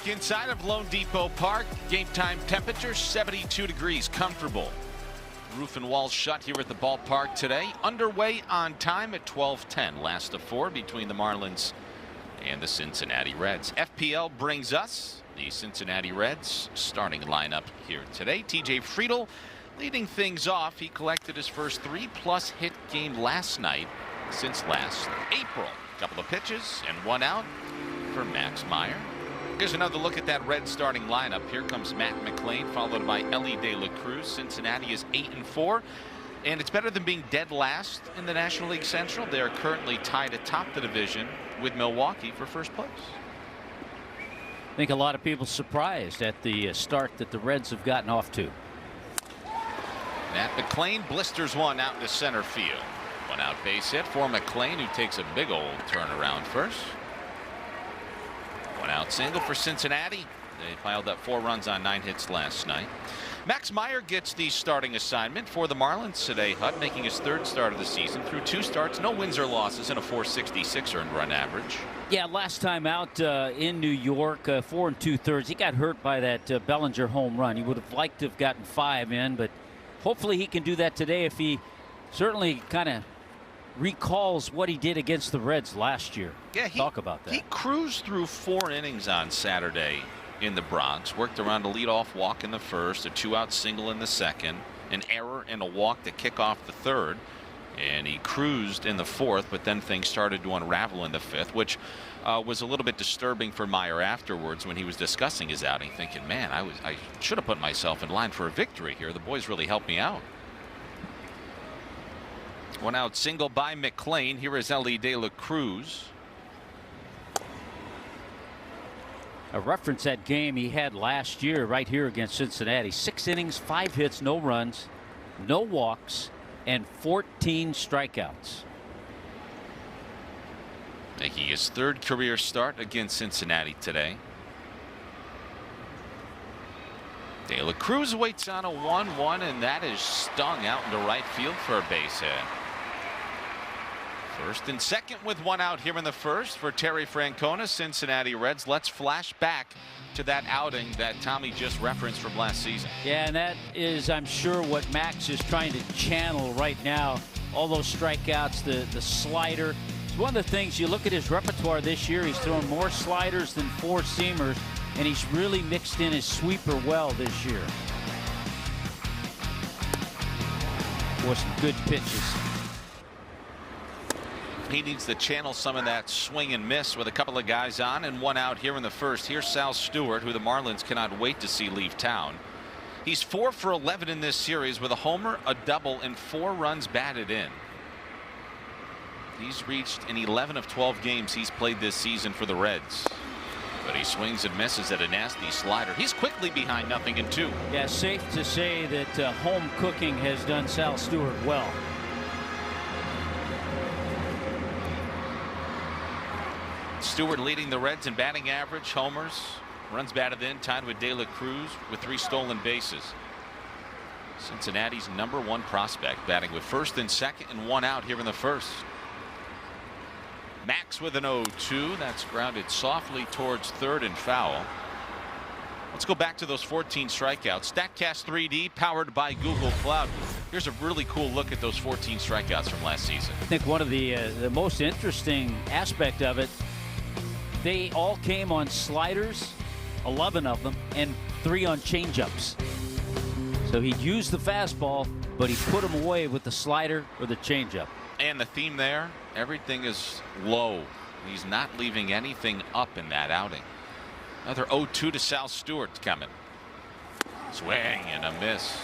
back inside of Lone Depot Park. Game time temperature 72 degrees, comfortable. Roof and walls shut here at the ballpark today. Underway on time at 12:10. Last of 4 between the Marlins and the Cincinnati Reds. FPL brings us the Cincinnati Reds starting lineup here today. TJ Friedl leading things off. He collected his first 3+ hit game last night since last April. Couple of pitches and 1 out for Max Meyer. Here's another look at that Red starting lineup. Here comes Matt McLain, followed by Elly De La Cruz. Cincinnati is 8-4, and it's better than being dead last in the National League Central. They are currently tied atop the division with Milwaukee for first place. I think a lot of people surprised at the start that the Reds have gotten off to. Matt McLain blisters one out to center field. 1 out base hit for McLain, who takes a big old turnaround first. 1 out single for Cincinnati. They piled up 4 runs on 9 hits last night. Max Meyer gets the starting assignment for the Marlins today, Hut, making his 3rd start of the season through 2 starts, no wins or losses, and a .466 earned run average. Yeah, last time out in New York, 4 2/3. He got hurt by that Bellinger home run. He would have liked to have gotten 5 in, but hopefully he can do that today if he certainly kind of recalls what he did against the Reds last year. Yeah, talk about that. He cruised through 4 innings on Saturday in the Bronx, worked around a leadoff walk in the first, a 2-out single in the second, an error and a walk to kick off the 3rd, and he cruised in the 4th, but then things started to unravel in the 5th, which was a little bit disturbing for Meyer afterwards when he was discussing his outing, thinking, man, I should have put myself in line for a victory here. The boys really helped me out. 1 out single by McLain. Here is Elly De La Cruz. A reference that game he had last year right here against Cincinnati. 6 innings, 5 hits, no runs, no walks, and 14 strikeouts. Making his 3rd career start against Cincinnati today. De La Cruz waits on a 1-1, and that is stung out into right field for a base hit. 1st and 2nd with 1 out here in the 1st for Terry Francona. Cincinnati Reds. Let's flash back to that outing that Tommy just referenced from last season. Yeah, and that is, I'm sure, what Max is trying to channel right now. All those strikeouts, the slider. It's one of the things, you look at his repertoire this year, he's thrown more sliders than 4-seamers, and he's really mixed in his sweeper well this year. For some good pitches. He needs to channel some of that swing and miss with a couple of guys on and 1 out here in the 1st. Here's Sal Stewart, who the Marlins cannot wait to see leave town. He's 4 for 11 in this series with a homer, a double, and 4 runs batted in. He's reached in 11 of 12 games he's played this season for the Reds. But he swings and misses at a nasty slider. He's quickly behind 0-2. Yeah, safe to say that home cooking has done Sal Stewart well. Stewart leading the Reds in batting average, homers, runs batted in, tied with De La Cruz with 3 stolen bases. Cincinnati's #1 prospect, batting with 1st and 2nd and 1 out here in the 1st. Max with an 0-2. That's grounded softly towards 3rd and foul. Let's go back to those 14 strikeouts. StatCast 3D powered by Google Cloud. Here's a really cool look at those 14 strikeouts from last season. I think one of the most interesting aspect of it, they all came on sliders, 11 of them, and 3 on changeups. So he used the fastball, but he put them away with the slider or the changeup. And the theme there, everything is low. He's not leaving anything up in that outing. Another 0-2 to Sal Stewart coming. Swing and a miss.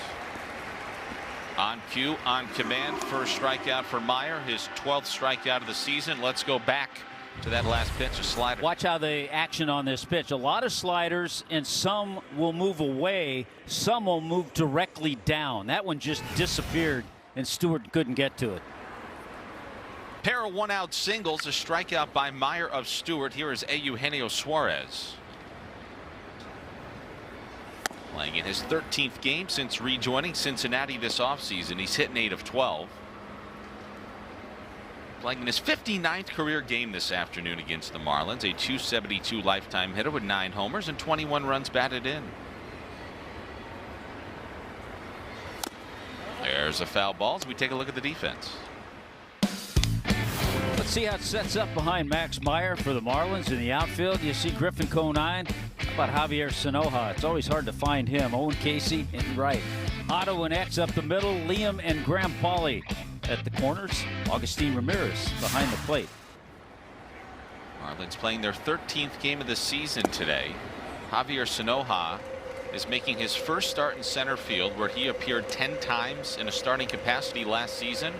On cue, on command, first strikeout for Meyer, his 12th strikeout of the season. Let's go back to that last pitch, a slider. Watch how the action on this pitch. A lot of sliders, and some will move away, some will move directly down. That one just disappeared, and Stewart couldn't get to it. Pair of 1 out singles, a strikeout by Meyer of Stewart. Here is Eugenio Suarez. Playing in his 13th game since rejoining Cincinnati this offseason. He's hitting 8 of 12. playing in his 59th career game this afternoon against the Marlins. A .272 lifetime hitter with 9 homers and 21 runs batted in. There's a foul ball as we take a look at the defense. Let's see how it sets up behind Max Meyer for the Marlins in the outfield. You see Griffin Conine. How about Javier Sanoja? It's always hard to find him. Owen Casey in right. Otto and X up the middle. Liam and Graham Pauley at the corners. Augustine Ramirez behind the plate. Marlins playing their 13th game of the season today. Javier Sanoja is making his first start in center field, where he appeared 10 times in a starting capacity last season.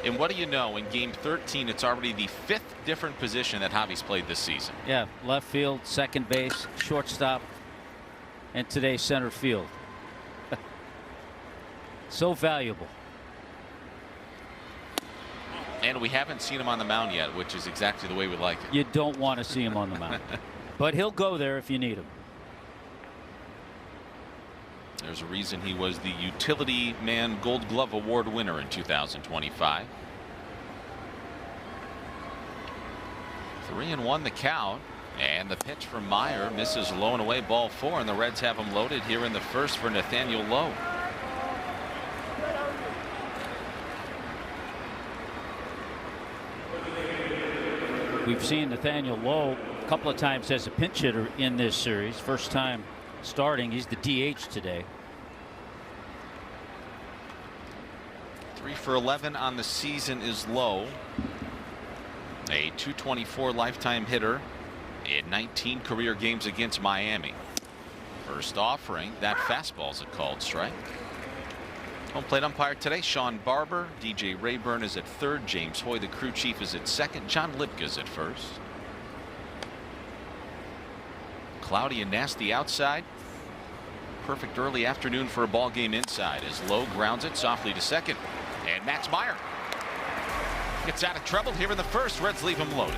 And what do you know, in game 13, it's already the 5th different position that Javi's played this season. Yeah, left field, second base, shortstop, and today center field. So valuable. And we haven't seen him on the mound yet, which is exactly the way we like it. You don't want to see him on the mound. But he'll go there if you need him. There's a reason he was the Utility Man Gold Glove Award winner in 2025. 3-1 the count, and the pitch from Meyer misses low and away, ball 4, and the Reds have him loaded here in the first for Nathaniel Lowe. We've seen Nathaniel Lowe a couple of times as a pinch hitter in this series. First time starting. He's the DH today. 3 for 11 on the season is Lowe. A .224 lifetime hitter in 19 career games against Miami. First offering, that fastball's a called strike. Home plate umpire today, Sean Barber. DJ Rayburn is at third. James Hoy, the crew chief, is at second. John Lipka's at first. Cloudy and nasty outside. Perfect early afternoon for a ball game inside as Lowe grounds it softly to second. And Max Meyer gets out of trouble here in the first. Reds leave him loaded.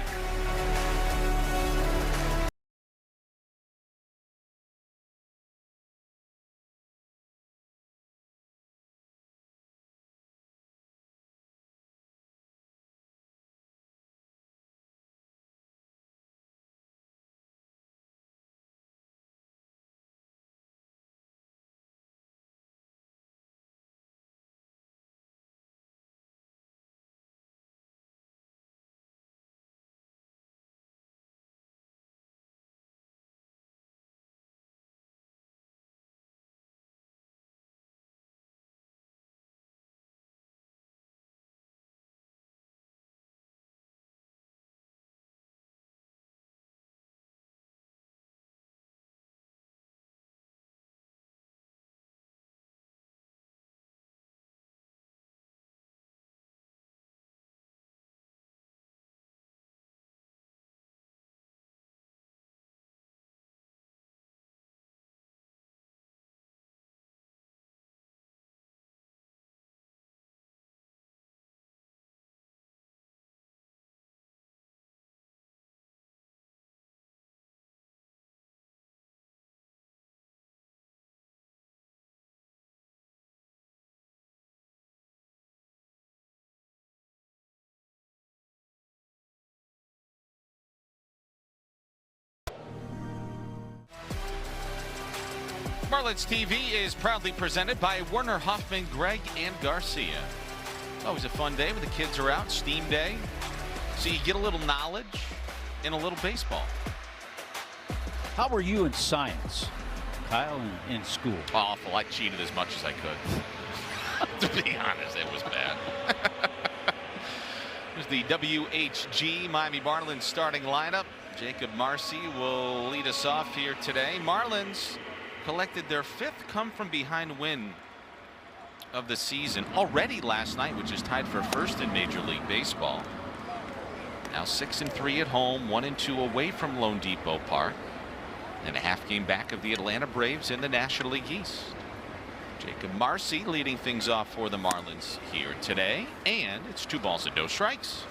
Marlins TV is proudly presented by Werner Hoffman, Greg, and Garcia. It's always a fun day when the kids are out, steam day. So you get a little knowledge and a little baseball. How were you in science, Kyle, in school? Awful. I cheated as much as I could. To be honest, it was bad. There's the WHG Miami Marlins starting lineup. Jacob Marcy will lead us off here today. Marlins collected their 5th come-from-behind win of the season already last night, which is tied for first in Major League Baseball. Now 6-3 at home, 1-2 away from Lone Depot Park, and a half game back of the Atlanta Braves in the National League East. Jacob Marcy leading things off for the Marlins here today, and it's 2 balls and no strikes.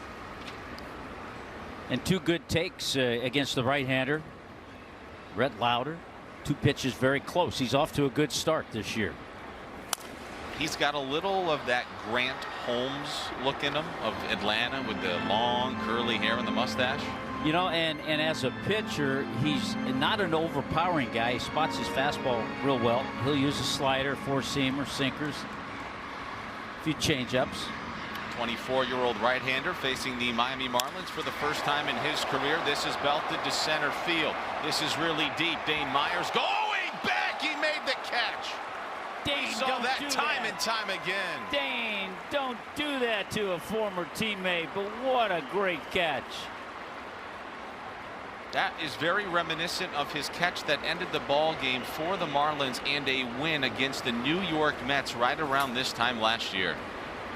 And 2 good takes against the right-hander, Rhett Lauder. 2 pitches very close. He's off to a good start this year. He's got a little of that Grant Holmes look in him of Atlanta with the long curly hair and the mustache. You know, and as a pitcher, he's not an overpowering guy. He spots his fastball real well. He'll use a slider, four-seamer, sinkers, a few change-ups. 24-year-old right-hander facing the Miami Marlins for the first time in his career. This is belted to center field. This is really deep. Dane Myers going back. He made the catch. Dane, we saw that time and time again. Dane, don't do that to a former teammate, but what a great catch. That is very reminiscent of his catch that ended the ball game for the Marlins and a win against the New York Mets right around this time last year.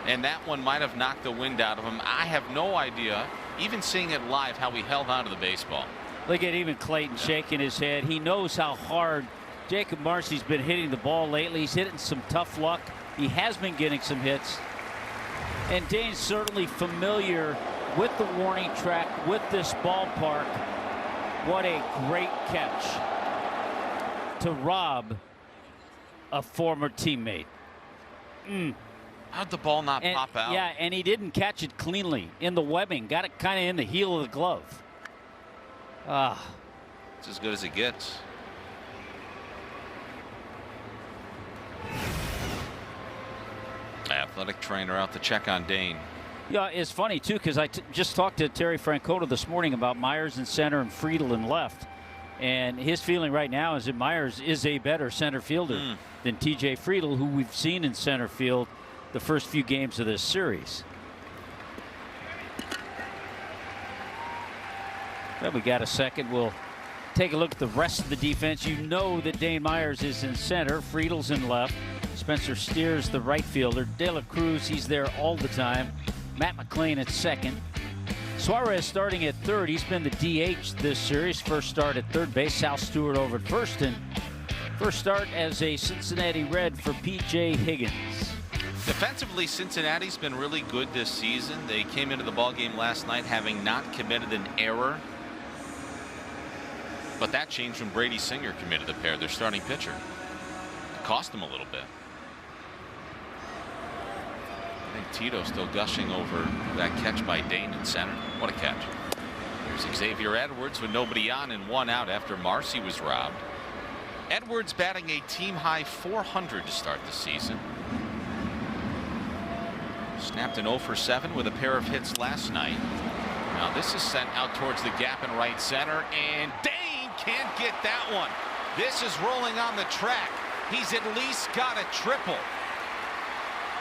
And that one might have knocked the wind out of him. I have no idea, even seeing it live, how he held on to the baseball. Look at even Clayton shaking his head. He knows how hard Jacob Marcy's been hitting the ball lately. He's hitting some tough luck. He has been getting some hits. And Dane's certainly familiar with the warning track, with this ballpark. What a great catch to rob a former teammate. How'd the ball not pop out? Yeah, and he didn't catch it cleanly in the webbing. Got it kind of in the heel of the glove. It's as good as it gets. Athletic trainer out to check on Dane. Yeah, it's funny, too, because I just talked to Terry Francona this morning about Myers in center and Friedel in left. And his feeling right now is that Myers is a better center fielder than T.J. Friedel, who we've seen in center field the first few games of this series. Well, we got a second. We'll take a look at the rest of the defense. You know that Dane Myers is in center. Friedel's in left. Spencer Steers, the right fielder. De La Cruz, he's there all the time. Matt McLean at second. Suarez starting at third. He's been the DH this series. First start at third base. Sal Stewart over at first. And first start as a Cincinnati Red for P.J. Higgins. Defensively, Cincinnati's been really good this season. They came into the ballgame last night having not committed an error. But that changed when Brady Singer committed the pair, their starting pitcher. It cost them a little bit. I think Tito's still gushing over that catch by Dane in center. What a catch. There's Xavier Edwards with nobody on and one out after Marcy was robbed. Edwards batting a team-high .400 to start the season. Snapped an 0 for 7 with a pair of hits last night. Now this is sent out towards the gap in right center, and Dane can't get that one. This is rolling on the track. He's at least got a triple.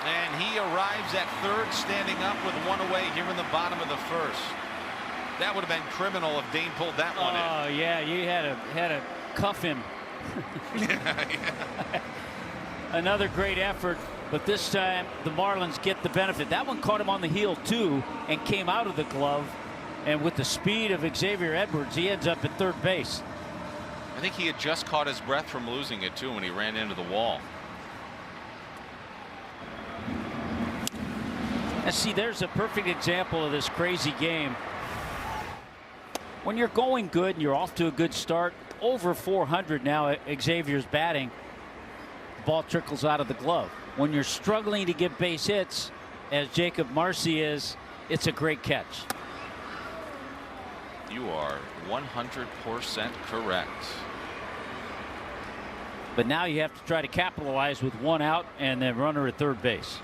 And he arrives at third, standing up with one away here in the bottom of the first. That would have been criminal if Dane pulled that one in. Oh yeah, you had to cuff him. Another great effort, but this time the Marlins get the benefit. That one caught him on the heel too and came out of the glove. And with the speed of Xavier Edwards, he ends up at third base. I think he had just caught his breath from losing it too when he ran into the wall. And see, there's a perfect example of this crazy game. When you're going good and you're off to a good start, over .400 now, Xavier's batting, the ball trickles out of the glove. When you're struggling to get base hits, as Jacob Marcy is, it's a great catch. You are 100% correct. But now you have to try to capitalize with one out and then runner at third base.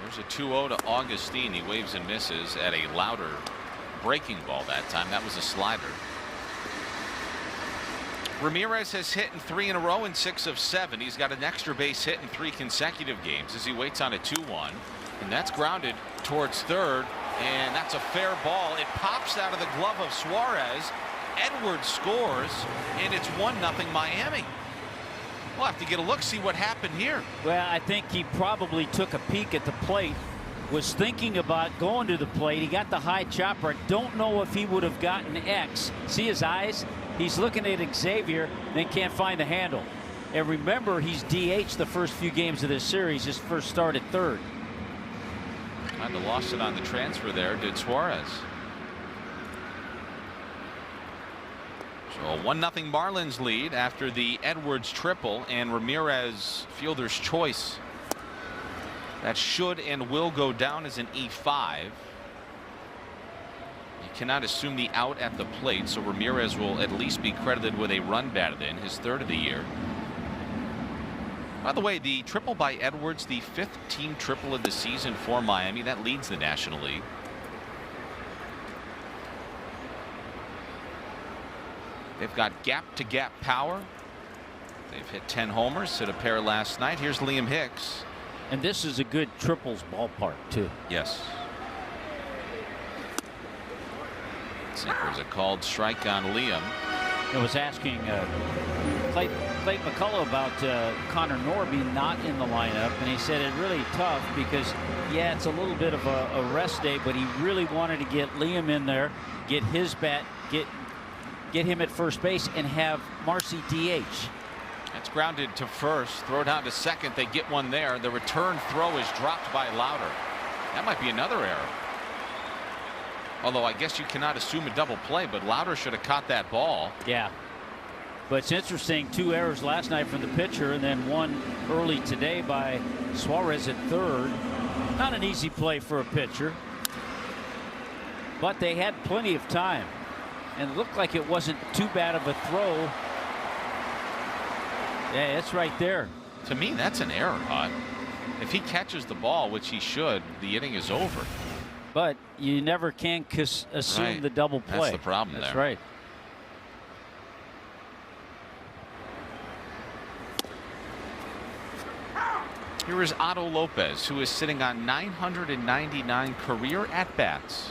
There's a 2-0 to Augustine. He waves and misses at a louder breaking ball that time. That was a slider. Ramirez has hit in 3 in a row in 6 of 7. He's got an extra base hit in 3 consecutive games as he waits on a 2-1. And that's grounded towards third. And that's a fair ball. It pops out of the glove of Suarez. Edwards scores, and it's 1-0 Miami. We'll have to get a look, see what happened here. Well, I think he probably took a peek at the plate, was thinking about going to the plate. He got the high chopper. I don't know if he would have gotten X. See his eyes? He's looking at Xavier, then can't find the handle. And remember, he's DH the first few games of this series, his first start at third. Kind of lost it on the transfer there, did Suarez. So a 1-0 Marlins lead after the Edwards triple and Ramirez fielder's choice. That should and will go down as an E5. You cannot assume the out at the plate, so Ramirez will at least be credited with a run batted in, his third of the year. By the way, the triple by Edwards, the 5th team triple of the season for Miami, that leads the National League. They've got gap-to-gap power. They've hit 10 homers, hit a pair last night. Here's Liam Hicks. And this is a good triples ballpark, too. Yes. There's a called strike on Liam. I was asking Clayton McCullough about Connor Norby not in the lineup, and he said it's really tough because, yeah, it's a little bit of a rest day, but he really wanted to get Liam in there, get his bat, get him at first base, and have Marcy DH. That's grounded to first, throw down to second. They get one there. The return throw is dropped by Lauder. That might be another error. Although I guess you cannot assume a double play, but Lauder should have caught that ball. Yeah. But it's interesting, 2 errors last night from the pitcher and then 1 early today by Suarez at third. Not an easy play for a pitcher. But they had plenty of time. And it looked like it wasn't too bad of a throw. Yeah, it's right there. To me, that's an error, Hot. If he catches the ball, which he should, the inning is over. But you never can assume the double play. That's the problem there. That's right. Here is Otto Lopez, who is sitting on 999 career at-bats.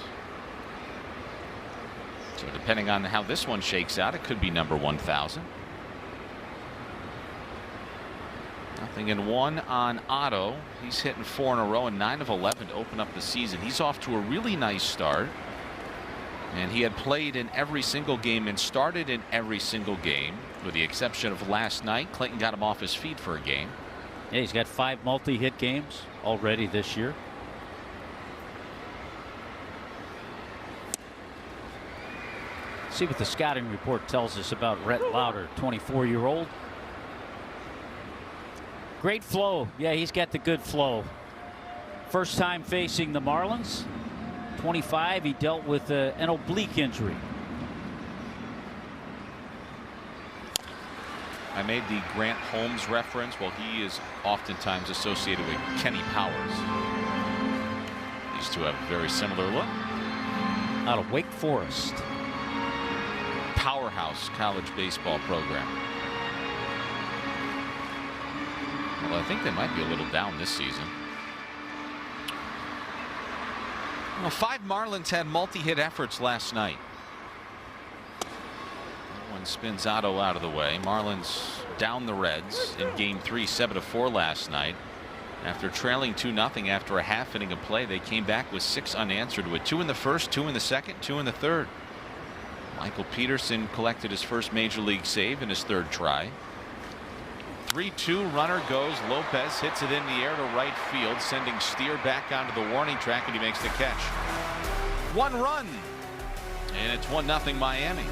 So depending on how this one shakes out, it could be number 1,000. Nothing in 1 on Otto. He's hitting 4 in a row and 9 of 11 to open up the season. He's off to a really nice start. And he had played in every single game and started in every single game, with the exception of last night. Clayton got him off his feet for a game. Yeah, he's got 5 multi-hit games already this year. See what the scouting report tells us about Rhett Lauder, 24-year-old. Great flow. Yeah, he's got the good flow. First time facing the Marlins. 25, he dealt with an oblique injury. I made the Grant Holmes reference. Well, he is oftentimes associated with Kenny Powers. These two have a very similar look. Out of Wake Forest. Powerhouse college baseball program. Well, I think they might be a little down this season. Well, 5 Marlins had multi-hit efforts last night. One spins Otto out of the way. Marlins down the Reds in Game 3, 7-4 last night. After trailing 2-0 after a half inning of play, they came back with 6 unanswered, with 2 in the first, 2 in the second, 2 in the third. Michael Peterson collected his first major league save in his 3rd try. 3-2, runner goes. Lopez hits it in the air to right field, sending Steer back onto the warning track, and he makes the catch. 1 run, and it's 1-0 Miami.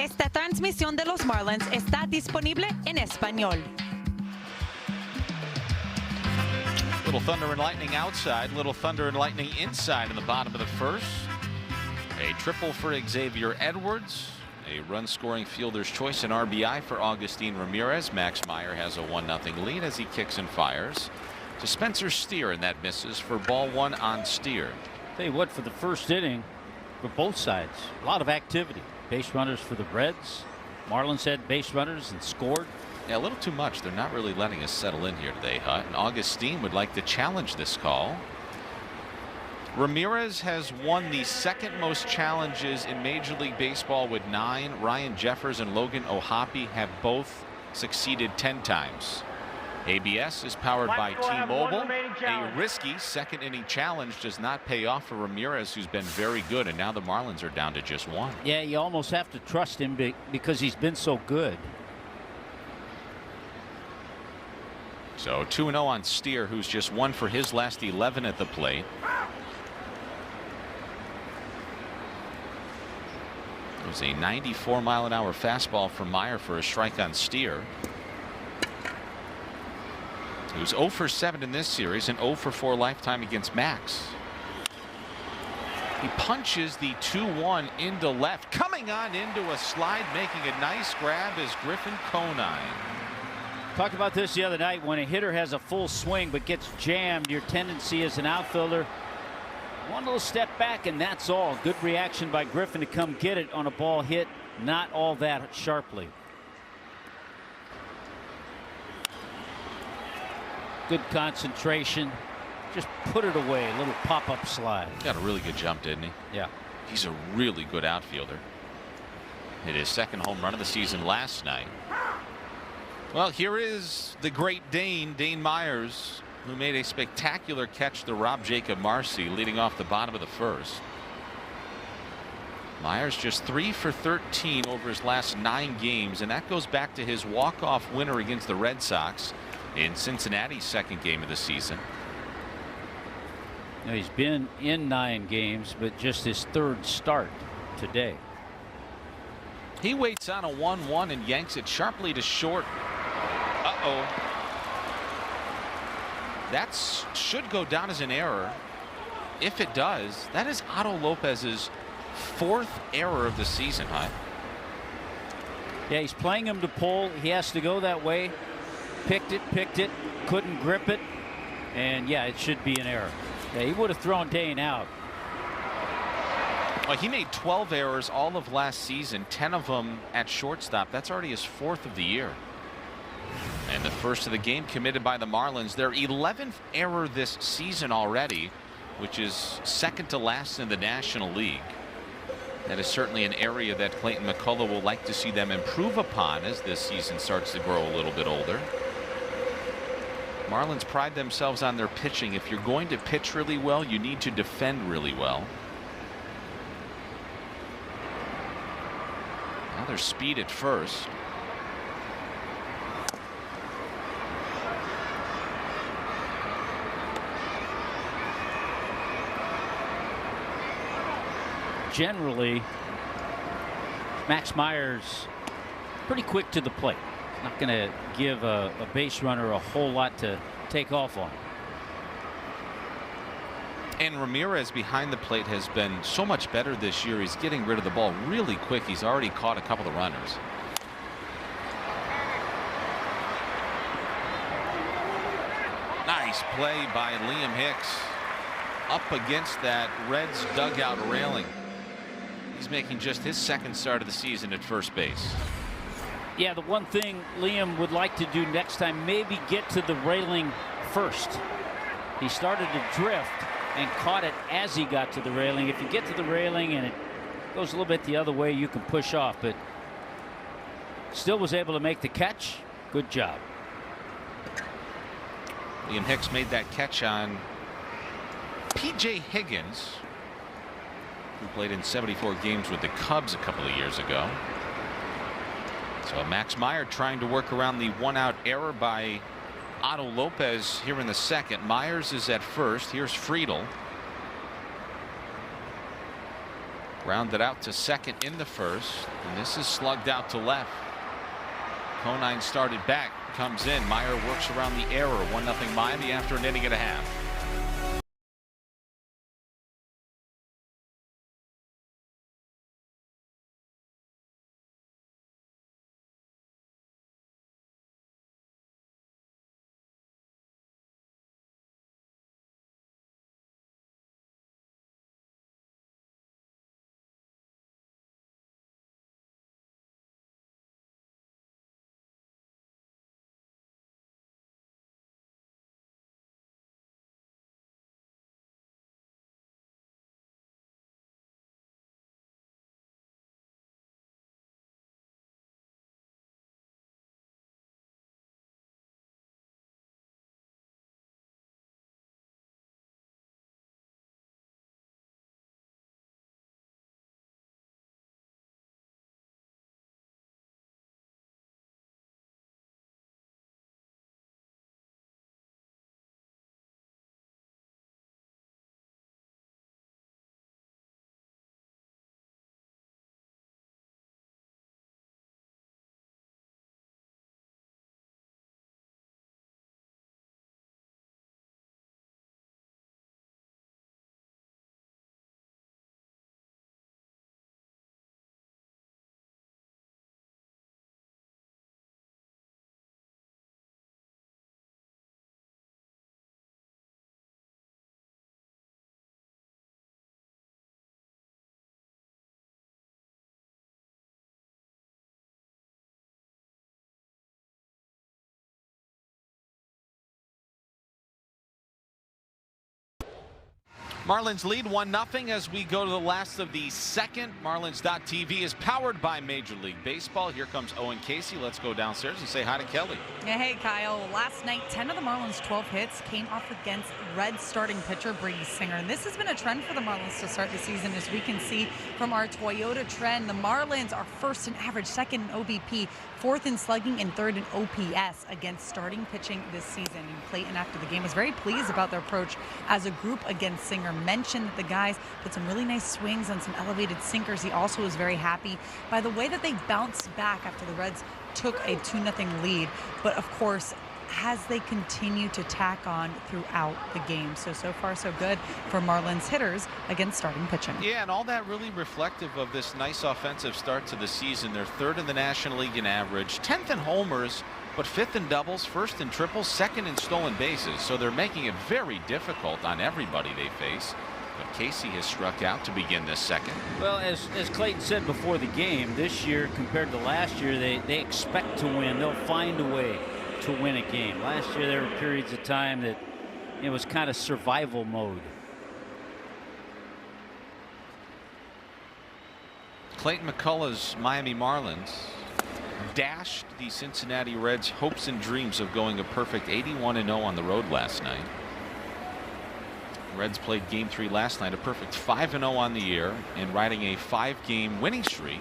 Esta transmisión de los Marlins está disponible en español. Little thunder and lightning outside, little thunder and lightning inside in the bottom of the first. A triple for Xavier Edwards. A run-scoring fielder's choice and RBI for Augustine Ramirez. Max Meyer has a 1-0 lead as he kicks and fires to Spencer Steer, and that misses for ball one on Steer. Tell you what, for the first inning, for both sides, a lot of activity. Base runners for the Reds. Marlins had base runners and scored. Yeah, a little too much. They're not really letting us settle in here today, Hut. And Augustine would like to challenge this call. Ramirez has won the second most challenges in Major League Baseball with 9. Ryan Jeffers and Logan O'Hoppe have both succeeded 10 times. ABS is powered by T-Mobile. A risky second inning challenge does not pay off for Ramirez, who's been very good, and now the Marlins are down to just 1. Yeah, you almost have to trust him because he's been so good. So 2-0 on Steer, who's just 1 for his last 11 at the plate. It was a 94-mile-an-hour fastball from Meyer for a strike on Steer, who's 0 for 7 in this series and 0 for 4 lifetime against Max. He punches the 2-1 into left. Coming on into a slide, making a nice grab is Griffin Conine. Talked about this the other night. When a hitter has a full swing but gets jammed, your tendency as an outfielder, one little step back and that's all. Good reaction by Griffin to come get it on a ball hit not all that sharply. Good concentration. Just put it away. A little pop-up slide. Got a really good jump, didn't he? Yeah. He's a really good outfielder. Hit his second home run of the season last night. Well, here is the great Dane Myers, who made a spectacular catch to rob Jacob Marcy leading off the bottom of the first. Myers just 3 for 13 over his last 9 games, and that goes back to his walk-off winner against the Red Sox in Cincinnati's second game of the season. Now, he's been in 9 games, but just his 3rd start today. He waits on a 1-1 and yanks it sharply to short. Uh-oh. That should go down as an error. If it does, that is Otto Lopez's 4th error of the season, Hut. Yeah, he's playing him to pull. He has to go that way. Picked it, couldn't grip it, and yeah, it should be an error. Yeah, he would have thrown Dane out. Well, he made 12 errors all of last season, 10 of them at shortstop. That's already his 4th of the year. And the first of the game committed by the Marlins, their 11th error this season already, which is second to last in the National League. That is certainly an area that Clayton McCullough will like to see them improve upon as this season starts to grow a little bit older. Marlins pride themselves on their pitching. If you're going to pitch really well, you need to defend really well. Now there's speed at first. Generally, Max Meyer's pretty quick to the plate. Not going to give a base runner a whole lot to take off on. And Ramirez behind the plate has been so much better this year. He's getting rid of the ball really quick. He's already caught a couple of runners. Nice play by Liam Hicks up against that Reds dugout railing. He's making just his 2nd start of the season at first base. Yeah, the one thing Liam would like to do next time, maybe get to the railing first. He started to drift and caught it as he got to the railing. If you get to the railing and it goes a little bit the other way, you can push off, but still was able to make the catch. Good job. Liam Hicks made that catch on P.J. Higgins, who played in 74 games with the Cubs a couple of years ago. So Max Meyer trying to work around the 1-out error by Otto Lopez here in the second. Myers is at first. Here's Friedel. Grounded out to second in the first, and this is slugged out to left. Conine started back, comes in. Meyer works around the error. 1-0 Miami after an inning and a half. Marlins lead 1-0 as we go to the last of the second. Marlins.tv is powered by Major League Baseball. Here comes Owen Casey. Let's go downstairs and say hi to Kelly. Yeah, hey, Kyle. Last night, 10 of the Marlins' 12 hits came off against Reds starting pitcher Brady Singer. And this has been a trend for the Marlins to start the season, as we can see from our Toyota trend. The Marlins are first in average, second in OBP, fourth in slugging, and third in OPS against starting pitching this season. And Clayton, after the game, was very pleased about their approach as a group against Singer. Mentioned that the guys put some really nice swings on some elevated sinkers. He also was very happy by the way that they bounced back after the Reds took a 2-0 lead. But of course, as they continue to tack on throughout the game. So far so good for Marlins hitters against starting pitching. Yeah, and all that really reflective of this nice offensive start to the season. They're third in the National League in average, 10th in homers, but 5th in doubles, 1st in triples, 2nd in stolen bases. So they're making it very difficult on everybody they face. But Casey has struck out to begin this second. Well, as Clayton said before the game, this year compared to last year, they expect to win. They'll find a way to win a game. Last year there were periods of time that it was kind of survival mode. Clayton McCullough's Miami Marlins dashed the Cincinnati Reds' hopes and dreams of going a perfect 81-0 on the road last night. Reds played game 3 last night, a perfect 5-0 on the year and riding a 5-game winning streak.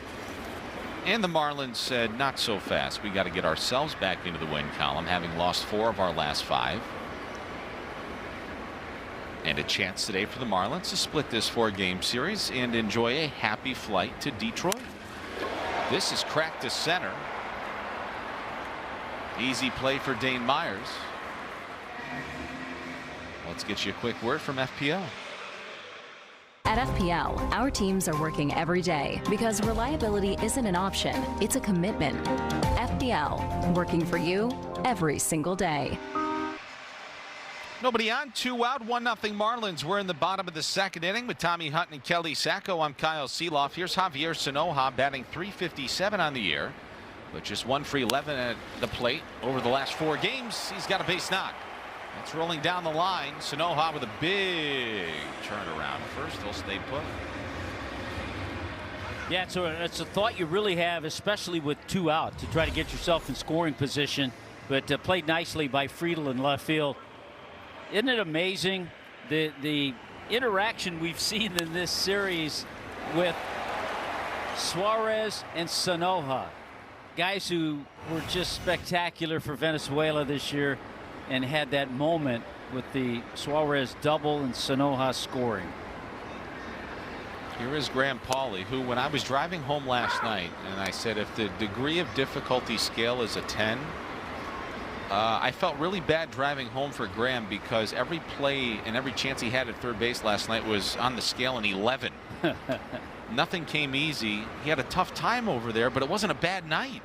And the Marlins said, not so fast. We got to get ourselves back into the win column, having lost 4 of our last 5. And a chance today for the Marlins to split this 4-game series and enjoy a happy flight to Detroit. This is cracked to center. Easy play for Dane Myers. Let's get you a quick word from FPL. At FPL, our teams are working every day because reliability isn't an option, it's a commitment. FPL, working for you every single day. Nobody on, 2 out, 1-0 Marlins. We're in the bottom of the second inning with Tommy Hunt and Kelly Sacco. I'm Kyle Seeloff. Here's Javier Sanoja batting .357 on the year, but just 1 for 11 at the plate over the last 4 games. He's got a base knock. It's rolling down the line. Sanoja with a big turnaround. First, he'll stay put. Yeah, it's a thought you really have, especially with 2 out, to try to get yourself in scoring position. But played nicely by Friedel in left field. Isn't it amazing the interaction we've seen in this series with Suarez and Sanoja, guys who were just spectacular for Venezuela this year, and had that moment with the Suarez double and Sanoja scoring. Here is Graham Pauley, who, when I was driving home last night, and I said if the degree of difficulty scale is a 10, I felt really bad driving home for Graham because every play and every chance he had at third base last night was on the scale an 11. Nothing came easy. He had a tough time over there, but it wasn't a bad night.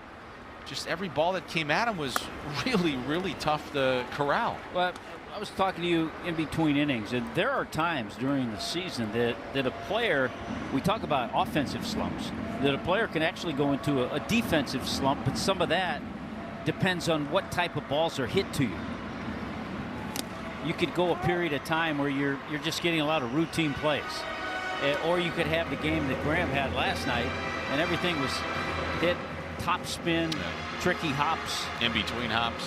Just every ball that came at him was really, really tough to corral. Well, I was talking to you in between innings, and there are times during the season that a player, we talk about offensive slumps, that a player can actually go into a defensive slump, but some of that depends on what type of balls are hit to you. You could go a period of time where you're just getting a lot of routine plays. Or you could have the game that Graham had last night, and everything was hit, top spin, tricky hops. In between hops.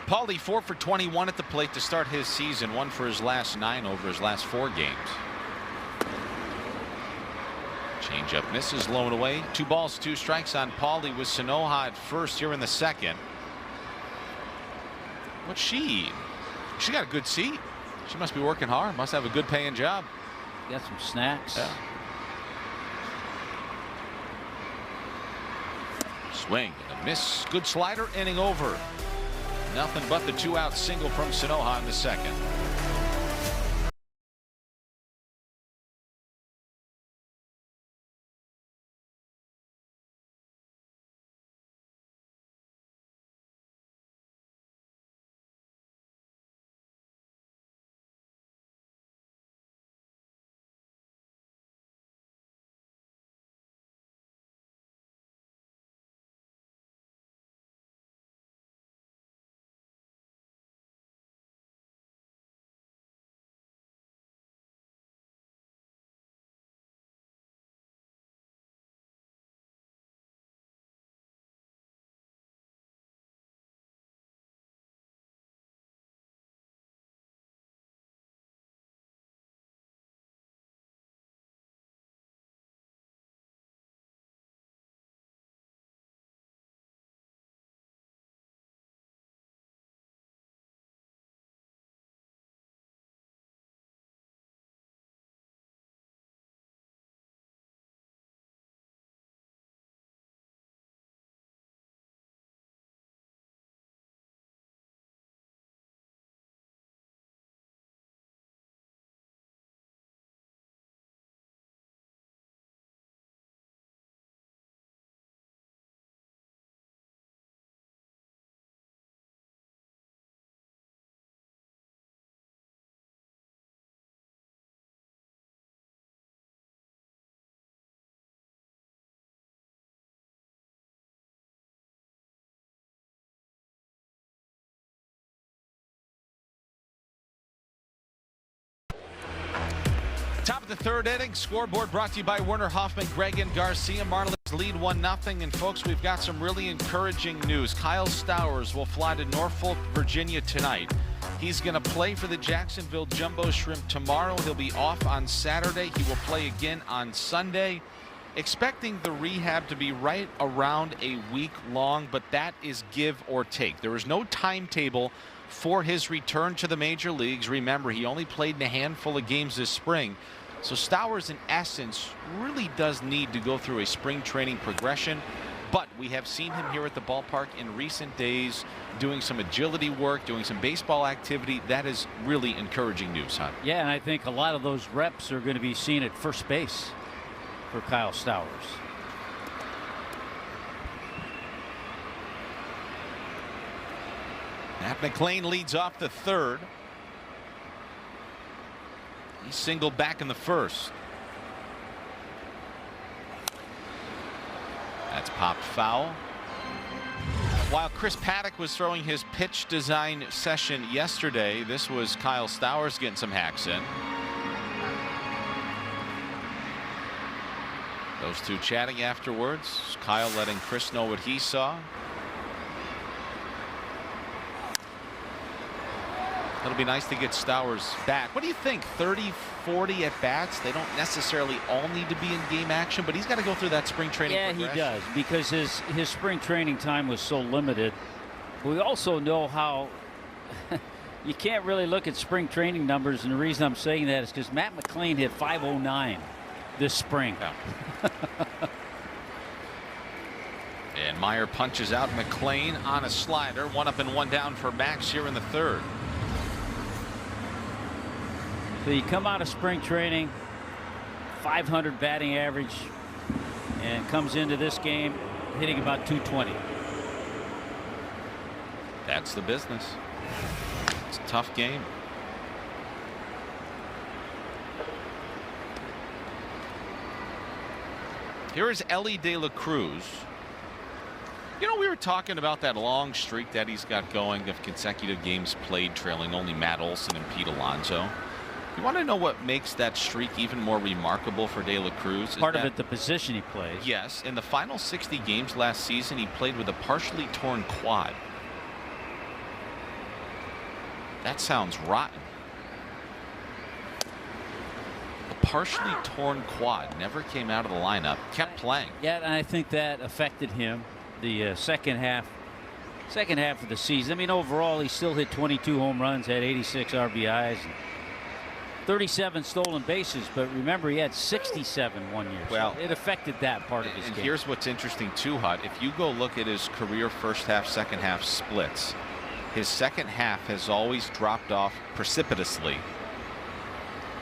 Paulie 4 for 21 at the plate to start his season, 1 for his last 9 over his last 4 games. Changeup misses, low and away. 2 balls, 2 strikes on Paulie with Sanoha at first here in the second. What's she? She got a good seat. She must be working hard. Must have a good paying job. Got some snacks. Yeah. Swing and a miss. Good slider. Inning over. Nothing but the 2-out single from Sanoha in the second. Top of the third inning, scoreboard brought to you by Werner Hoffman, Greg and Garcia. Marlins lead 1-0. And folks, we've got some really encouraging news. Kyle Stowers will fly to Norfolk, Virginia tonight. He's going to play for the Jacksonville Jumbo Shrimp tomorrow. He'll be off on Saturday. He will play again on Sunday. Expecting the rehab to be right around a week long, but that is give or take. There is no timetable for his return to the major leagues. Remember, he only played in a handful of games this spring. So Stowers, in essence, really does need to go through a spring training progression. But we have seen him here at the ballpark in recent days doing some agility work, doing some baseball activity. That is really encouraging news, Hunt. Yeah, and I think a lot of those reps are going to be seen at first base for Kyle Stowers. Matt McLean leads off the third. He singled back in the first. That's popped foul. While Chris Paddock was throwing his pitch design session yesterday, this was Kyle Stowers getting some hacks in. Those two chatting afterwards. Kyle letting Chris know what he saw. It'll be nice to get Stowers back. What do you think? 30, 40 at bats? They don't necessarily all need to be in game action, but he's got to go through that spring training. Yeah, he does, because his spring training time was so limited. We also know how You can't really look at spring training numbers, and the reason I'm saying that is because Matt McLean hit .509 this spring. Yeah. And Meyer punches out McLean on a slider. 1 up and 1 down for Max here in the third. So you come out of spring training, 500 batting average, and comes into this game hitting about 220. That's the business. It's a tough game. Here is Ellie De La Cruz. You know, we were talking about that long streak that he's got going of consecutive games played trailing only Matt Olson and Pete Alonso. You want to know what makes that streak even more remarkable for De La Cruz? Part of it, the position he plays. Yes, in the final 60 games last season, he played with a partially torn quad. That sounds rotten. A partially torn quad, never came out of the lineup, kept playing. Yeah, and I think that affected him the second half of the season. I mean, overall, he still hit 22 home runs, had 86 RBIs, and 37 stolen bases. But remember, he had 67 one year. Well, so it affected that part of his game. And here's what's interesting too, Hut. If you go look at his career first half, second half splits, his second half has always dropped off precipitously.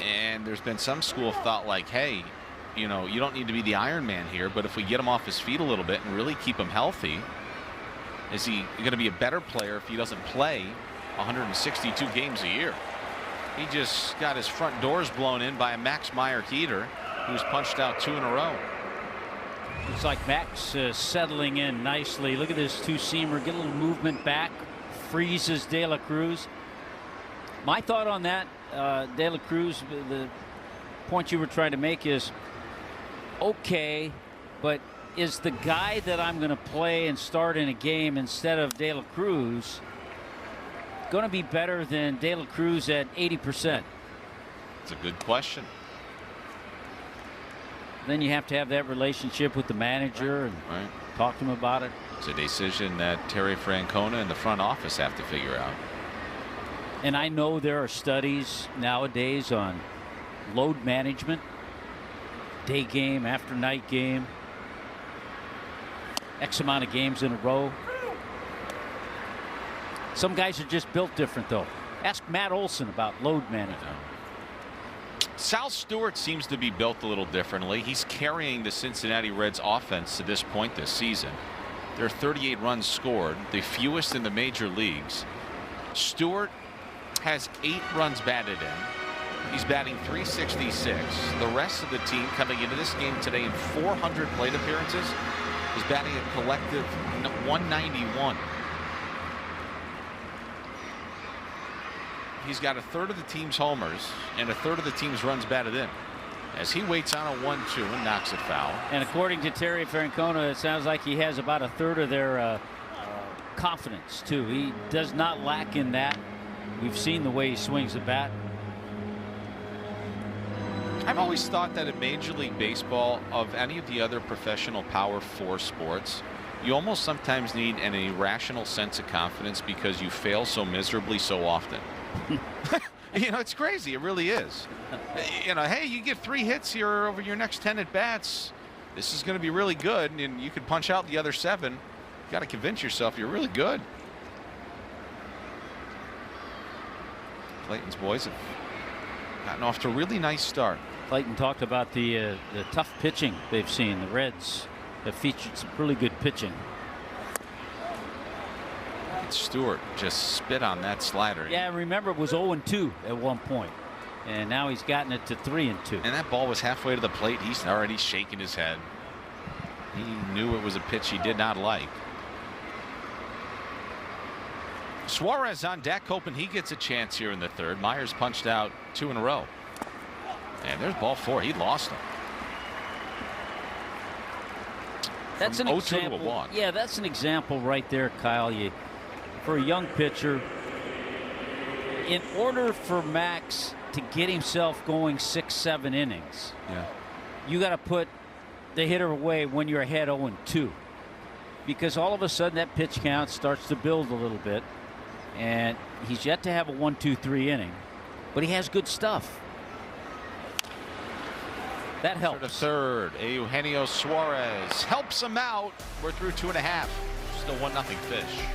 And there's been some school of thought like, hey, you know, you don't need to be the Iron Man here, but if we get him off his feet a little bit and really keep him healthy, is he going to be a better player if he doesn't play 162 games a year? He just got his front doors blown in by a Max Meyer heater who's punched out 2 in a row. It's like Max settling in nicely. Look at this two-seamer, get a little movement back, freezes De La Cruz. My thought on that, De La Cruz, the point you were trying to make is, okay, but is the guy that I'm going to play and start in a game instead of De La Cruz going to be better than De La Cruz at 80%? It's a good question. Then you have to have that relationship with the manager and talk to him about it. It's a decision that Terry Francona and the front office have to figure out. And I know there are studies nowadays on load management, day game after night game, X amount of games in a row. Some guys are just built different, though. Ask Matt Olson about load management. Sal Stewart seems to be built a little differently. He's carrying the Cincinnati Reds offense to this point this season. There are 38 runs scored, the fewest in the major leagues. Stewart has 8 runs batted in. He's batting .366. The rest of the team coming into this game today in 400 plate appearances is batting a collective .191. He's got a third of the team's homers and a third of the team's runs batted in as he waits on a 1-2 and knocks it foul. And according to Terry Francona, it sounds like he has about a third of their confidence, too. He does not lack in that. We've seen the way he swings the bat. I've always thought that in Major League Baseball, of any of the other professional Power 4 sports, you almost sometimes need an irrational sense of confidence because you fail so miserably so often. You know, it's crazy. It really is. You know, hey, you get 3 hits here over your next 10 at bats. This is going to be really good, and you could punch out the other 7. You got to convince yourself you're really good. Clayton's boys have gotten off to a really nice start. Clayton talked about the tough pitching they've seen. The Reds have featured some really good pitching. Stewart just spit on that slider. Yeah, remember it was 0-2 at one point, and now he's gotten it to 3-2. And that ball was halfway to the plate. He's already shaking his head. He knew it was a pitch he did not like. Suarez on deck, hoping he gets a chance here in the third. Myers punched out 2 in a row. And there's ball 4. He lost him. That's an example. Yeah, that's an example right there, Kyle. For a young pitcher, in order for Max to get himself going 6-7 innings, you got to put the hitter away when you're ahead 0-2, because all of a sudden that pitch count starts to build a little bit, and he's yet to have a 1-2-3 inning, but he has good stuff. That helps. To third, Eugenio Suarez helps him out. We're through 2.5. Still 1-0 Fish.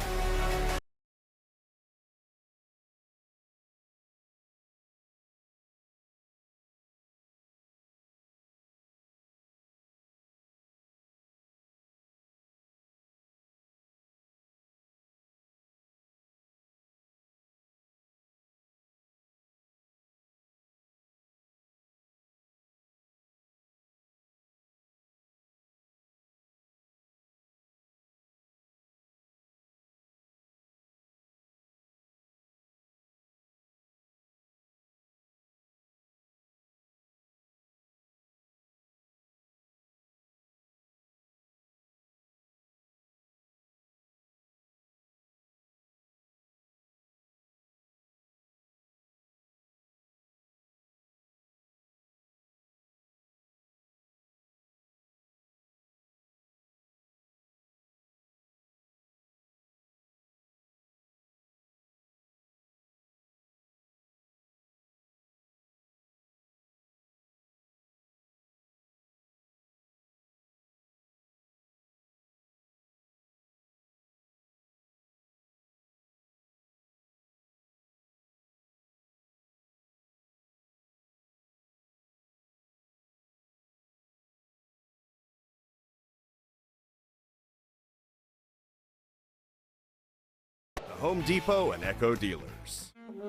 Home Depot and Echo dealers. Ooh,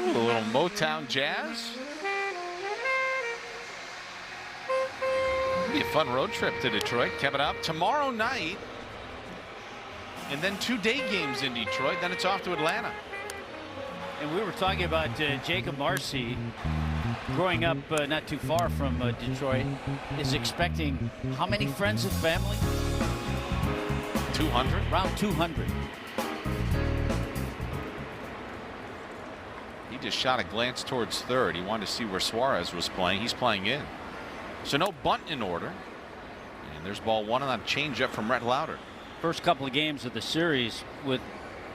a little Motown jazz. Be a fun road trip to Detroit. Coming up tomorrow night, and then 2 day games in Detroit. Then it's off to Atlanta. And we were talking about Jacob Marcy, growing up not too far from Detroit, is expecting how many friends and family? 200? Around 200. He just shot a glance towards third. He wanted to see where Suarez was playing. He's playing in. So no bunt in order. And there's ball one on a changeup from Rhett Lauder. First couple of games of the series with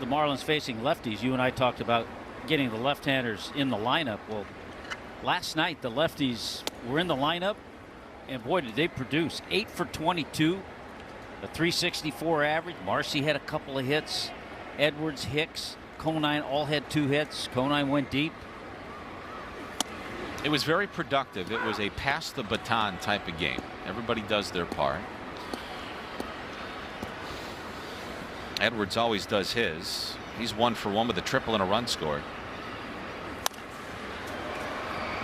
the Marlins facing lefties, you and I talked about getting the left-handers in the lineup. Well, last night the lefties were in the lineup, and boy, did they produce. 8 for 22, a 364 average. Marcy had a couple of hits. Edwards, Hicks, Conine all had 2 hits. Conine went deep. It was very productive. It was a pass the baton type of game. Everybody does their part. Edwards always does his. He's 1 for 1 with a triple and a run scored.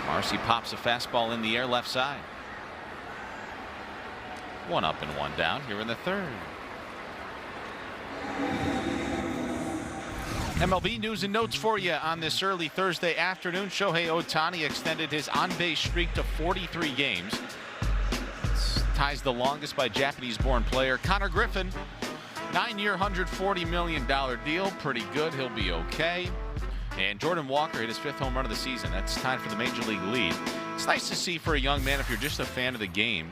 Marcy pops a fastball in the air left side. 1 up and 1 down here in the third. MLB news and notes for you on this early Thursday afternoon. Shohei Ohtani extended his on-base streak to 43 games. This ties the longest by Japanese-born player Connor Griffin. 9-year, $140 million deal. Pretty good. He'll be okay. And Jordan Walker hit his 5th home run of the season. That's time for the major league lead. It's nice to see for a young man, if you're just a fan of the game,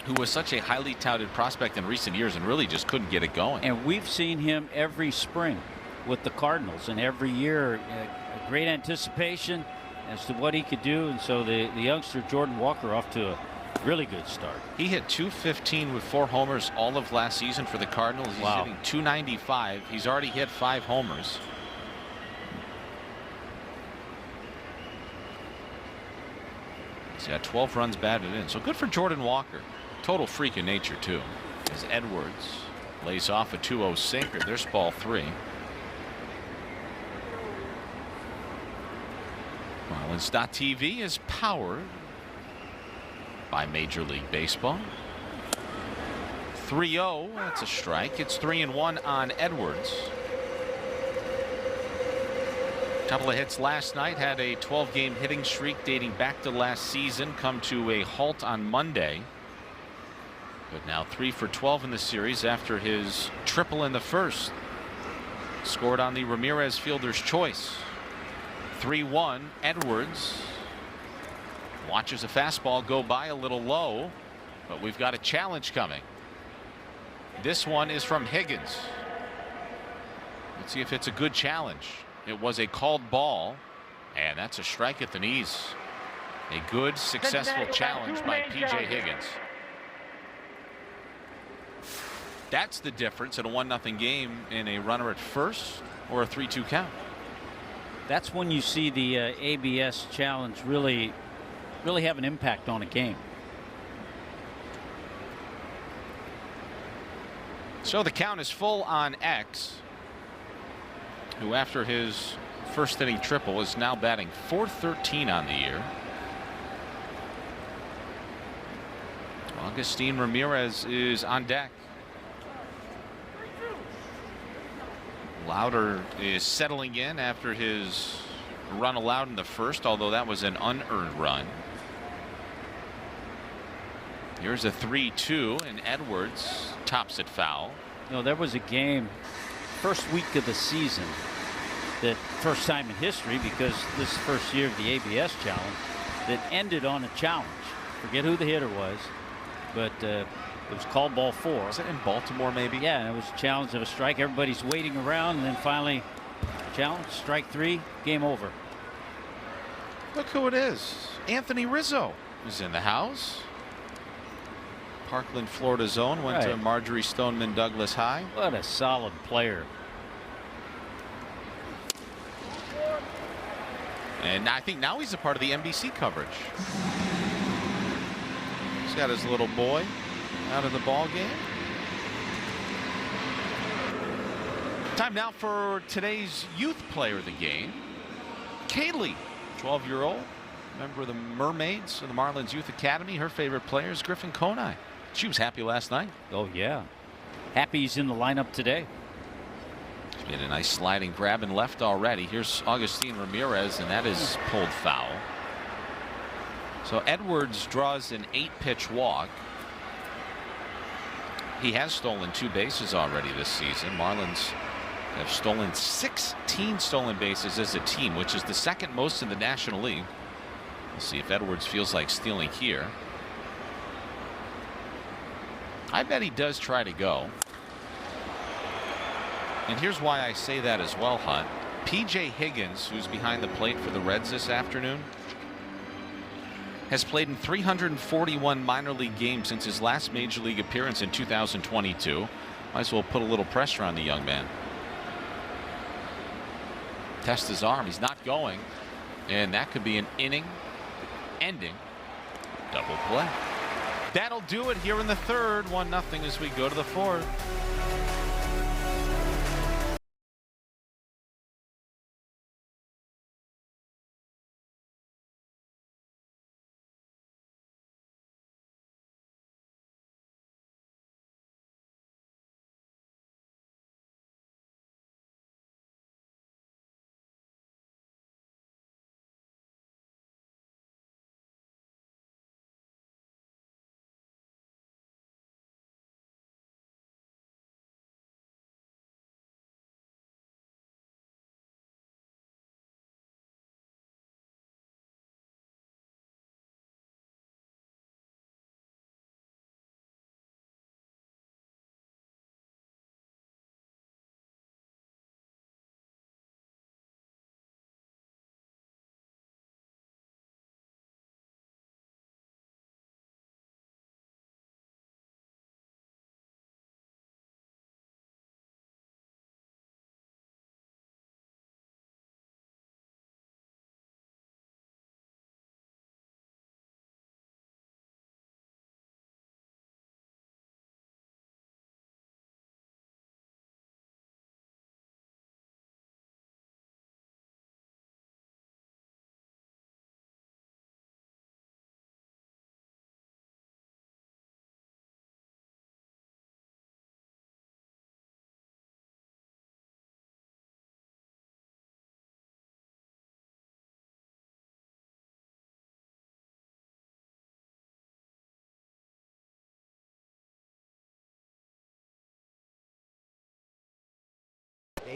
who was such a highly touted prospect in recent years and really just couldn't get it going. And we've seen him every spring with the Cardinals, and every year a great anticipation as to what he could do. And so the youngster Jordan Walker off to a really good start. He hit .215 with 4 homers all of last season for the Cardinals. He's wow. hitting .295. He's already hit 5 homers. He's got 12 runs batted in. So good for Jordan Walker. Total freak of nature too. As Edwards lays off a 2-0 sinker. There's ball 3. Marlins.TV is powered by Major League Baseball. 3-0. That's a strike. It's 3-1 on Edwards. Couple of hits last night. Had a 12-game hitting streak dating back to last season come to a halt on Monday. But now 3 for 12 in the series after his triple in the first. Scored on the Ramirez fielder's choice. 3-1. Edwards watches a fastball go by a little low. But we've got a challenge coming. This one is from Higgins. Let's see if it's a good challenge. It was a called ball, and that's a strike at the knees. A good, successful challenge by P.J. Higgins. That's the difference in a 1-0 game in a runner at first or a 3-2 count. That's when you see the ABS challenge really have an impact on a game. So the count is full on X, who after his first inning triple is now batting .413 on the year. Agustin Ramirez is on deck. Lauder is settling in after his run allowed in the first, although that was an unearned run. Here's a 3-2, and Edwards tops it foul. You know, there was a game first week of the season, that first time in history, because this is the first year of the ABS challenge, that ended on a challenge. Forget who the hitter was, but it was called ball 4. Was it in Baltimore maybe? Yeah, it was a challenge of a strike. Everybody's waiting around, and then finally challenge, strike 3, game over. Look who it is. Anthony Rizzo is in the house. Parkland, Florida zone, went to Marjorie Stoneman Douglas High. What a solid player. And I think now he's a part of the NBC coverage. He's got his little boy out of the ball game. Time now for today's youth player of the game. Kaylee, 12-year-old, member of the Mermaids of the Marlins Youth Academy. Her favorite player is Griffin Konai. She was happy last night. Oh, yeah. Happy he's in the lineup today. She's made a nice sliding grab and left already. Here's Agustin Ramirez, and that is pulled foul. So Edwards draws an 8-pitch walk. He has stolen 2 bases already this season. Marlins have stolen 16 stolen bases as a team, which is the second most in the National League. We'll see if Edwards feels like stealing here. I bet he does try to go. And here's why I say that as well, Hunt. P.J. Higgins, who's behind the plate for the Reds this afternoon, has played in 341 minor league games since his last major league appearance in 2022. Might as well put a little pressure on the young man. Test his arm. He's not going. And that could be an inning-ending double play. That'll do it here in the third. 1-0 as we go to the fourth.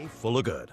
Full of good.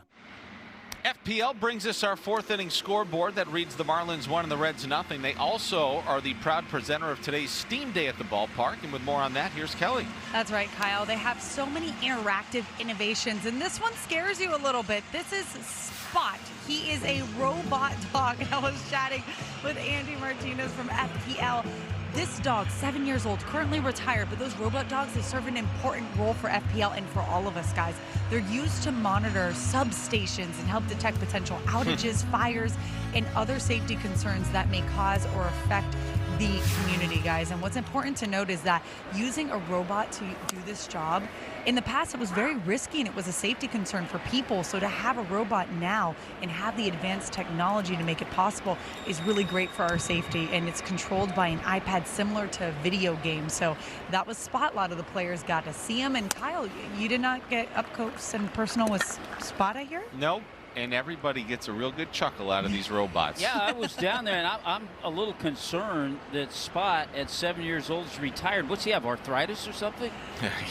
FPL brings us our 4th inning scoreboard that reads the Marlins 1 and the Reds nothing. They also are the proud presenter of today's Steam Day at the ballpark. And with more on that, here's Kelly. That's right, Kyle. They have so many interactive innovations, and this one scares you a little bit. This is Spot. He is a robot dog. I was chatting with Andy Martinez from FPL. This dog, 7 years old, currently retired, but those robot dogs, they serve an important role for FPL and for all of us, guys. They're used to monitor substations and help detect potential outages, fires, and other safety concerns that may cause or affect the community, guys. And what's important to note is that using a robot to do this job, in the past it was very risky and it was a safety concern for people. So to have a robot now and have the advanced technology to make it possible is really great for our safety. And it's controlled by an iPad similar to a video game. So that was Spot. A lot of the players got to see him. And Kyle, you did not get up close and personal with Spot, I hear? Nope. And everybody gets a real good chuckle out of these robots. Yeah, I was down there, and I'm a little concerned that Spot, at 7 years old, is retired. What's he have, arthritis or something?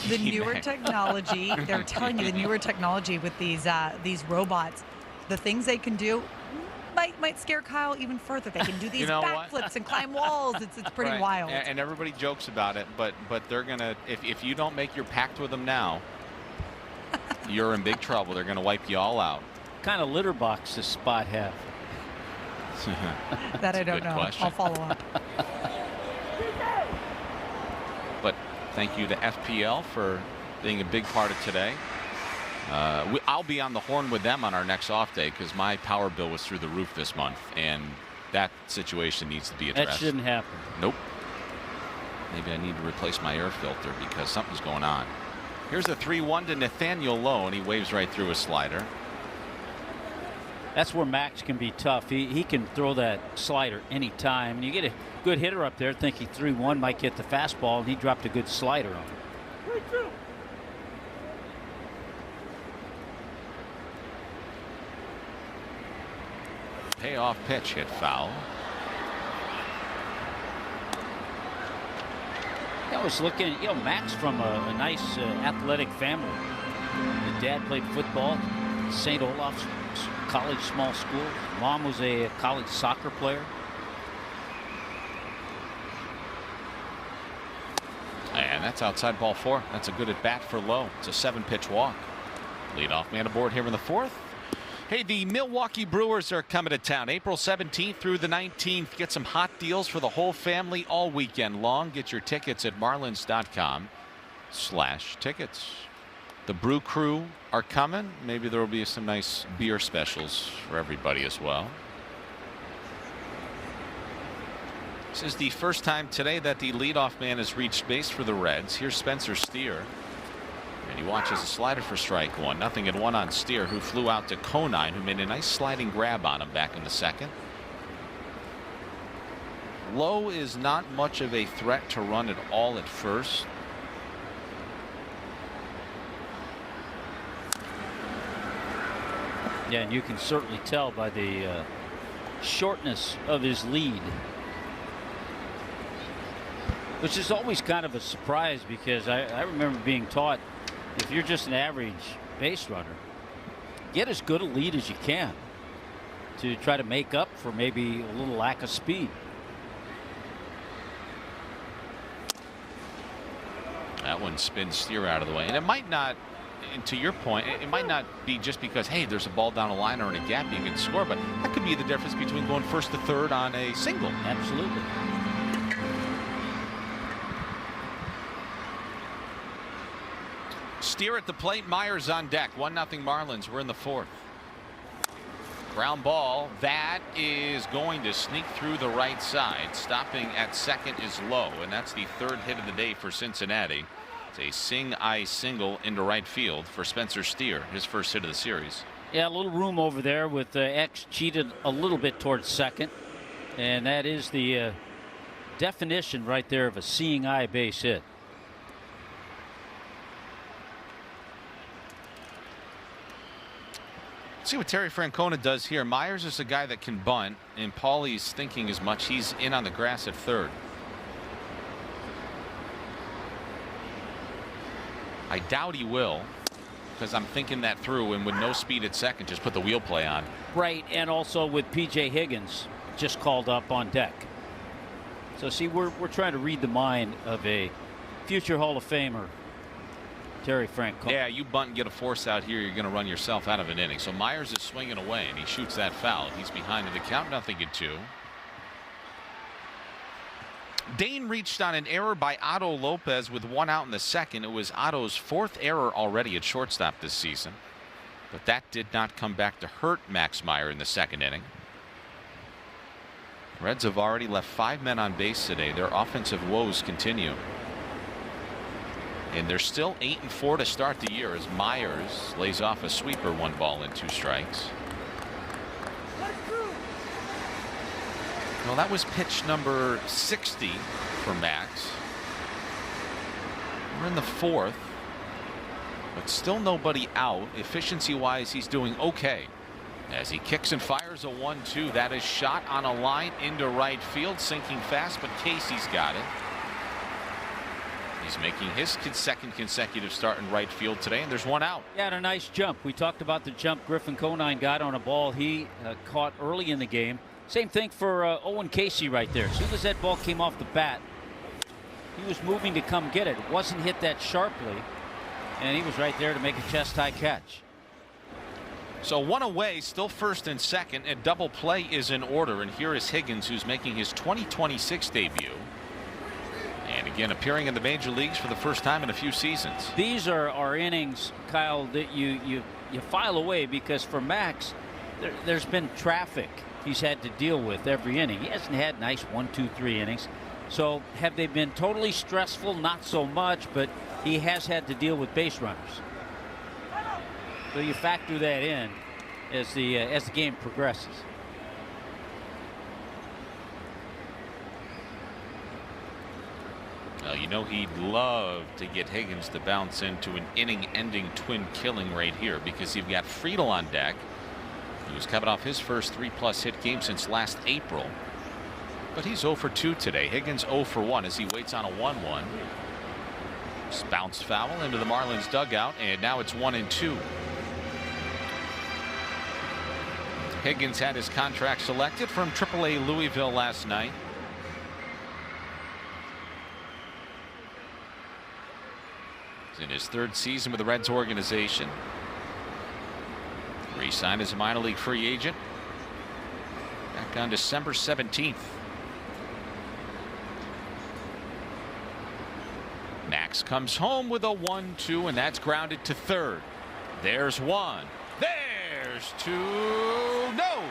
The newer technology, they're telling you the newer technology with these robots, the things they can do might scare Kyle even further. They can do these backflips and climb walls. It's pretty wild. And everybody jokes about it, but they're gonna, if you don't make your pact with them now, you're in big trouble. They're gonna wipe you all out. What kind of litter box does Spot have? That I don't know. Question. I'll follow up. But thank you to FPL for being a big part of today. I'll be on the horn with them on our next off day because my power bill was through the roof this month, and that situation needs to be addressed. That shouldn't happen. Nope. Maybe I need to replace my air filter because something's going on. Here's a 3-1 to Nathaniel Lowe, and he waves right through a slider. That's where Max can be tough. He can throw that slider anytime. And you get a good hitter up there thinking 3-1 might get the fastball, and he dropped a good slider on it. Payoff pitch hit foul. I was looking, Max from a nice athletic family. His dad played football at St. Olaf's College small school. Mom was a college soccer player. And that's outside ball 4. That's a good at bat for Lowe. It's a 7-pitch walk. Leadoff man aboard here in the 4th. Hey, the Milwaukee Brewers are coming to town April 17th through the 19th. Get some hot deals for the whole family all weekend long. Get your tickets at marlins.com/tickets. The Brew Crew are coming. Maybe there will be some nice beer specials for everybody as well. This is the first time today that the leadoff man has reached base for the Reds. Here's Spencer Steer. And he watches a slider for strike 1. 0-1 on Steer, who flew out to Conine, who made a nice sliding grab on him back in the 2nd. Lowe is not much of a threat to run at all at first. Yeah, and you can certainly tell by the shortness of his lead, which is always kind of a surprise because I remember being taught if you're just an average base runner, get as good a lead as you can to try to make up for maybe a little lack of speed. That one spins Steer out of the way, and it might not. And to your point, it might not be just because, hey, there's a ball down a line or in a gap you can score, but that could be the difference between going first to third on a single. Absolutely. Steer at the plate, Myers on deck. 1-0 Marlins. We're in the 4th. Ground ball. That is going to sneak through the right side. Stopping at second is Lowe, and that's the 3rd hit of the day for Cincinnati. It's a sing-eye single into right field for Spencer Steer, his first hit of the series. Yeah, a little room over there with X cheated a little bit towards second, and that is the definition right there of a seeing eye base hit. See what Terry Francona does here. Myers is a guy that can bunt, and Paulie's thinking as much. He's in on the grass at third. I doubt he will. because I'm thinking that through, and with no speed at second, just put the wheel play on. Right, and also with P.J. Higgins just called up on deck. So see, we're trying to read the mind of a future Hall of Famer, Terry Francona. Yeah, you bunt and get a force out here, you're going to run yourself out of an inning. So Myers is swinging away, and he shoots that foul. He's behind in the count, 0-2. Dane reached on an error by Otto Lopez with 1 out in the second. It was Otto's 4th error already at shortstop this season. But that did not come back to hurt Max Meyer in the second inning. Reds have already left 5 men on base today. Their offensive woes continue. And they're still 8-4 to start the year as Myers lays off a sweeper, 1 ball and 2 strikes. Well, that was pitch number 60 for Max. We're in the 4th, but still nobody out. Efficiency-wise, he's doing okay. As he kicks and fires a 1-2, that is shot on a line into right field, sinking fast, but Casey's got it. He's making his second consecutive start in right field today, and there's 1 out. Yeah, and a nice jump. We talked about the jump Griffin Conine got on a ball he caught early in the game. Same thing for Owen Casey right there. As soon as that ball came off the bat, he was moving to come get it. It wasn't hit that sharply, and he was right there to make a chest-high catch. So 1 away, still first and second, and double play is in order. And here is Higgins, who's making his 2026 debut. And again, appearing in the major leagues for the first time in a few seasons. These are innings, Kyle, that you file away because for Max, there's been traffic he's had to deal with every inning. He hasn't had nice 1, 2, 3 innings. So have they been totally stressful? Not so much, but he has had to deal with base runners. So you factor that in as the game progresses. Well, you know he'd love to get Higgins to bounce into an inning-ending twin killing right here because you've got Friedel on deck, who's coming off his first 3+ hit game since last April. But he's 0 for 2 today. Higgins 0 for 1 as he waits on a 1-1. Bounce foul into the Marlins dugout, and now it's 1-2. Higgins had his contract selected from AAA Louisville last night. He's in his 3rd season with the Reds organization. Re-signed as a minor league free agent back on December 17th. Max comes home with a 1-2, and that's grounded to third. There's 1. There's 2. No!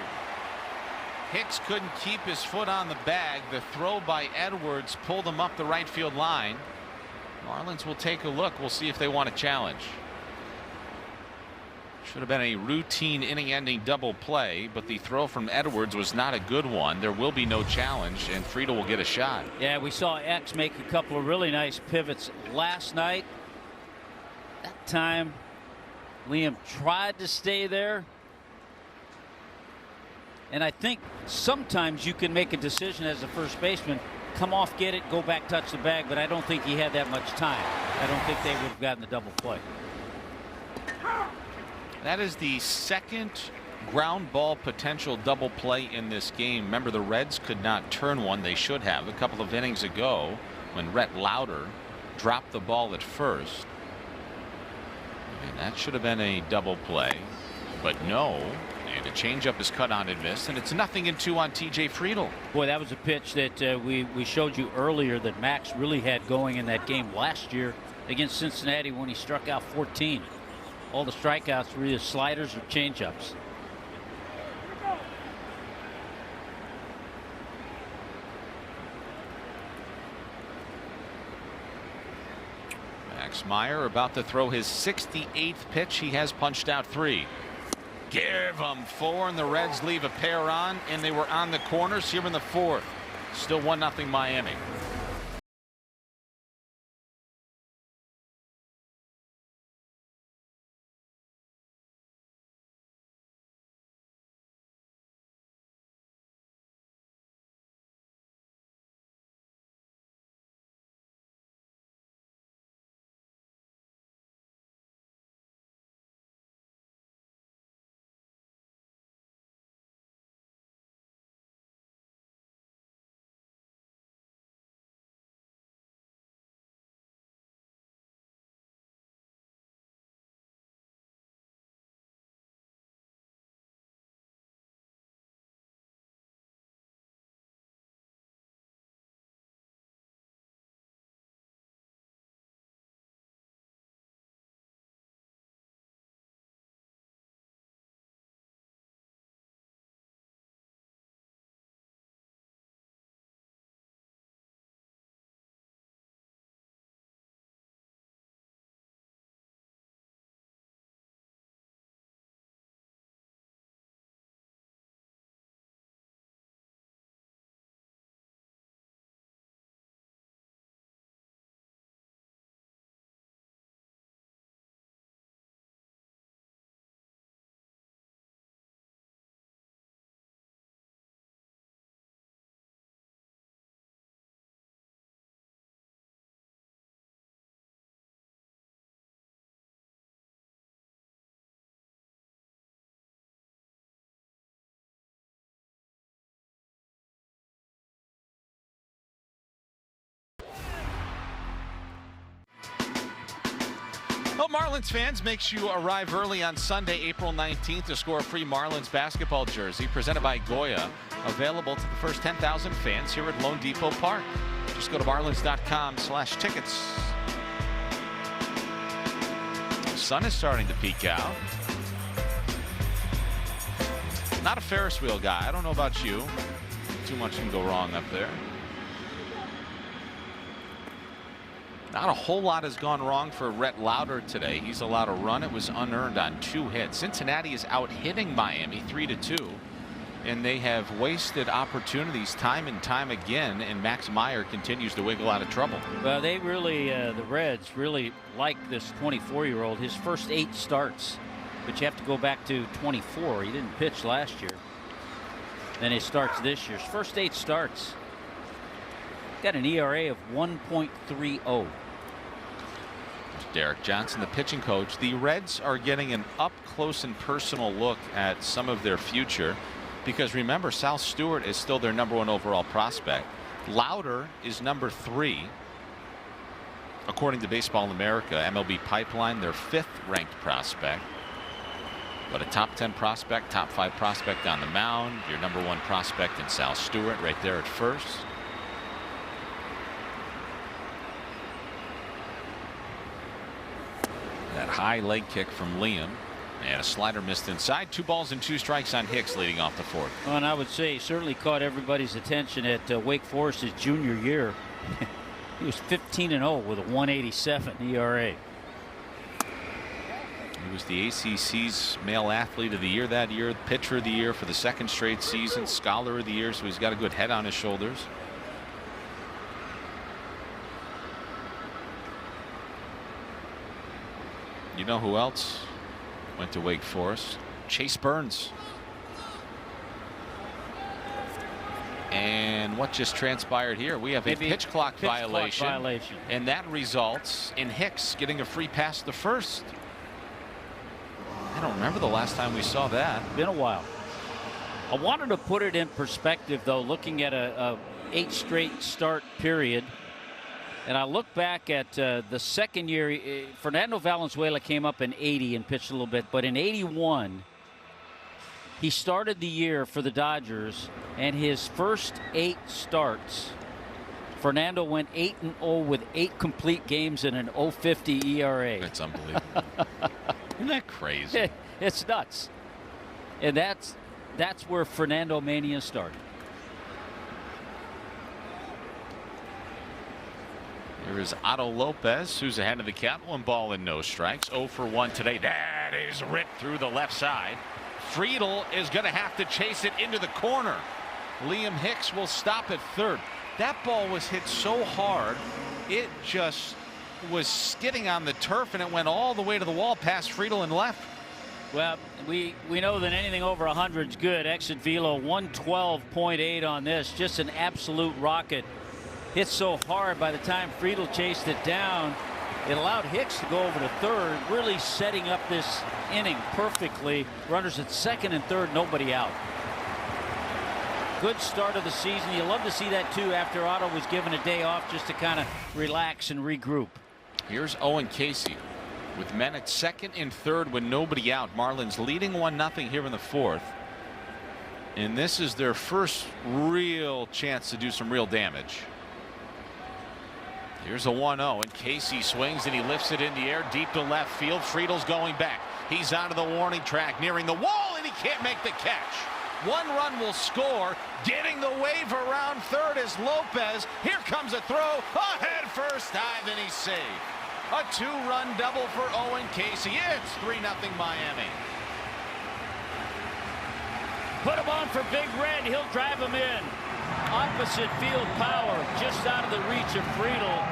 Hicks couldn't keep his foot on the bag. The throw by Edwards pulled him up the right field line. Marlins will take a look. We'll see if they want to challenge. Should have been a routine inning-ending double play, but the throw from Edwards was not a good one. There will be no challenge, and Friedel will get a shot. Yeah, we saw X make a couple of really nice pivots last night. That time, Liam tried to stay there. And I think sometimes you can make a decision as a first baseman, come off, get it, go back, touch the bag, but I don't think he had that much time. I don't think they would have gotten the double play. That is the second ground ball potential double play in this game. Remember, the Reds could not turn one. They should have a couple of innings ago when Rhett Lauder dropped the ball at first. And that should have been a double play, but no. And a changeup is cut on and missed, and it's 0-2 on TJ Friedel. Boy, that was a pitch that we showed you earlier that Max really had going in that game last year against Cincinnati when he struck out 14. All the strikeouts were either sliders or changeups. Max Meyer about to throw his 68th pitch. He has punched out 3. Give them 4, and the Reds leave a pair on, and they were on the corners here in the 4th. Still 1-0 Miami. Well, Marlins fans, make sure you arrive early on Sunday, April 19th to score a free Marlins basketball jersey presented by Goya, available to the first 10,000 fans here at Lone Depot Park. Just go to marlins.com/tickets. The sun is starting to peek out. Not a Ferris wheel guy. I don't know about you. Too much can go wrong up there. Not a whole lot has gone wrong for Rhett Lauder today. He's allowed a run. It was unearned on 2 hits. Cincinnati is out hitting Miami 3-2. And they have wasted opportunities time and time again. And Max Meyer continues to wiggle out of trouble. Well, they really, the Reds really like this 24-year-old. His first 8 starts. But you have to go back to 24. He didn't pitch last year. Then he starts this year's first 8 starts. Got an ERA of 1.30. Derek Johnson, the pitching coach. The Reds are getting an up close and personal look at some of their future, because remember, Sal Stewart is still their #1 overall prospect. Lauder is number 3 according to Baseball America, MLB Pipeline, their 5th ranked prospect. But a top 10 prospect, top 5 prospect on the mound. Your #1 prospect in Sal Stewart right there at first. That high leg kick from Liam, and a slider missed inside. 2 balls and 2 strikes on Hicks leading off the 4th. Well, and I would say he certainly caught everybody's attention at Wake Forest his junior year. He was 15-0 with a 1.87 ERA. He was the ACC's male athlete of the year that year, pitcher of the year for the 2nd straight season, scholar of the year, so he's got a good head on his shoulders. You know who else went to Wake Forest? Chase Burns. And what just transpired here? We have a pitch clock violation. And that results in Hicks getting a free pass to first. I don't remember the last time we saw that. Been a while. I wanted to put it in perspective, though, looking at a 8 straight start period. And I look back at the second year. Fernando Valenzuela came up in 80 and pitched a little bit, but in 81 he started the year for the Dodgers, and his first 8 starts Fernando went 8-0 with 8 complete games and an 0.50 ERA. That's unbelievable. Isn't that crazy? It's nuts. And that's where Fernando Mania started. Here is Otto Lopez, who's ahead of the count. 1 ball and no strikes. 0 for 1 today. That is ripped through the left side. Friedl is going to have to chase it into the corner. Liam Hicks will stop at third. That ball was hit so hard, it just was skidding on the turf, and it went all the way to the wall past Friedl and left. Well, we know that anything over 100 is good. Exit velo 112.8 on this. Just an absolute rocket. Hit so hard, by the time Friedl chased it down, it allowed Hicks to go over to third, really setting up this inning perfectly. Runners at second and third, nobody out. Good start of the season. You love to see that too, after Otto was given a day off just to kind of relax and regroup. Here's Owen Casey with men at second and third with nobody out. Marlins leading 1-0 here in the 4th. And this is their first real chance to do some real damage. Here's a 1-0, and Casey swings and he lifts it in the air deep to left field. Friedl's going back. He's onto the warning track, nearing the wall, and he can't make the catch. 1 run will score. Getting the wave around third is Lopez. Here comes a throw. A head first dive, and he's safe. A 2-run double for Owen Casey. It's 3-0 Miami. Put him on for Big Red. He'll drive him in. Opposite field power, just out of the reach of Friedl.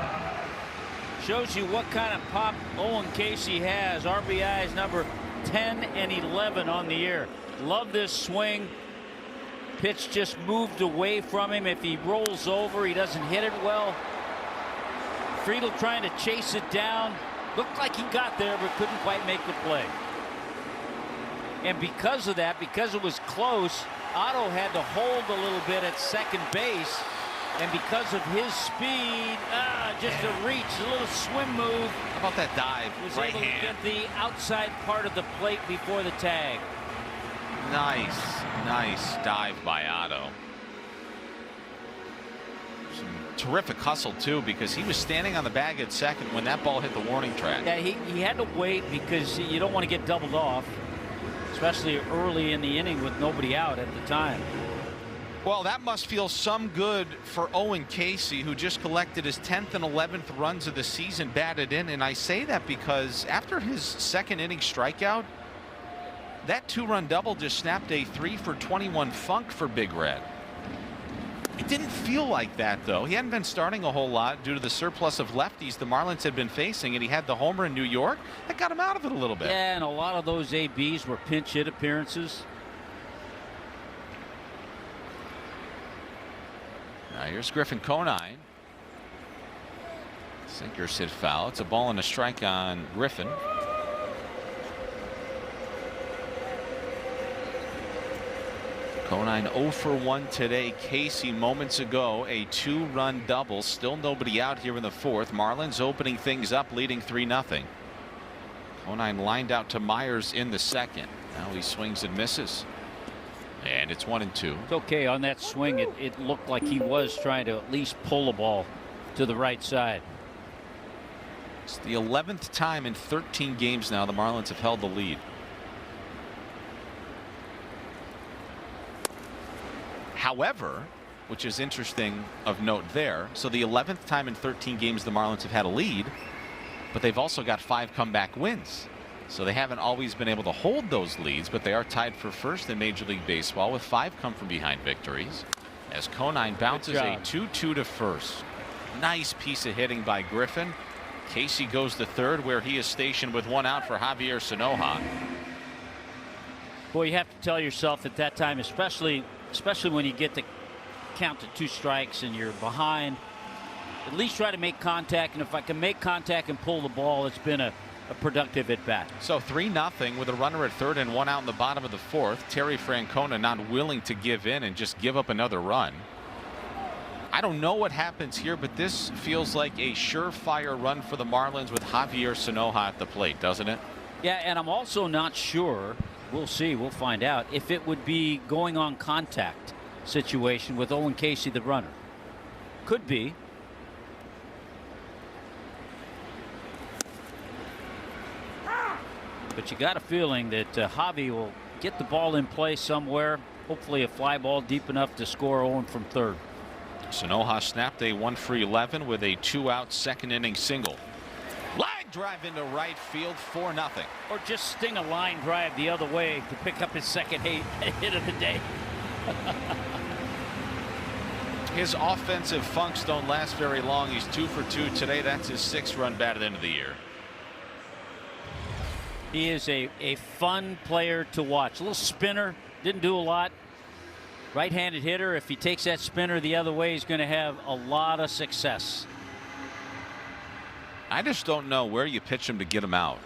Shows you what kind of pop Owen Casey has. RBIs number 10 and 11 on the year. Love this swing. Pitch just moved away from him. If he rolls over, he doesn't hit it well. Friedl trying to chase it down. Looked like he got there, but couldn't quite make the play. And because of that, because it was close, Otto had to hold a little bit at second base And because of his speed, just a reach, a little swim move. How about that dive? Was Right able hand. to get the outside part of the plate before the tag. Nice dive by Otto. Some terrific hustle too, because he was standing on the bag at second when that ball hit the warning track. Yeah, he had to wait because you don't want to get doubled off, especially early in the inning with nobody out at the time. Well, that must feel some good for Owen Casey, who just collected his 10th and 11th runs of the season batted in. And I say that because after his second inning strikeout, that 2-run double just snapped a 3-for-21 funk for Big Red. It didn't feel like that, though. He hadn't been starting a whole lot due to the surplus of lefties the Marlins had been facing, and he had the homer in New York. That got him out of it a little bit. Yeah, and a lot of those ABs were pinch hit appearances. Now here's Griffin Conine. Sinkers hit foul. It's a ball and a strike on Griffin. Conine 0 for 1 today. Casey moments ago a 2-run double. Still nobody out here in the fourth. Marlins opening things up, leading 3-0. Conine lined out to Myers in the second. Now he swings and misses. And it's 1-2. It's okay on that swing. It looked like he was trying to at least pull the ball to the right side. It's the 11th time in 13 games now the Marlins have held the lead. However, which is interesting of note there, so the 11th time in 13 games the Marlins have had a lead, but they've also got 5 comeback wins. So they haven't always been able to hold those leads, but they are tied for first in Major League Baseball with 5 come from behind victories. As Conine bounces a 2-2 to first. Nice piece of hitting by Griffin. Casey goes to third, where he is stationed with 1 out for Javier Sanoja. Boy, you have to tell yourself at that time, especially when you get to count to 2 strikes and you're behind, at least try to make contact. And if I can make contact and pull the ball, it's been a productive at bat. So 3-0 with a runner at third and 1 out in the bottom of the fourth. Terry Francona not willing to give in and just give up another run. I don't know what happens here, but this feels like a surefire run for the Marlins with Javier Sanoja at the plate, doesn't it? Yeah, and I'm also not sure, we'll see, we'll find out, if it would be going on contact situation with Owen Casey, the runner. Could be. But you got a feeling that Javi will get the ball in play somewhere. Hopefully a fly ball deep enough to score Owen from third. Sanoja snapped a 1-for-11 with a 2-out second inning single. Line drive into right field, 4-0. Or just sting a line drive the other way to pick up his second hit of the day. His offensive funks don't last very long. He's 2 for 2 today. That's his 6th run batted into the year. He is a fun player to watch. A little spinner, didn't do a lot. Right-handed hitter. If he takes that spinner the other way, he's going to have a lot of success. I just don't know where you pitch him to get him out.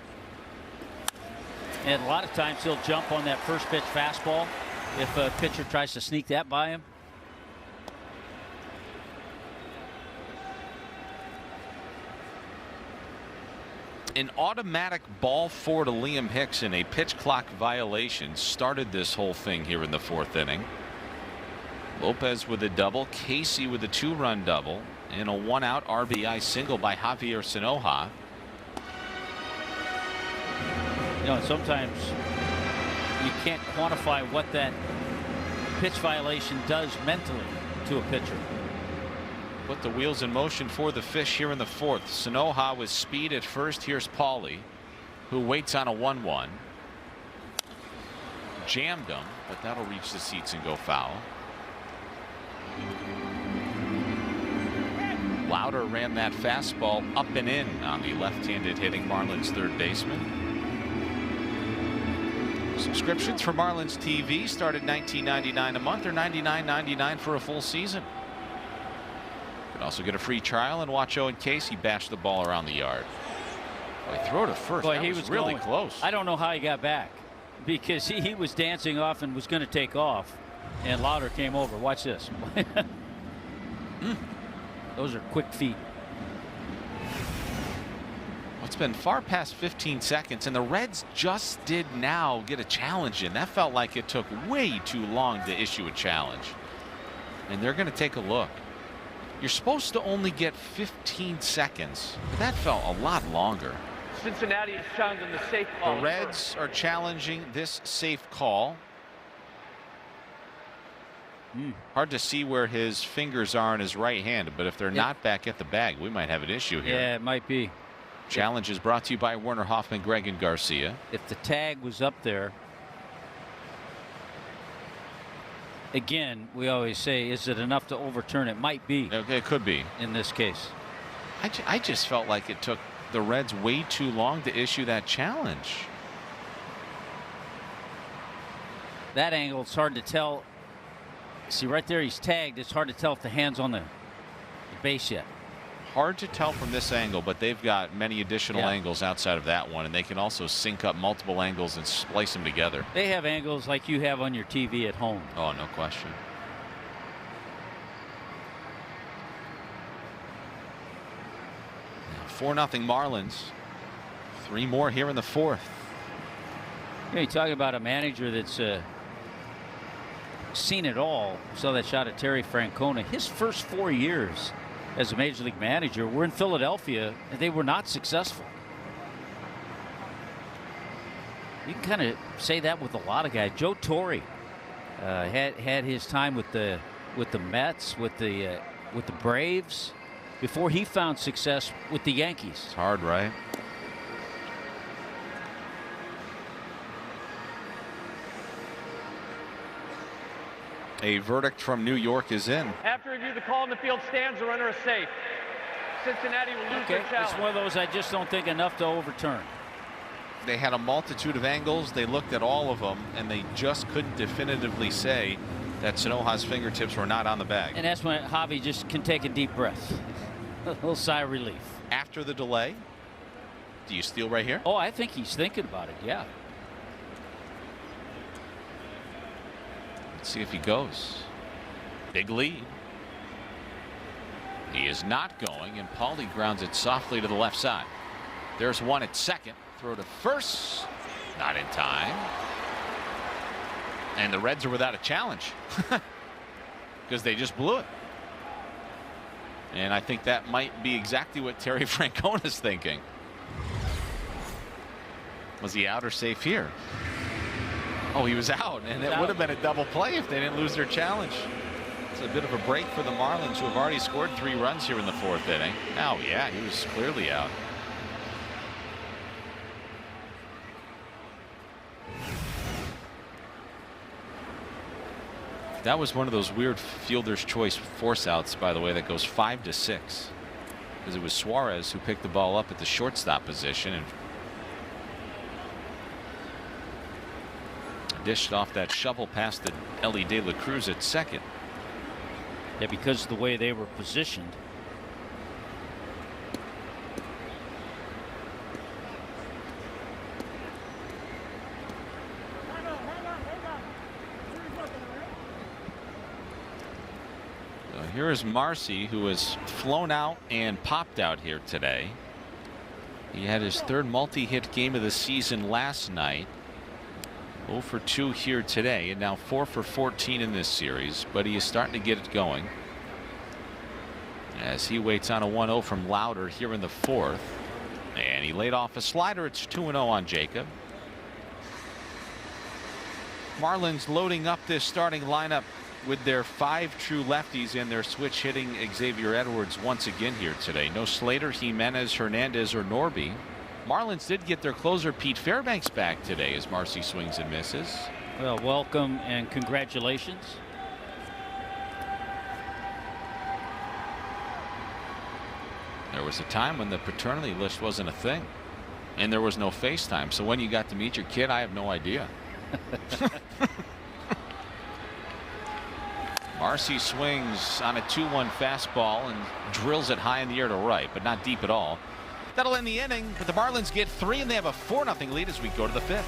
And a lot of times he'll jump on that first pitch fastball if a pitcher tries to sneak that by him. An automatic ball 4 to Liam Hicks in a pitch clock violation started this whole thing here in the 4th inning. Lopez with a double, Casey with a 2-run double, and a 1-out RBI single by Javier Sanoja. You know, sometimes you can't quantify what that pitch violation does mentally to a pitcher. Put the wheels in motion for the Fish here in the 4th. Sanoja with speed at first. Here's Pauly, who waits on a 1-1. Jammed him, but that'll reach the seats and go foul. Lauder ran that fastball up and in on the left-handed hitting Marlins third baseman. Subscriptions for Marlins TV start at $19.99 a month or $99.99 for a full season. You can also get a free trial and watch Owen Casey bash the ball around the yard. Boy, throw to first. Boy, that he was was really going close. I don't know how he got back, because he was dancing off and was going to take off, and Lauder came over. Watch this. Those are quick feet. It's been far past 15 seconds, and the Reds just did now get a challenge in. That felt like it took way too long to issue a challenge. And they're going to take a look. You're supposed to only get 15 seconds, but that felt a lot longer. Cincinnati is challenging the safe call. The Reds are challenging this safe call. Hard to see where his fingers are in his right hand, but if they're not back at the bag, we might have an issue here. Yeah, it might be. Challenge is brought to you by Werner Hoffman, Greg, and Garcia. If the tag was up there, again, we always say, is it enough to overturn? It might be. It could be. In this case. I just felt like it took the Reds way too long to issue that challenge. That angle, it's hard to tell. See, right there, he's tagged. It's hard to tell if the hand's on the base yet. Hard to tell from this angle, but they've got many additional angles outside of that one, and they can also sync up multiple angles and splice them together. They have angles like you have on your TV at home. Oh, no question. Now 4-0 Marlins. 3 more here in the 4th. You talk about a manager that's seen it all. Saw that shot at Terry Francona. His first 4 years as a major league manager were in Philadelphia, and they were not successful. You can kind of say that with a lot of guys. Joe Torre had his time with the Mets, with the Braves, before he found success with the Yankees. It's hard, right? A verdict from New York is in. After review, the call in the field stands. The runner is safe. Cincinnati will lose their challenge. It's one of those I just don't think enough to overturn. They had a multitude of angles. They looked at all of them, and they just couldn't definitively say that Sanoja's fingertips were not on the bag. And that's when Javi just can take a deep breath. A little sigh of relief. After the delay, do you steal right here? Oh, I think he's thinking about it, yeah. Let's see if he goes. Big lead. He is not going, and Paulie grounds it softly to the left side. There's one at second. Throw to first. Not in time. And the Reds are without a challenge because they just blew it. And I think that might be exactly what Terry Francona's thinking. Was he out or safe here? Oh, he was out, and it would have been a double play if they didn't lose their challenge. It's a bit of a break for the Marlins, who have already scored 3 runs here in the 4th inning. Oh, yeah, he was clearly out. That was one of those weird fielder's choice force outs, by the way, that goes 5-6. Because it was Suarez who picked the ball up at the shortstop position and dished off that shovel past to Ellie De La Cruz at second. Yeah, because of the way they were positioned. Here is Marcy, who has flown out and popped out here today. He had his 3rd multi-hit game of the season last night. 0 for 2 here today, and now 4 for 14 in this series, but he is starting to get it going as he waits on a 1-0 from Lauder here in the 4th. And he laid off a slider. It's 2-0 on Jacob. Marlins loading up this starting lineup with their 5 true lefties and their switch hitting Xavier Edwards once again here today. No Slater, Jimenez, Hernandez, or Norby. Marlins did get their closer Pete Fairbanks back today as Marcy swings and misses. Well, welcome and congratulations. There was a time when the paternity list wasn't a thing, and there was no FaceTime. So when you got to meet your kid, I have no idea. Marcy swings on a 2-1 fastball and drills it high in the air to right, but not deep at all. That'll end the inning, but the Marlins get 3, and they have a 4-0 lead as we go to the 5th.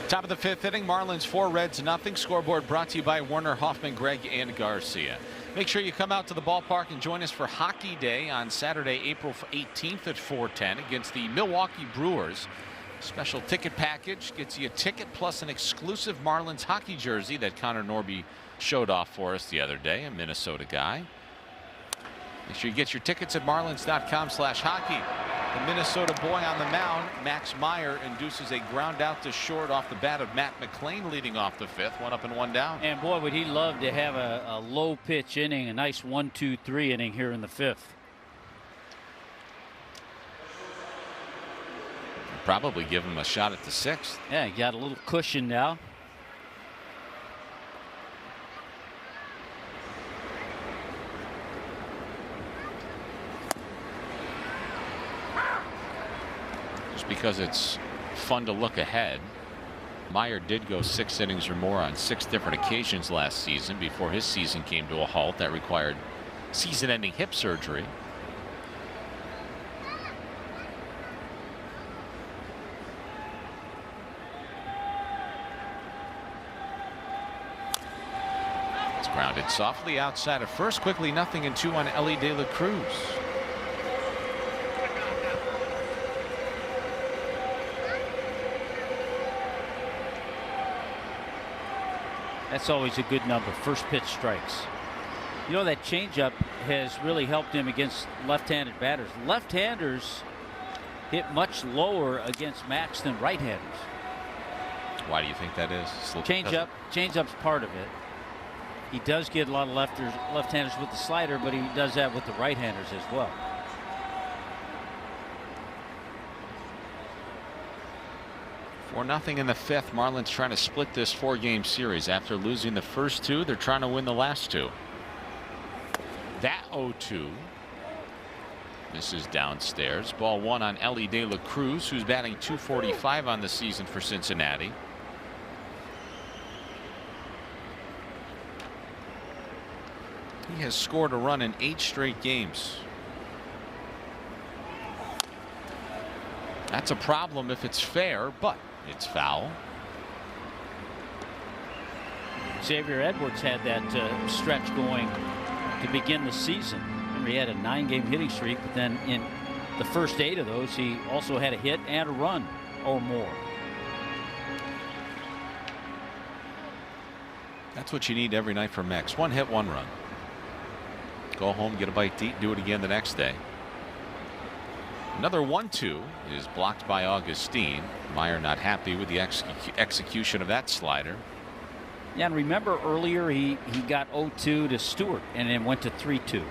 Top of the 5th inning, Marlins 4, Reds nothing. Scoreboard brought to you by Werner, Hoffman, Gregg, and Garcia. Make sure you come out to the ballpark and join us for Hockey Day on Saturday, April 18th at 4:10 against the Milwaukee Brewers. Special ticket package gets you a ticket plus an exclusive Marlins hockey jersey that Connor Norby showed off for us the other day, a Minnesota guy. Make sure you get your tickets at marlins.com/hockey. The Minnesota boy on the mound, Max Meyer, induces a ground out to short off the bat of Matt McLean, leading off the 5th, 1 up and 1 down. And boy, would he love to have a low pitch inning, a nice 1-2-3 inning here in the 5th. Probably give him a shot at the 6th. Yeah, he got a little cushion now. Because it's fun to look ahead. Meyer did go 6 innings or more on 6 different occasions last season before his season came to a halt that required season-ending hip surgery. It's grounded softly outside of first. Quickly 0-2 on Elly De La Cruz. That's always a good number. First pitch strikes. You know, that changeup has really helped him against left-handed batters. Left-handers hit much lower against Max than right-handers. Why do you think that is? Changeup's part of it. He does get a lot of left-handers with the slider, but he does that with the right-handers as well. For 0 in the 5th, Marlins trying to split this 4-game series. After losing the first 2, they're trying to win the last 2. That 0-2 misses downstairs. Ball 1 on Elly De La Cruz, who's batting .245 on the season for Cincinnati. He has scored a run in 8 straight games. That's a problem if it's fair, but it's foul. Xavier Edwards had that stretch going to begin the season. Remember, he had a 9-game hitting streak, but then in the first 8 of those, he also had a hit and a run or more. That's what you need every night from Max. 1 hit, 1 run. Go home, get a bite to eat, do it again the next day. Another 1-2 is blocked by Augustine. Meyer not happy with the execution of that slider. Yeah, and remember earlier he got 0-2 to Stewart and then went to 3-2.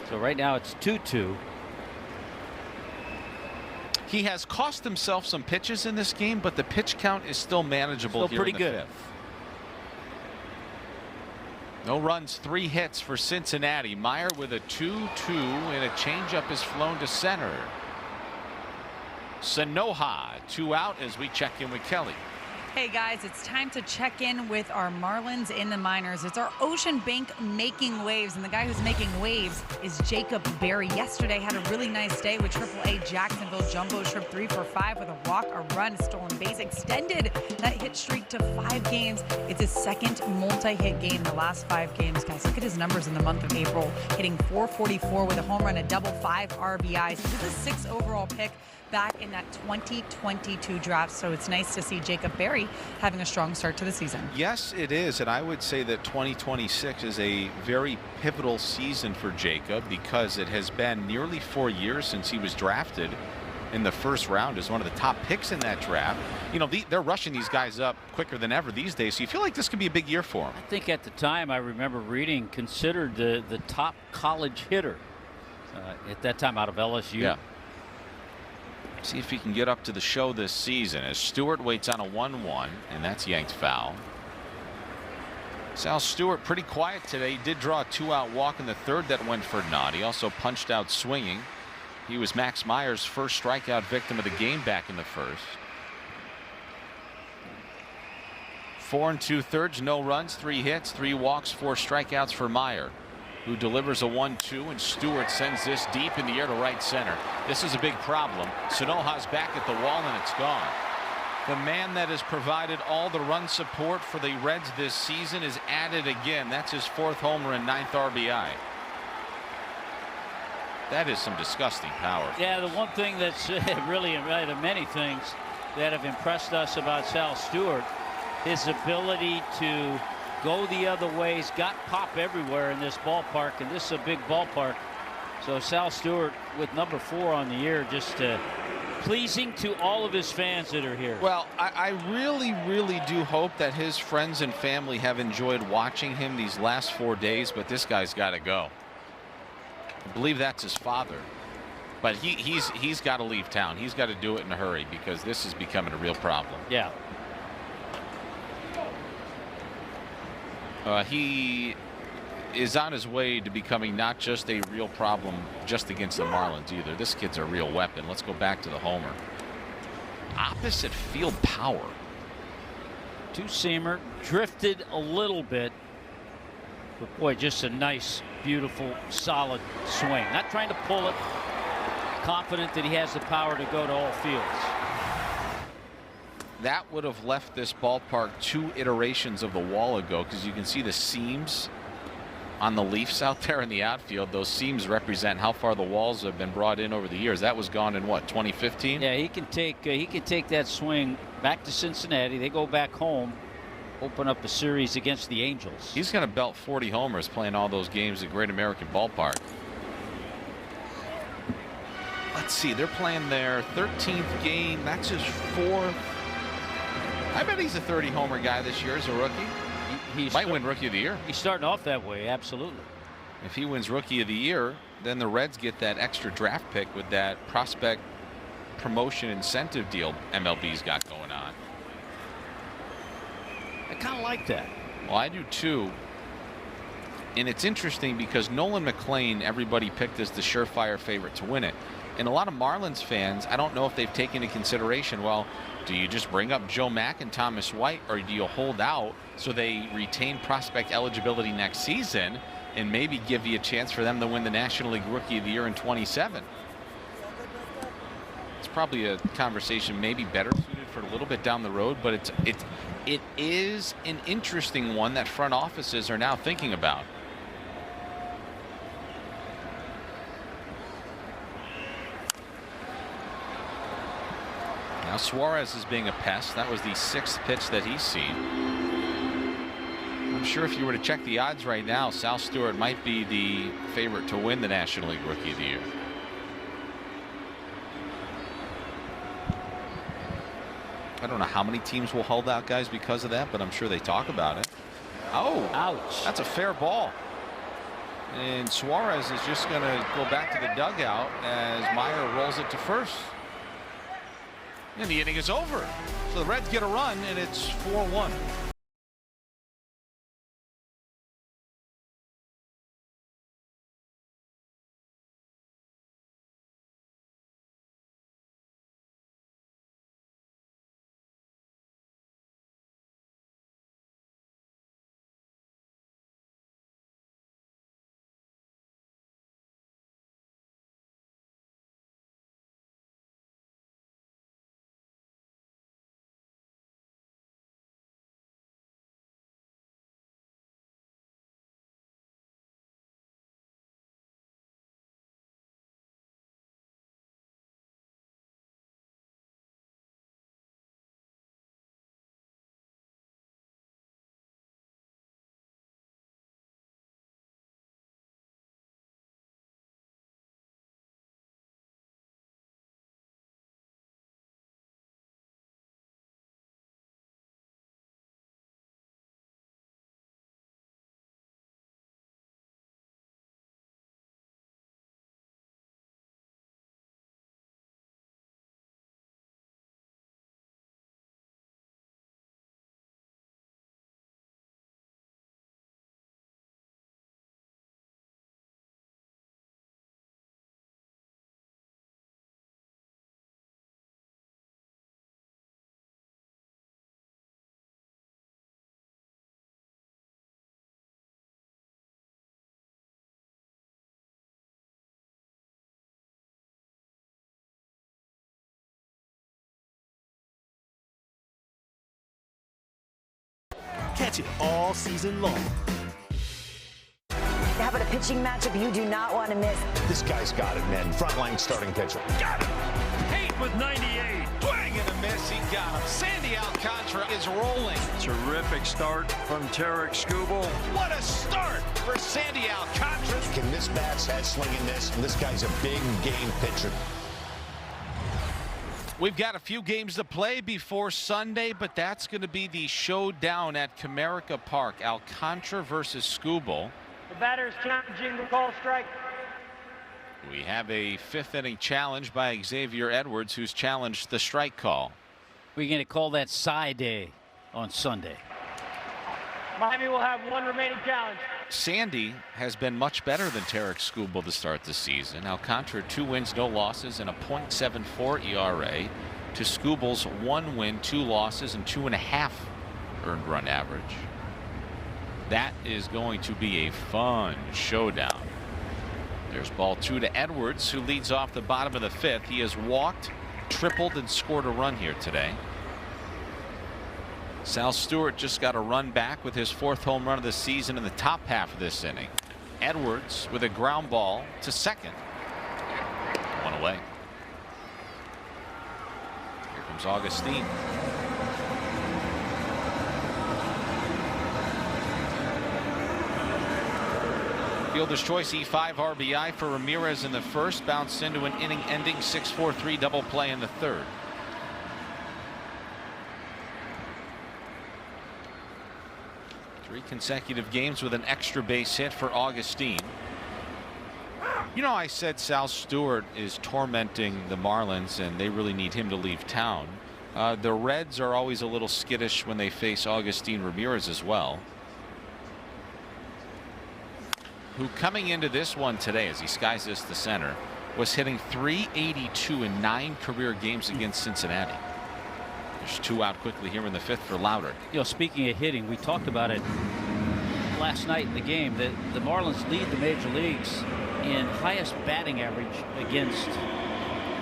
So right now it's 2-2. He has cost himself some pitches in this game, but the pitch count is still manageable. Still pretty good. 5th. No runs, 3 hits for Cincinnati. Meyer with a 2-2 and a changeup is flown to center. Sanoja 2 out as we check in with Kelly. Hey guys, it's time to check in with our Marlins in the minors. It's our Ocean Bank making waves, and the guy who's making waves is Jacob Berry. Yesterday had a really nice day with AAA Jacksonville Jumbo Shrimp 3 for 5 with a walk, a run, a stolen base, extended that hit streak to 5 games. It's his 2nd multi-hit game in the last 5 games. Guys, look at his numbers in the month of April, hitting .444 with a home run, a double, 5 RBIs. This is a 6th overall pick back in that 2022 draft. So it's nice to see Jacob Berry having a strong start to the season. Yes, it is. And I would say that 2026 is a very pivotal season for Jacob because it has been nearly 4 years since he was drafted in the 1st round as one of the top picks in that draft. You know, they're rushing these guys up quicker than ever these days. So you feel like this could be a big year for him. I think at the time, I remember reading, considered the top college hitter at that time out of LSU. Yeah. See if he can get up to the show this season as Stewart waits on a 1-1, and that's yanked foul. Sal Stewart pretty quiet today. He did draw a 2-out walk in the 3rd that went for naught. He also punched out swinging. He was Max Meyer's first strikeout victim of the game back in the 1st. 4 2/3, no runs, 3 hits, 3 walks, 4 strikeouts for Meyer, who delivers a 1-2, and Stewart sends this deep in the air to right center. This is a big problem. Sanoja's back at the wall, and it's gone. The man that has provided all the run support for the Reds this season is at it again. That's his 4th homer and 9th RBI. That is some disgusting power. Yeah, the one thing that's really, right, of many things that have impressed us about Sal Stewart, his ability to go the other way. He's got pop everywhere in this ballpark, and this is a big ballpark. So Sal Stewart with number 4 on the year, just pleasing to all of his fans that are here. Well, I really, really do hope that his friends and family have enjoyed watching him these last 4 days, but this guy's got to go. I believe that's his father. But he's got to leave town. He's got to do it in a hurry because this is becoming a real problem. Yeah. He is on his way to becoming not just a real problem just against the Marlins either. This kid's a real weapon. Let's go back to the homer. Opposite field power. Two-seamer, drifted a little bit. But boy, just a nice, beautiful, solid swing. Not trying to pull it. Confident that he has the power to go to all fields. That would have left this ballpark 2 iterations of the wall ago, because you can see the seams on the Leafs out there in the outfield. Those seams represent how far the walls have been brought in over the years. That was gone in what, 2015? Yeah, he can take that swing back to Cincinnati. They go back home, open up a series against the Angels. He's going to belt 40 homers playing all those games at Great American Ballpark. Let's see, they're playing their 13th game. That's his 4th. I bet he's a 30 homer guy this year as a rookie. He might win Rookie of the Year. He's starting off that way, absolutely. If he wins Rookie of the Year, then the Reds get that extra draft pick with that prospect promotion incentive deal MLB's got going on. I kind of like that. Well, I do too. And it's interesting because Nolan McLean, everybody picked as the surefire favorite to win it. And a lot of Marlins fans, I don't know if they've taken into consideration, well, do you just bring up Joe Mack and Thomas White, or do you hold out so they retain prospect eligibility next season and maybe give you a chance for them to win the National League Rookie of the Year in 27? It's probably a conversation maybe better suited for a little bit down the road, but it is an interesting one that front offices are now thinking about. Now Suarez is being a pest. That was the 6th pitch that he's seen. I'm sure if you were to check the odds right now, Sal Stewart might be the favorite to win the National League Rookie of the Year. I don't know how many teams will hold out guys because of that, but I'm sure they talk about it. Oh, ouch. That's a fair ball. And Suarez is just going to go back to the dugout as Meyer rolls it to first. And the inning is over. So the Reds get a run, and it's 4-1. Watch it all season long. How about a pitching matchup you do not want to miss? This guy's got it, man. Frontline starting pitcher. Got him. Pate with 98. Swing and a miss. He got him. Sandy Alcantara is rolling. Terrific start from Tarek Skubal. What a start for Sandy Alcantara. Can miss bats, head swinging this, and this guy's a big game pitcher. We've got a few games to play before Sunday, but that's going to be the showdown at Comerica Park. Alcantara versus Skubal. The batter is challenging the call strike. We have a fifth inning challenge by Xavier Edwards, who's challenged the strike call. We're going to call that side day on Sunday. Miami will have one remaining challenge. Sandy has been much better than Tarek Skubal to start the season. Alcantara 2 wins, no losses, and a .74 ERA to Skubal's 1 win, 2 losses, and 2.5 earned run average. That is going to be a fun showdown. There's ball 2 to Edwards, who leads off the bottom of the 5th. He has walked, tripled, and scored a run here today. Sal Stewart just got a run back with his 4th home run of the season in the top half of this inning. Edwards with a ground ball to second. 1 away. Here comes Augustine. Fielder's choice E5 RBI for Ramirez in the first, bounced into an inning-ending 6-4-3 double play in the third. Three consecutive games with an extra base hit for Augustine. You know, I said Sal Stewart is tormenting the Marlins and they really need him to leave town. The Reds are always a little skittish when they face Augustine Ramirez as well, who coming into this one today as he skies this to center was hitting .382 in 9 career games against Cincinnati. There's 2 out quickly here in the 5th for Lauder. You know, speaking of hitting, we talked about it last night in the game that the Marlins lead the major leagues in highest batting average against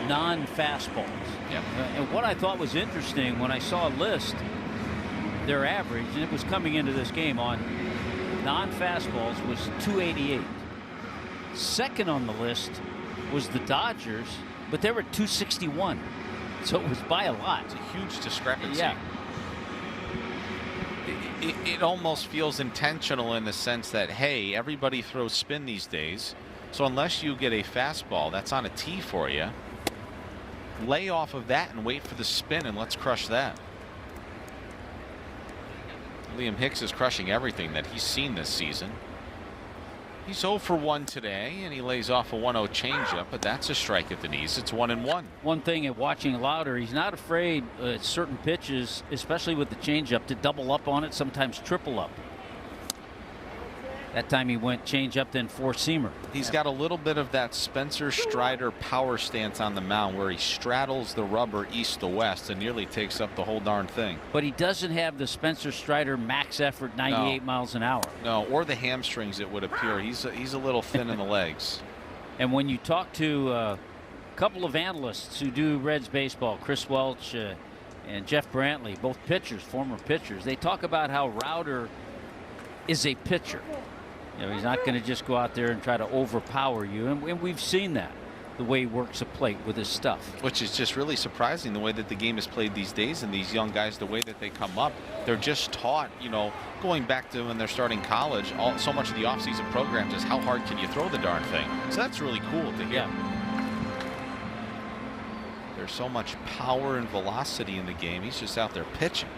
non-fastballs. Yep. And what I thought was interesting when I saw a list, their average, and it was coming into this game on non-fastballs, was .288. Second on the list was the Dodgers, but they were at .261. So it was by a lot. It's a huge discrepancy. Yeah. It almost feels intentional in the sense that, hey, everybody throws spin these days. So unless you get a fastball that's on a tee for you, lay off of that and wait for the spin and let's crush that. Liam Hicks is crushing everything that he's seen this season. He's 0 for 1 today, and he lays off a 1-0 changeup, but that's a strike at the knees. It's 1-1. One thing at watching Lauder, he's not afraid at certain pitches, especially with the changeup, to double up on it, sometimes triple up. That time he went changeup, then 4-seamer. He's got a little bit of that Spencer Strider power stance on the mound where he straddles the rubber east to west and nearly takes up the whole darn thing. But he doesn't have the Spencer Strider max effort 98 miles an hour. No, or the hamstrings, it would appear. He's a little thin in the legs. And when you talk to a couple of analysts who do Reds baseball, Chris Welch and Jeff Brantley, both pitchers, former pitchers, they talk about how Rauter is a pitcher. You know, he's not going to just go out there and try to overpower you, and we've seen that, the way he works a plate with his stuff. Which is just really surprising, the way that the game is played these days, and these young guys, the way that they come up, they're just taught, you know, going back to when they're starting college, so much of the offseason programs is how hard can you throw the darn thing. So that's really cool to hear. Yeah. There's so much power and velocity in the game. He's just out there pitching.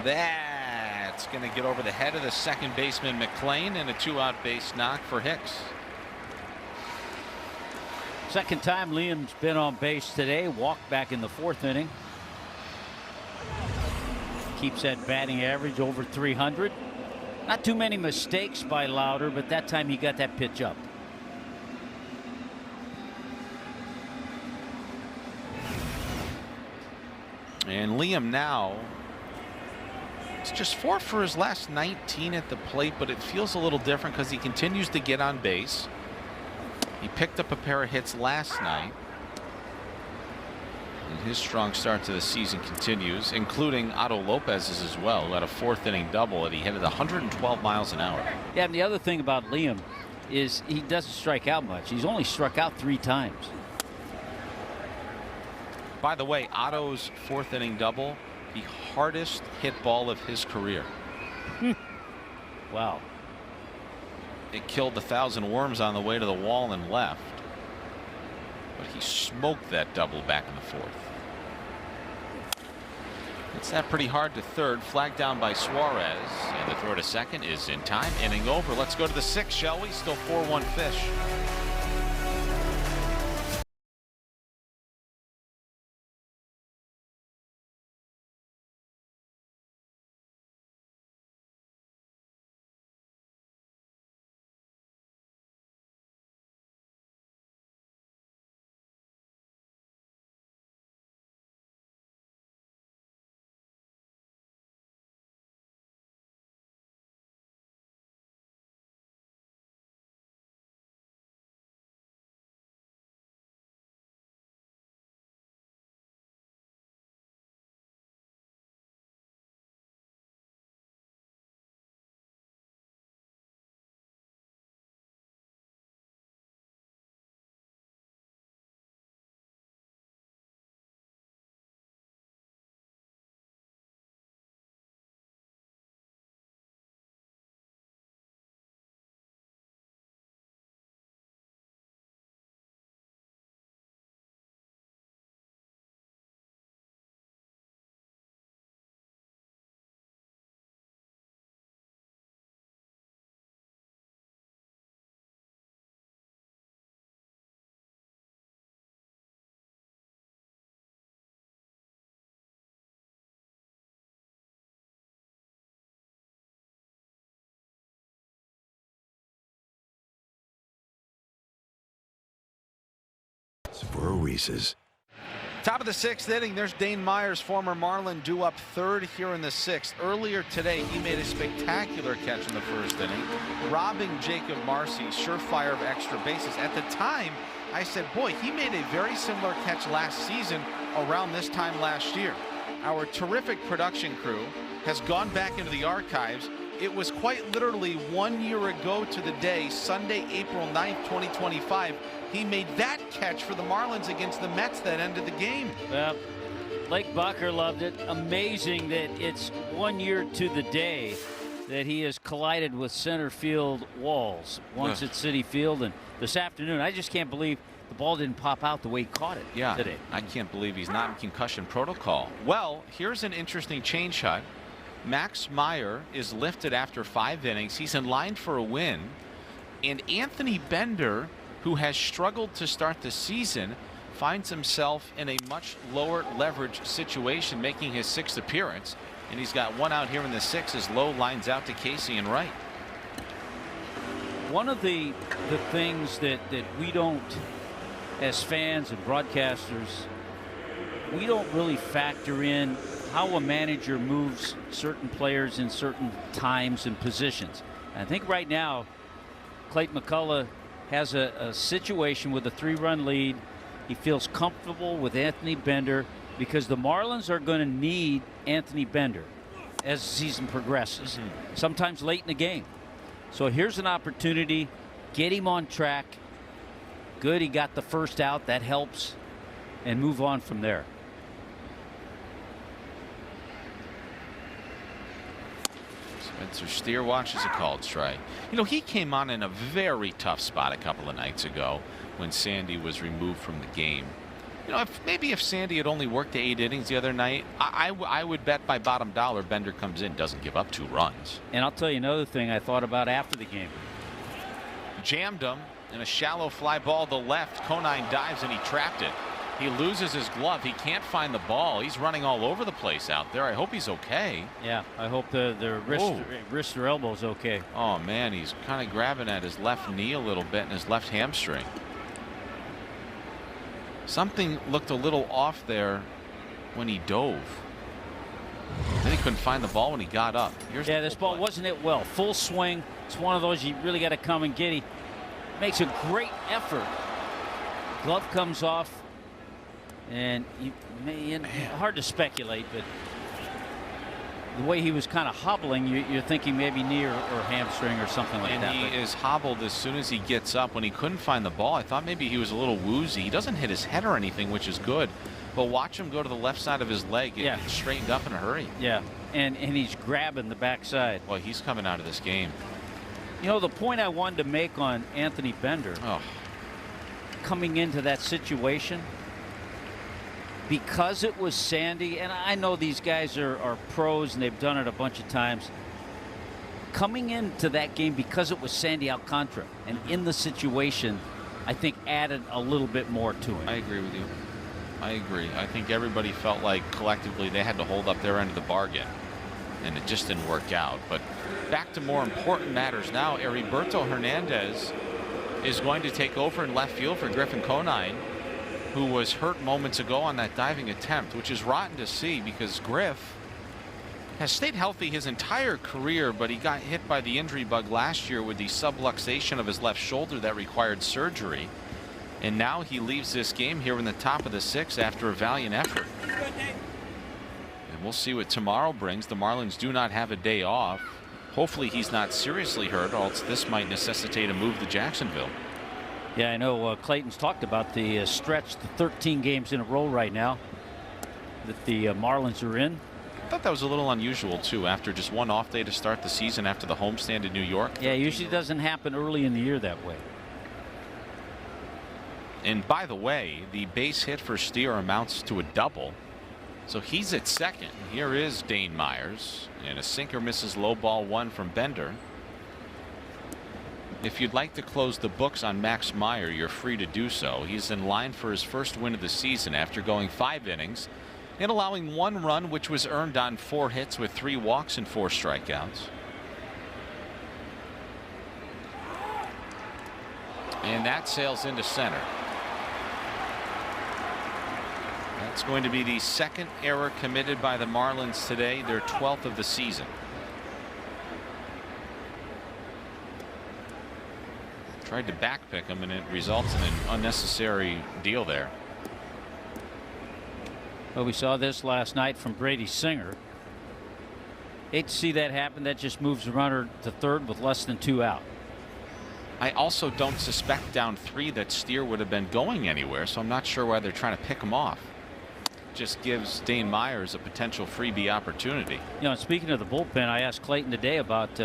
That's going to get over the head of the second baseman McClain, and a 2-out base knock for Hicks. Second time Liam's been on base today. Walked back in the 4th inning. Keeps that batting average over 300. Not too many mistakes by Lauder, but that time he got that pitch up. And Liam now, it's just 4 for his last 19 at the plate, but it feels a little different because he continues to get on base. He picked up a pair of hits last night. And his strong start to the season continues, including Otto Lopez's as well, who had a 4th inning double, and he hit at 112 miles an hour. Yeah, and the other thing about Liam is he doesn't strike out much. He's only struck out 3 times. By the way, Otto's 4th inning double, the hardest hit ball of his career. Wow. It killed 1,000 worms on the way to the wall and left. But he smoked that double back in the 4th. It's that pretty hard to third. Flag down by Suarez. And the throw to second is in time. Inning over. Let's go to the 6th, shall we? Still 4-1 Fish. For Oasis. Top of the 6th inning, there's Dane Myers, former Marlin, due up 3rd here in the 6th. Earlier today, he made a spectacular catch in the 1st inning, robbing Jacob Marcy's surefire of extra bases. At the time, I said, boy, he made a very similar catch last season around this time last year. Our terrific production crew has gone back into the archives. It was quite literally 1 year ago to the day, Sunday, April 9th, 2025. He made that catch for the Marlins against the Mets that ended the game. Well, Blake Bucker loved it. Amazing that it's 1 year to the day that he has collided with center field walls. Once at Citi Field, and this afternoon, I just can't believe the ball didn't pop out the way he caught it today. I can't believe he's not in concussion protocol. Well, here's an interesting change shot. Max Meyer is lifted after 5 innings. He's in line for a win. And Anthony Bender, who has struggled to start the season, finds himself in a much lower leverage situation, making his 6th appearance. And he's got 1 out here in the 6th as Lowe lines out to Casey and Wright. One of the things that we don't, as fans and broadcasters, we don't really factor in how a manager moves certain players in certain times and positions. And I think right now, Clayton McCullough has a situation with a 3-run lead. He feels comfortable with Anthony Bender because the Marlins are going to need Anthony Bender as the season progresses, sometimes late in the game. So here's an opportunity, get him on track. Good, he got the 1st out, that helps, and move on from there. Spencer Steer watches a called strike. You know, he came on in a very tough spot a couple of nights ago when Sandy was removed from the game. You know, if Sandy had only worked the 8 innings the other night, I would bet by bottom dollar Bender comes in, doesn't give up 2 runs. And I'll tell you another thing I thought about after the game. Jammed him in a shallow fly ball to left. Conine dives and he trapped it. He loses his glove. He can't find the ball. He's running all over the place out there. I hope he's okay. Yeah, I hope the wrist or elbow's okay. Oh, man, he's kind of grabbing at his left knee a little bit and his left hamstring. Something looked a little off there when he dove. Then he couldn't find the ball when he got up. Yeah, this ball wasn't hit well. Full swing. It's one of those you really got to come and get. He makes a great effort. Glove comes off. And hard to speculate, but the way he was kind of hobbling, you're thinking maybe knee or hamstring or something like that. And he is hobbled as soon as he gets up. When he couldn't find the ball, I thought maybe he was a little woozy. He doesn't hit his head or anything, which is good. But watch him go to the left side of his leg. It gets straightened up in a hurry. Yeah, and he's grabbing the backside. Well, he's coming out of this game. You know, the point I wanted to make on Anthony Bender, coming into that situation, because it was sandy, and I know these guys are pros and they've done it a bunch of times. Coming into that game because it was Sandy Alcantara and in the situation, I think added a little bit more to it. I agree with you. I agree. I think everybody felt like collectively they had to hold up their end of the bargain, and it just didn't work out. But back to more important matters now. Heriberto Hernandez is going to take over in left field for Griffin Conine, who was hurt moments ago on that diving attempt, which is rotten to see because Griff has stayed healthy his entire career, but he got hit by the injury bug last year with the subluxation of his left shoulder that required surgery. And now he leaves this game here in the top of the 6th after a valiant effort. And we'll see what tomorrow brings. The Marlins do not have a day off. Hopefully he's not seriously hurt, or else this might necessitate a move to Jacksonville. Yeah, I know Clayton's talked about the stretch, the 13 games in a row right now that the Marlins are in. I thought that was a little unusual, too, after just one off day to start the season after the homestand in New York. Yeah, usually doesn't happen early in the year that way. And by the way, the base hit for Steer amounts to a double. So he's at second. Here is Dane Myers. And a sinker misses low ball 1 from Bender. If you'd like to close the books on Max Meyer, you're free to do so. He's in line for his first win of the season after going 5 innings and allowing 1 run, which was earned on 4 hits with 3 walks and 4 strikeouts. And that sails into center. That's going to be the 2nd error committed by the Marlins today, their 12th of the season. Tried to backpick him, and it results in an unnecessary deal there. Well, we saw this last night from Brady Singer. Hate to see that happen. That just moves the runner to third with less than 2 out. I also don't suspect down 3 that Steer would have been going anywhere, so I'm not sure why they're trying to pick him off. Just gives Dane Myers a potential freebie opportunity. You know, speaking of the bullpen, I asked Clayton today about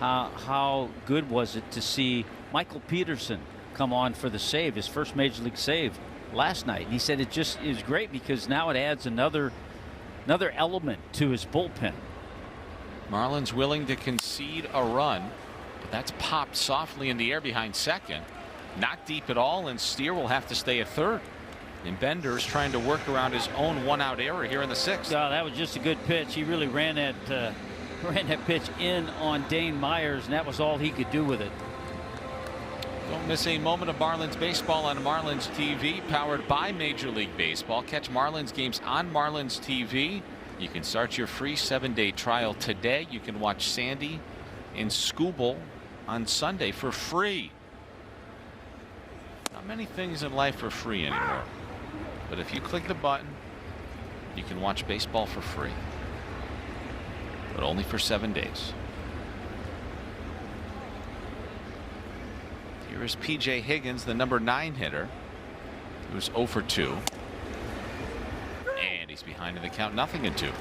how good was it to see Michael Peterson come on for the save, his first major league save last night. And he said it was great because now it adds another element to his bullpen. Marlins willing to concede a run, but that's popped softly in the air behind second. Not deep at all, and Steer will have to stay at third. And Bender's trying to work around his own 1-out error here in the 6th. Oh, that was just a good pitch. He really ran that pitch in on Dane Myers, and that was all he could do with it. Don't miss a moment of Marlins baseball on Marlins TV, powered by Major League Baseball. Catch Marlins games on Marlins TV. You can start your free 7-day trial today. You can watch Sandy and Scooble on Sunday for free. Not many things in life are free anymore. But if you click the button, you can watch baseball for free. But only for 7 days. Here is P.J. Higgins, the number 9 hitter, who's 0 for 2. And he's behind in the count, 0-2.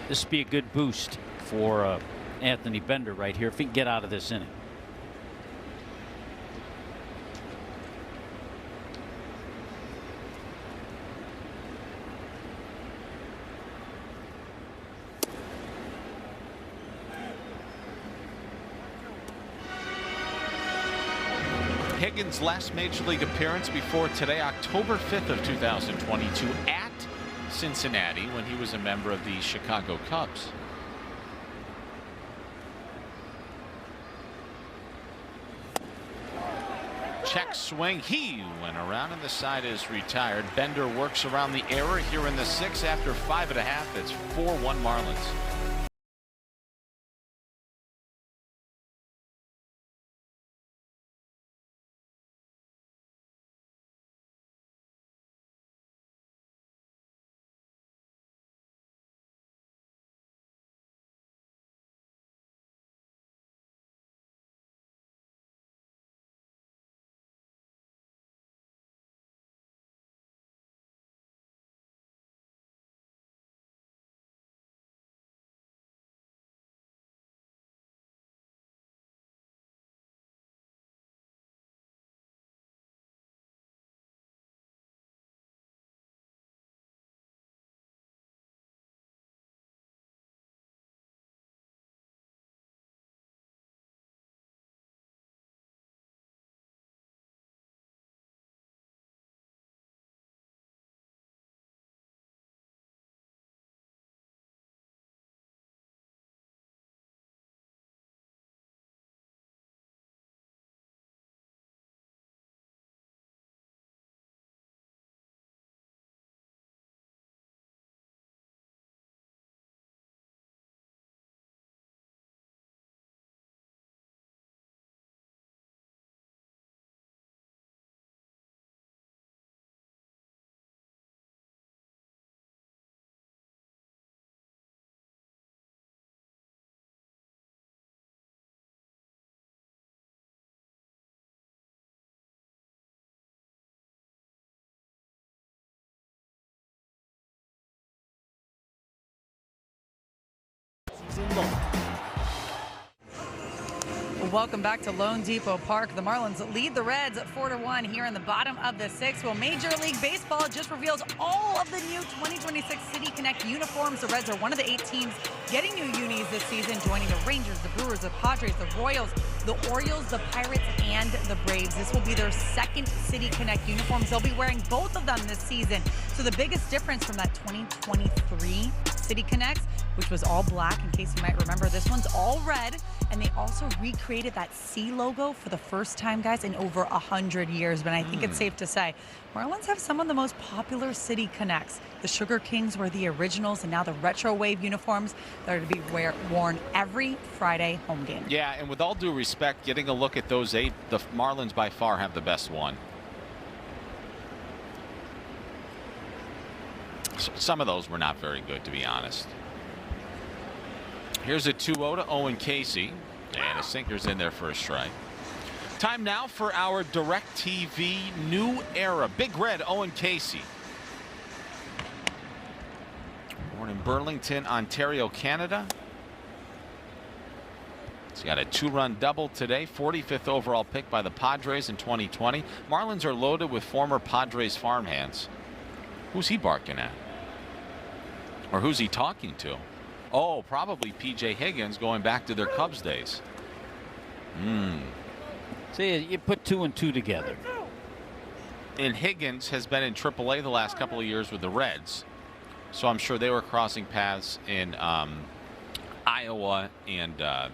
This would be a good boost for Anthony Bender right here if he can get out of this inning. Higgins' last major league appearance before today, October 5th of 2022 at Cincinnati when he was a member of the Chicago Cubs. Check swing. He went around and the side is retired. Bender works around the error here in the 6th after 5.5. It's 4-1 Marlins. Welcome back to Lone Depot Park. The Marlins lead the Reds at 4-1 here in the bottom of the sixth. Well, Major League Baseball just reveals all of the new 2026 City Connect uniforms. The Reds are one of the 8 teams getting new unis this season, joining the Rangers, the Brewers, the Padres, the Royals, the Orioles, the Pirates, and the Braves. This will be their second City Connect uniforms. They'll be wearing both of them this season. So the biggest difference from that 2023 City Connects, which was all black, in case you might remember, this one's all red. And they also recreated that C logo for the first time, guys, in over 100 years. But I think it's safe to say Marlins have some of the most popular City Connects. The Sugar Kings were the originals, and now the Retro Wave uniforms that are to be worn every Friday home game. Yeah, and with all due respect, getting a look at those 8, the Marlins by far have the best one. Some of those were not very good, to be honest. Here's a 2-0 to Owen Casey, and a sinker's in there for a strike. Time now for our DirecTV New Era. Big Red, Owen Casey. Born in Burlington, Ontario, Canada. He's got a 2-run double today, 45th overall pick by the Padres in 2020. Marlins are loaded with former Padres farmhands. Who's he barking at? Or who's he talking to? Oh, probably P.J. Higgins, going back to their Cubs days. See, you put 2 and 2 together. And Higgins has been in AAA the last couple of years with the Reds. So I'm sure they were crossing paths in Iowa and I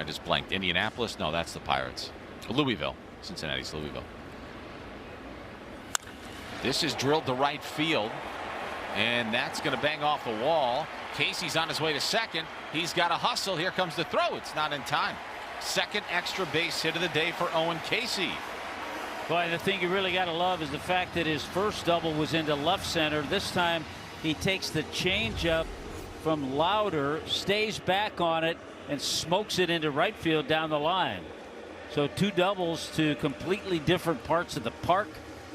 just blanked. Indianapolis? No, that's the Pirates. Louisville. Cincinnati's Louisville. This is drilled to right field. And that's going to bang off the wall. Casey's on his way to second. He's got a hustle. Here comes the throw. It's not in time. Second extra base hit of the day for Owen Casey. Boy, the thing you really got to love is the fact that his first double was into left center. This time he takes the changeup from Louder, stays back on it, and smokes it into right field down the line. So 2 doubles to completely different parts of the park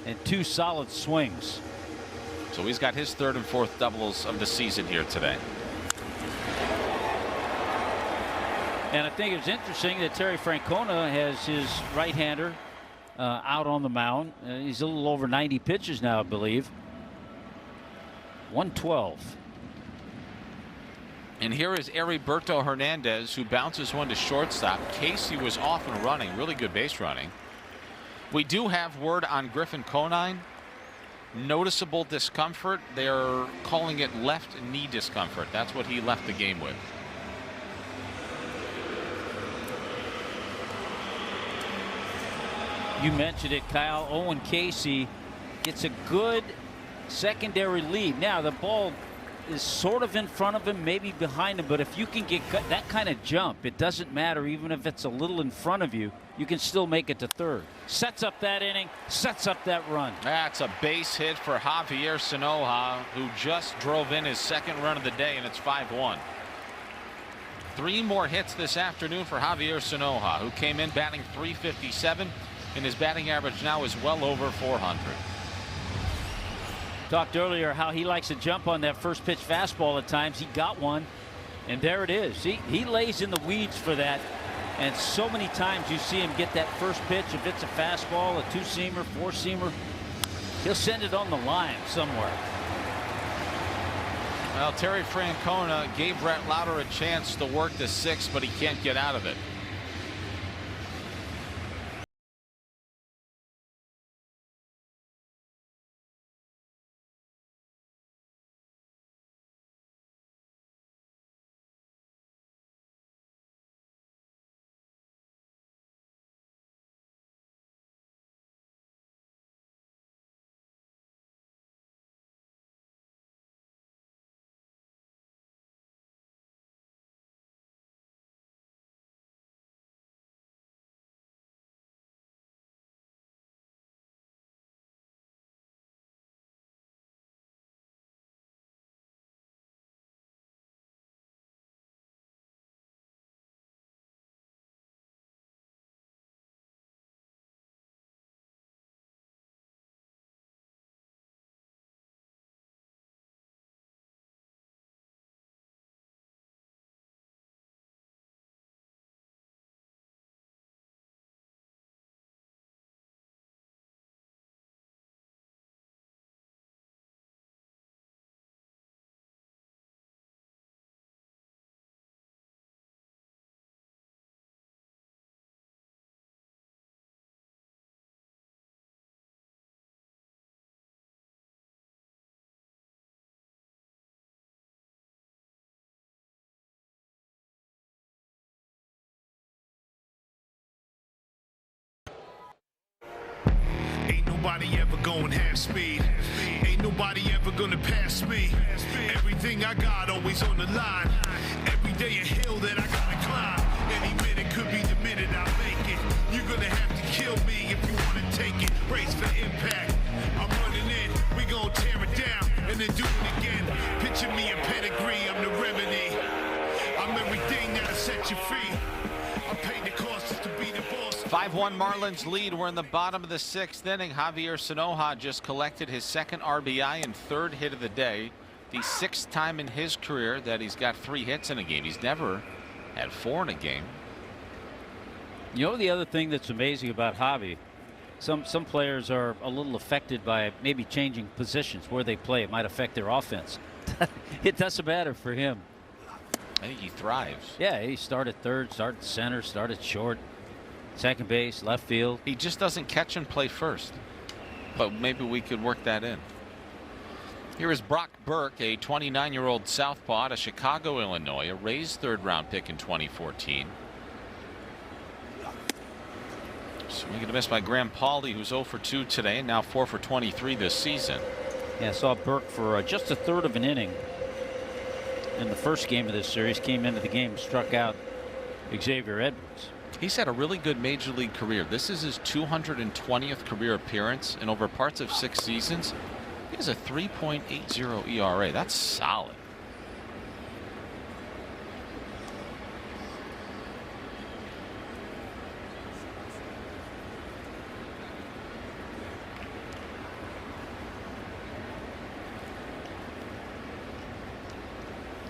and 2 solid swings. So he's got his 3rd and 4th doubles of the season here today. And I think it's interesting that Terry Francona has his right-hander out on the mound. He's a little over 90 pitches now, I believe. 112. And here is Heriberto Hernandez, who bounces one to shortstop. Casey was off and running. Really good base running. We do have word on Griffin Conine. Noticeable discomfort. They're calling it left knee discomfort. That's what he left the game with. You mentioned it, Kyle. Owen Casey gets a good secondary lead. Now the ball is sort of in front of him, maybe behind him, but if you can get that kind of jump, it doesn't matter. Even if it's a little in front of you, you can still make it to third. Sets up that inning, sets up that run. That's a base hit for Javier Sanoja, who just drove in his 2nd run of the day, and it's 5-1. 3 more hits this afternoon for Javier Sanoja, who came in batting .357, and his batting average now is well over 400. Talked earlier how he likes to jump on that first pitch fastball at times. He got one, and there it is. He lays in the weeds for that, and so many times you see him get that first pitch. If it's a fastball, a 2-seamer, 4-seamer, he'll send it on the line somewhere. Well, Terry Francona gave Brett Louder a chance to work the 6th, but he can't get out of it. nobody ever going half speed. Ain't nobody ever gonna pass me. Everything I got always on the line. Every day a hill that I gotta climb. Any minute could be the minute I make it. You're gonna have to kill me if you wanna take it. Brace for impact. I'm running in. We gon' tear it down and then do it again. Picture me a pedigree. I'm the remedy. I'm everything that'll set you free. I paid the cost just to be the boss. 5-1 Marlins lead. We're in the bottom of the 6th inning. Javier Sanoja just collected his 2nd RBI and 3rd hit of the day. The 6th time in his career that he's got 3 hits in a game. He's never had 4 in a game. You know, the other thing that's amazing about Javi, some players are a little affected by maybe changing positions where they play. It might affect their offense. It doesn't matter for him. I think he thrives. Yeah, he started third, started center, started short, second base, left field. He just doesn't catch and play first. But maybe we could work that in. Here is Brock Burke, a 29-year-old southpaw out of Chicago, Illinois, a Rays 3rd-round pick in 2014. Swing and a miss by Graham Pauley, who's 0 for 2 today, and now 4 for 23 this season. Yeah, I saw Burke for just a 1/3 of an inning in the first game of this series. Came into the game, struck out Xavier Edwards. He's had a really good major league career. This is his 220th career appearance, and over parts of 6 seasons, he has a 3.80 ERA. That's solid.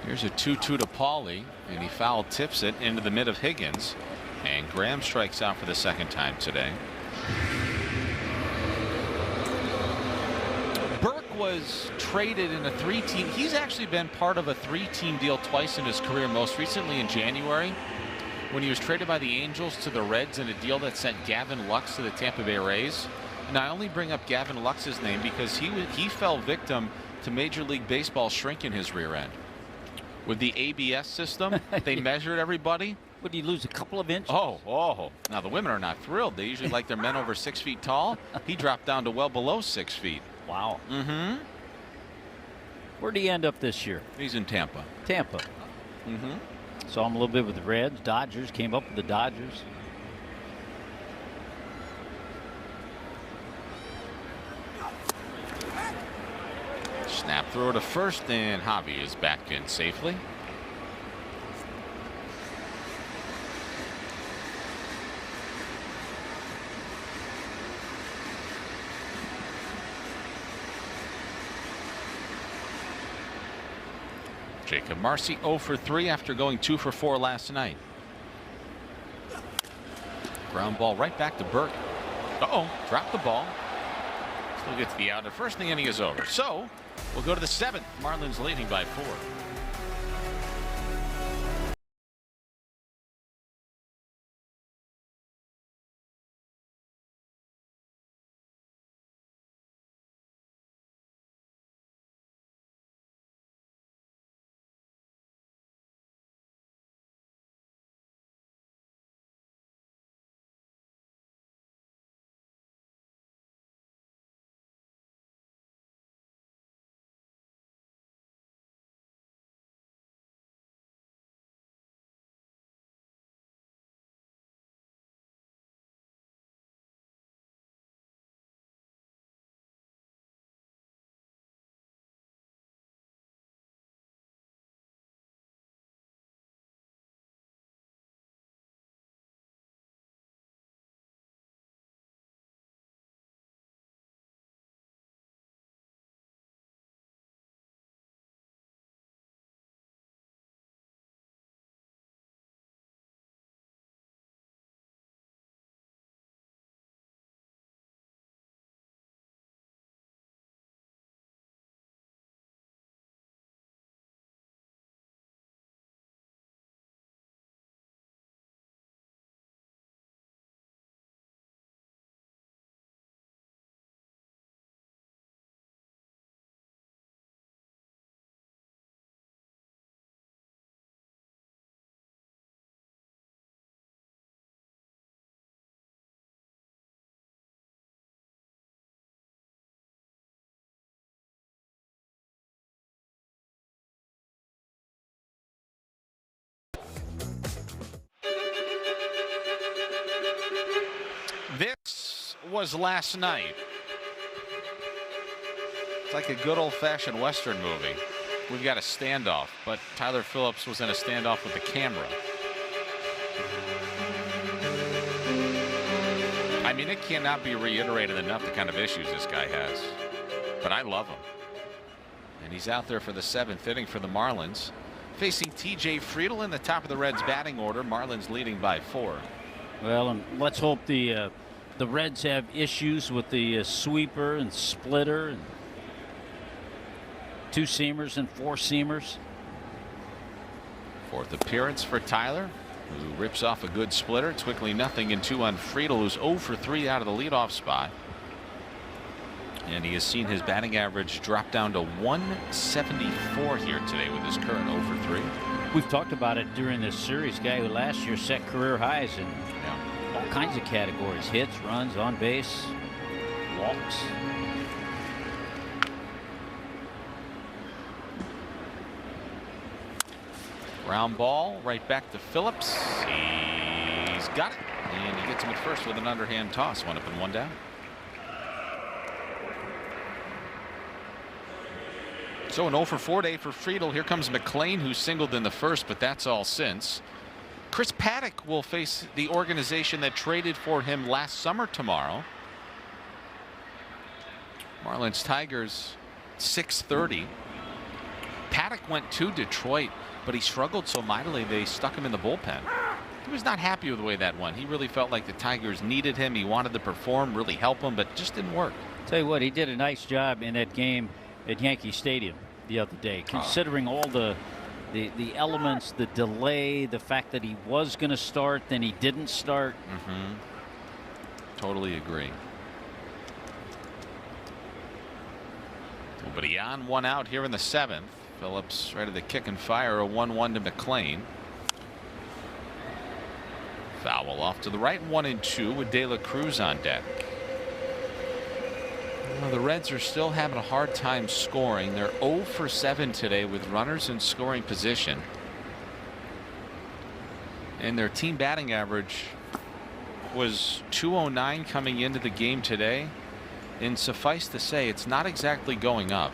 Here's a 2-2 to Pauley, and he foul tips it into the mid of Higgins, and Graham strikes out for the 2nd time today. Burke was traded in a 3-team. He's actually been part of a 3-team deal twice in his career, most recently in January when he was traded by the Angels to the Reds in a deal that sent Gavin Lux to the Tampa Bay Rays. And I only bring up Gavin Lux's name because he fell victim to Major League Baseball shrinking his rear end. With the ABS system, they measured everybody. Would he lose a couple of inches? Oh. Now, the women are not thrilled. They usually like their men over 6 feet tall. He dropped down to well below 6 feet. Wow. Mm-hmm. Where'd he end up this year? He's in Tampa. Tampa. Mm-hmm. Saw him a little bit with the Reds, Dodgers, came up with the Dodgers. Snap throw to first, and Javi is back in safely. Jacob Marcy 0 for 3 after going 2 for 4 last night. Ground ball right back to Burke. Dropped the ball. Still gets the out. The first inning is over. So we'll go to the 7th. Marlins leading by 4. was last night. It's like a good old-fashioned Western movie. We've got a standoff, but Tyler Phillips was in a standoff with the camera. I mean, it cannot be reiterated enough the kind of issues this guy has. But I love him. And he's out there for the 7th inning for the Marlins, facing T.J. Friedl in the top of the Reds batting order. Marlins leading by 4. Well, and let's hope the Reds have issues with the sweeper and splitter and 2-seamers and 4-seamers. 4th appearance for Tyler, who rips off a good splitter. It's quickly 0-2 on Friedl, who's 0 for 3 out of the leadoff spot. And he has seen his batting average drop down to 174 here today with his current 0 for 3. We've talked about it during this series. Guy who last year set career highs in all kinds of categories: hits, runs, on base, walks. Ground ball right back to Phillips. He's got it, and he gets him at first with an underhand toss. 1 up and 1 down. So an 0 for 4 day for Friedl. Here comes McLean, who singled in the first, but that's all since. Chris Paddock will face the organization that traded for him last summer tomorrow. Marlins Tigers 6:30. Paddock went to Detroit, but he struggled so mightily they stuck him in the bullpen. He was not happy with the way that went. He really felt like the Tigers needed him. He wanted to perform, really help him, but just didn't work. Tell you what, he did a nice job in that game at Yankee Stadium the other day, considering all the elements, the delay, the fact that he was going to start, then he didn't start. Totally agree. Nobody on, 1 out here in the 7th. Phillips ready to kick and fire. A 1-1 to McLean. Foul off to the right. 1-2 with De La Cruz on deck. Well, the Reds are still having a hard time scoring. They're 0 for 7 today with runners in scoring position. And their team batting average was .209 coming into the game today. And suffice to say, it's not exactly going up.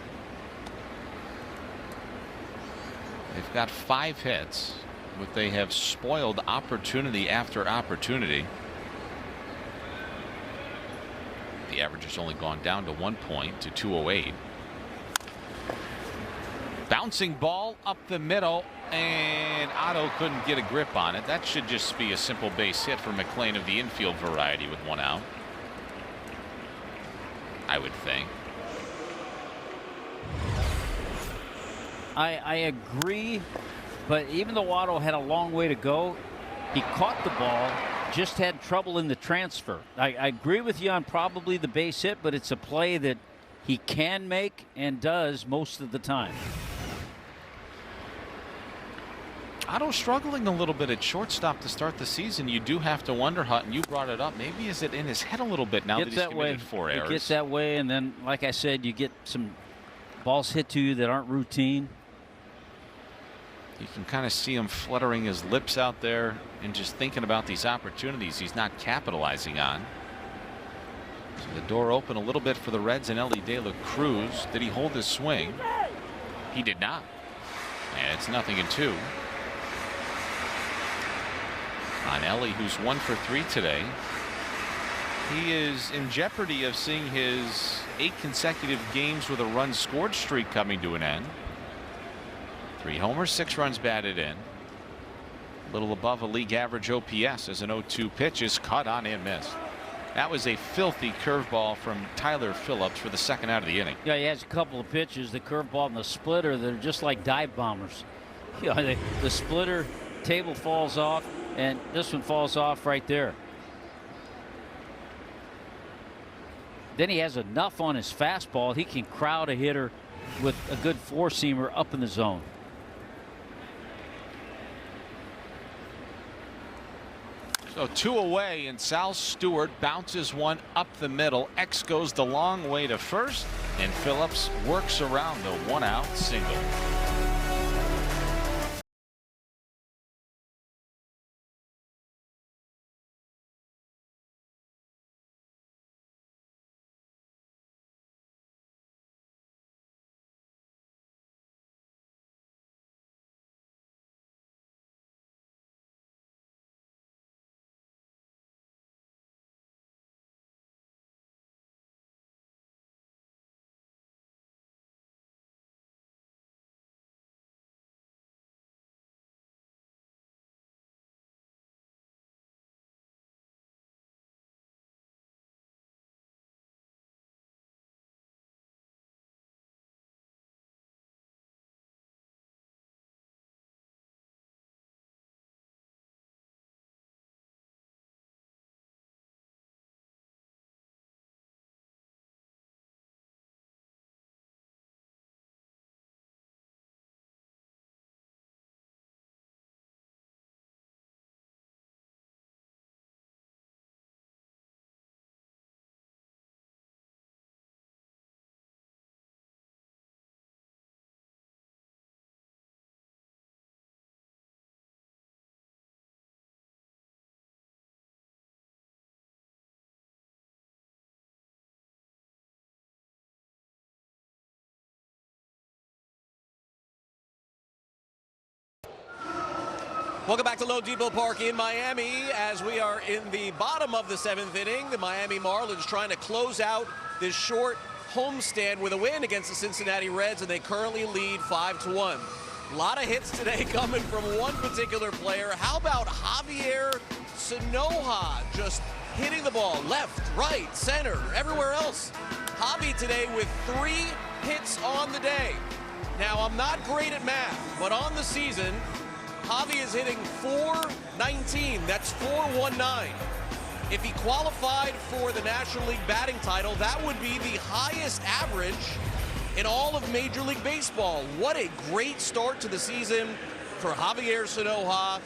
They've got 5 hits, but they have spoiled opportunity after opportunity. The average has only gone down to 1 point to 208. Bouncing ball up the middle, and Otto couldn't get a grip on it. That should just be a simple base hit for McLean of the infield variety with 1 out, I would think. I agree, but even though Otto had a long way to go, he caught the ball, just had trouble in the transfer. I agree with you on probably the base hit, but it's a play that he can make and does most of the time. Otto struggling a little bit at shortstop to start the season. You do have to wonder, Hutton, you brought it up, maybe is it in his head a little bit now that he's committed 4 errors? It gets that way, and then, like I said, you get some balls hit to you that aren't routine. You can kind of see him fluttering his lips out there and just thinking about these opportunities he's not capitalizing on. So the door open a little bit for the Reds and Ellie De La Cruz. Did he hold his swing? He did not. And it's 0-2 on Ellie, who's 1 for 3 today. He is in jeopardy of seeing his 8 consecutive games with a run scored streak coming to an end. 3 homers, 6 runs batted in. A little above a league average OPS as an 0-2 pitch is caught on and missed. That was a filthy curveball from Tyler Phillips for the 2nd out of the inning. Yeah, he has a couple of pitches, the curveball and the splitter, that are just like dive bombers. You know, the splitter table falls off, and this one falls off right there. Then he has enough on his fastball, he can crowd a hitter with a good 4-seamer up in the zone. So 2 away, and Sal Stewart bounces one up the middle. X goes the long way to first, and Phillips works around the 1-out single. Welcome back to Lowe Depot Park in Miami as we are in the bottom of the 7th inning. The Miami Marlins trying to close out this short homestand with a win against the Cincinnati Reds, and they currently lead 5-1. A lot of hits today coming from one particular player. How about Javier Sanoja just hitting the ball left, right, center, everywhere else. Javi today with 3 hits on the day. Now, I'm not great at math, but on the season, Javi is hitting .419. That's .419. If he qualified for the National League batting title, that would be the highest average in all of Major League Baseball. What a great start to the season for Javier Sanoja.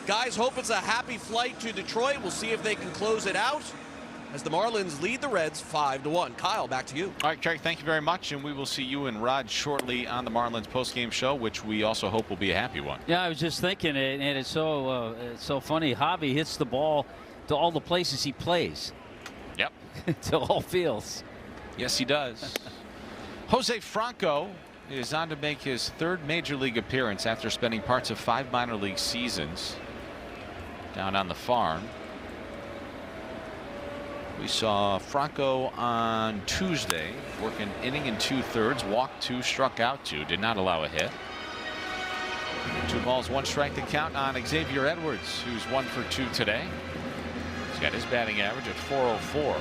Guys, hope it's a happy flight to Detroit. We'll see if they can close it out as the Marlins lead the Reds 5-1. Kyle, back to you. All right, Craig, thank you very much, and we will see you and Rod shortly on the Marlins postgame show, which we also hope will be a happy one. Yeah, I was just thinking it, and it's so funny. Javi hits the ball to all the places he plays. Yep. To all fields. Yes, he does. Jose Franco is on to make his 3rd Major League appearance after spending parts of 5 minor league seasons down on the farm. We saw Franco on Tuesday work an inning and 2/3, walked 2, struck out 2, did not allow a hit. 2 balls, 1 strike to count on Xavier Edwards, who's 1 for 2 today. He's got his batting average at .404.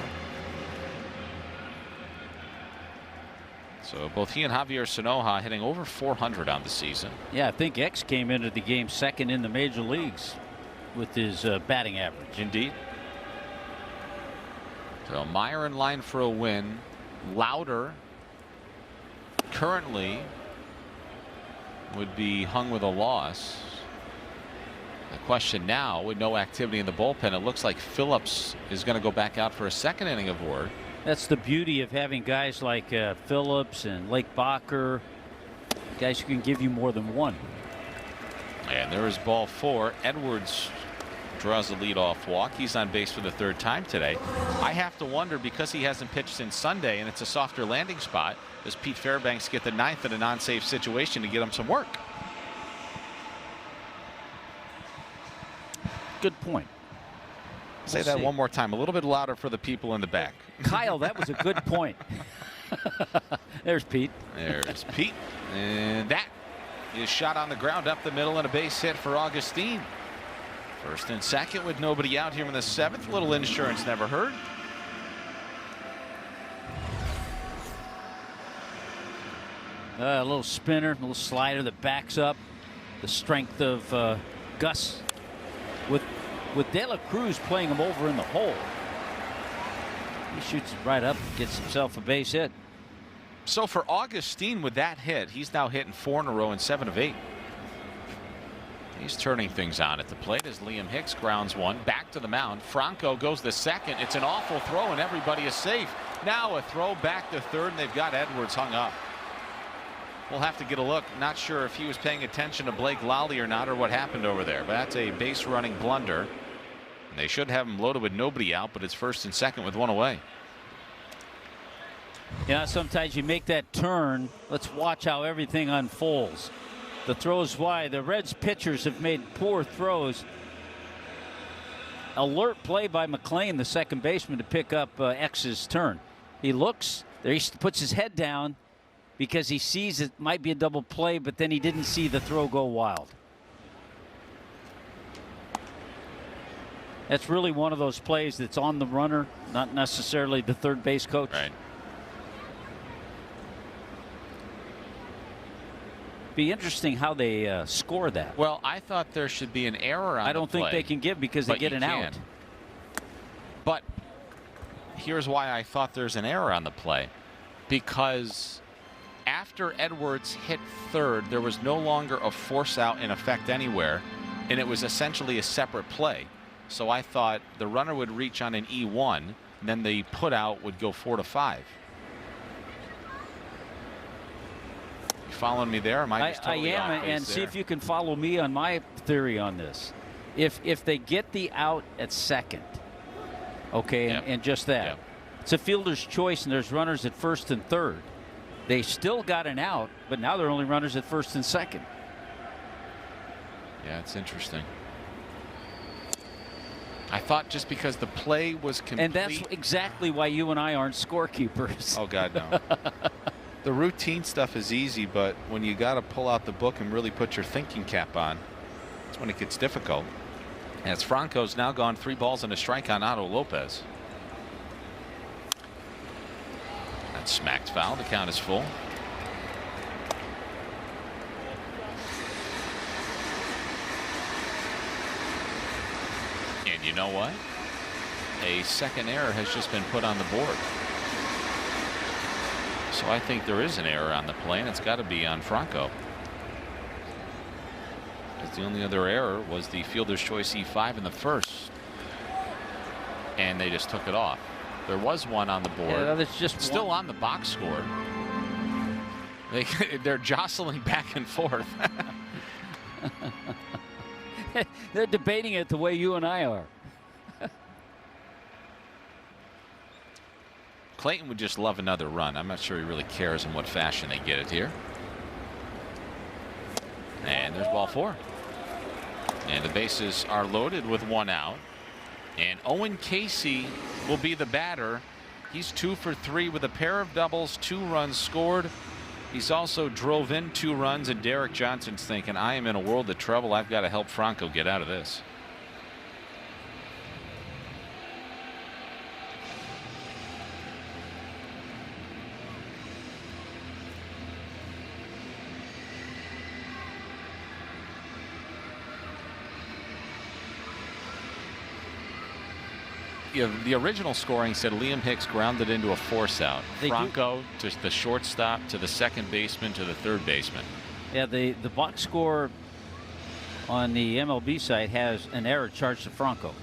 So both he and Javier Sanoja hitting over .400 on the season. Yeah, I think X came into the game 2nd in the major leagues with his batting average. Indeed. So Meyer in line for a win. Lauder currently would be hung with a loss. The question now, with no activity in the bullpen, it looks like Phillips is going to go back out for a 2nd inning of Ward. That's the beauty of having guys like Phillips and Lake Bacher, guys who can give you more than 1. And there is ball 4. Edwards draws the leadoff walk. He's on base for the 3rd time today. I have to wonder, because he hasn't pitched since Sunday and it's a softer landing spot, does Pete Fairbanks get the 9th in a non-safe situation to get him some work? Good point. Say that one more time, a little bit louder for the people in the back. Kyle, that was a good point. There's Pete. There's Pete. And that is shot on the ground up the middle and a base hit for Augustine. 1st and 2nd with nobody out here in the 7th. Little insurance never hurt. A little spinner, a little slider that backs up. The strength of Gus. With De La Cruz playing him over in the hole, he shoots it right up, gets himself a base hit. So for Augustine, with that hit, he's now hitting 4 in a row and 7 of 8. He's turning things on at the plate as Liam Hicks grounds 1 back to the mound. Franco goes the 2nd. It's an awful throw and everybody is safe. Now a throw back to 3rd, and they've got Edwards hung up. We'll have to get a look. Not sure if he was paying attention to Blake Lally or not, or what happened over there, but that's a base running blunder. And they should have him loaded with nobody out, but it's 1st and 2nd with 1 away. Yeah, sometimes you make that turn. Let's watch how everything unfolds. The throws wide. The Reds pitchers have made poor throws. Alert play by McLean, the 2nd baseman, to pick up X's turn. He looks there. He puts his head down because he sees it might be a double play, but then he didn't see the throw go wild. That's really one of those plays that's on the runner, not necessarily the 3rd base coach. Right. Be interesting how they score that. Well, I thought there should be an error on I don't think they can give because they get an out. But here's why I thought there's an error on the play. Because after Edwards hit 3rd, there was no longer a force out in effect anywhere, and it was essentially a separate play. So I thought the runner would reach on an E1, and then the put out would go 4 to 5. You following me there? Am I just totally I am, and see if you can follow me on my theory on this. If they get the out at 2nd, okay, and just that, it's a fielder's choice, and there's runners at 1st and 3rd. They still got an out, but now they're only runners at 1st and 2nd. Yeah, it's interesting. I thought just because the play was complete. And that's exactly why you and I aren't scorekeepers. Oh, God, no. The routine stuff is easy, but when you got to pull out the book and really put your thinking cap on, that's when it gets difficult. As Franco's now gone 3 balls and a strike on Otto Lopez. That's smacked foul. The count is full. And you know what? A second error has just been put on the board. So I think there is an error on the play, and it's got to be on Franco. Because the only other error was the fielder's choice E5 in the first. And they just took it off. There was one on the board. Yeah, that's just still on the box score. They're jostling back and forth. They're debating it the way you and I are. Clayton would just love another run. I'm not sure he really cares in what fashion they get it here. And there's ball 4. And the bases are loaded with 1 out. And Owen Casey will be the batter. He's 2 for 3 with a pair of doubles, 2 runs scored. He's also drove in 2 runs, and Derek Johnson's thinking, I am in a world of trouble. I've got to help Franco get out of this. The original scoring said Liam Hicks grounded into a force out. Franco to the shortstop, to the second baseman, to the third baseman. Yeah, the box score on the MLB site has an error charged to Franco.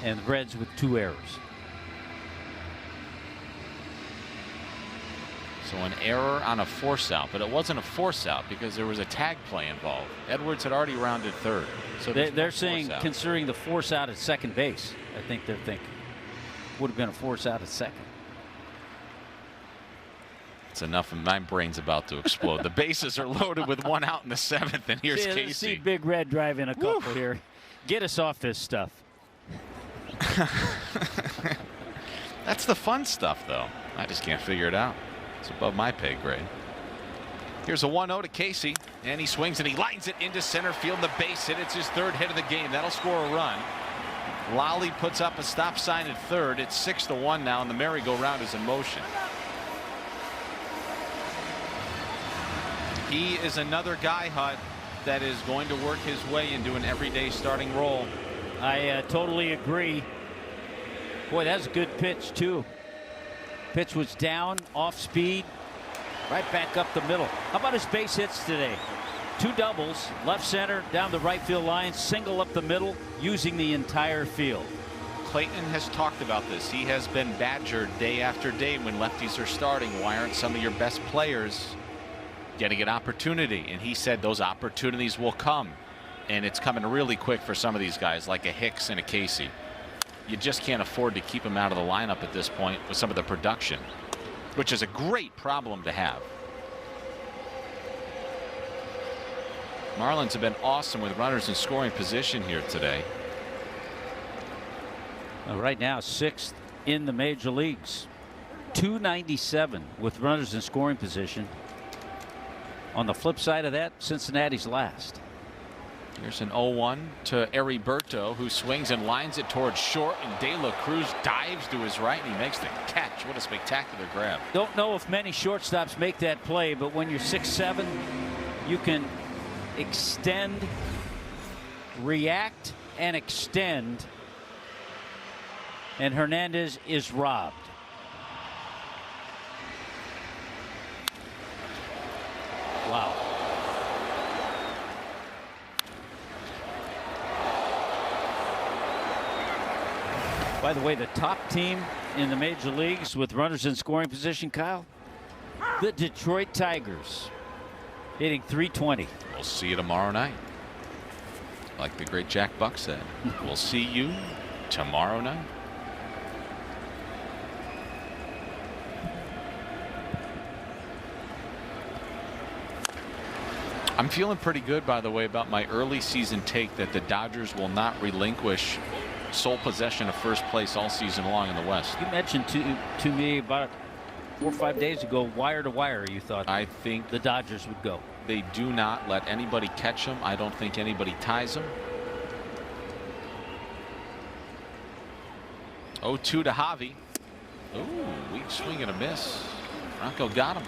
And the Reds with 2 errors. So an error on a force out, but it wasn't a force out because there was a tag play involved. Edwards had already rounded third. So they're saying considering the force out at second base, I think they're thinking would have been a force out at second. It's enough, and my brain's about to explode. The bases are loaded with 1 out in the 7th, and here's Casey. See Big Red drive in a couple here. Get us off this stuff. That's the fun stuff, though. I just can't figure it out. It's above my pay grade. Here's a 1-0 to Casey, and he swings and he lines it into center field. The base hit. It's his 3rd hit of the game. That'll score a run. Lally puts up a stop sign at third. It's 6-1 now, and the merry-go-round is in motion. He is another guy, Hut, that is going to work his way into an everyday starting role. I totally agree. Boy, that's a good pitch, too. Pitch was down, off speed, right back up the middle. How about his base hits today? 2 doubles, left center, down the right field line, single up the middle, using the entire field. Clayton has talked about this. He has been badgered day after day when lefties are starting. Why aren't some of your best players getting an opportunity? And he said those opportunities will come. And it's coming really quick for some of these guys like a Hicks and a Casey. You just can't afford to keep him out of the lineup at this point with some of the production, which is a great problem to have. Marlins have been awesome with runners in scoring position here today. Right now, 6th in the major leagues. 297 with runners in scoring position. On the flip side of that, Cincinnati's last. Here's an 0-1 to Heriberto, who swings and lines it towards short, and De La Cruz dives to his right and he makes the catch. What a spectacular grab. Don't know if many shortstops make that play, but when you're 6'7", you can extend, react, and extend. And Hernandez is robbed. Wow. By the way, the top team in the major leagues with runners in scoring position, Kyle, the Detroit Tigers, hitting .320. We'll see you tomorrow night. Like the great Jack Buck said, we'll see you tomorrow night. I'm feeling pretty good, by the way, about my early season take that the Dodgers will not relinquish sole possession of first place all season long in the West. You mentioned to me about 4 or 5 days ago, wire to wire, you thought I think the Dodgers would go. They do not let anybody catch them. I don't think anybody ties them. 0-2 to Javi. Ooh, weak swing and a miss. Franco got him.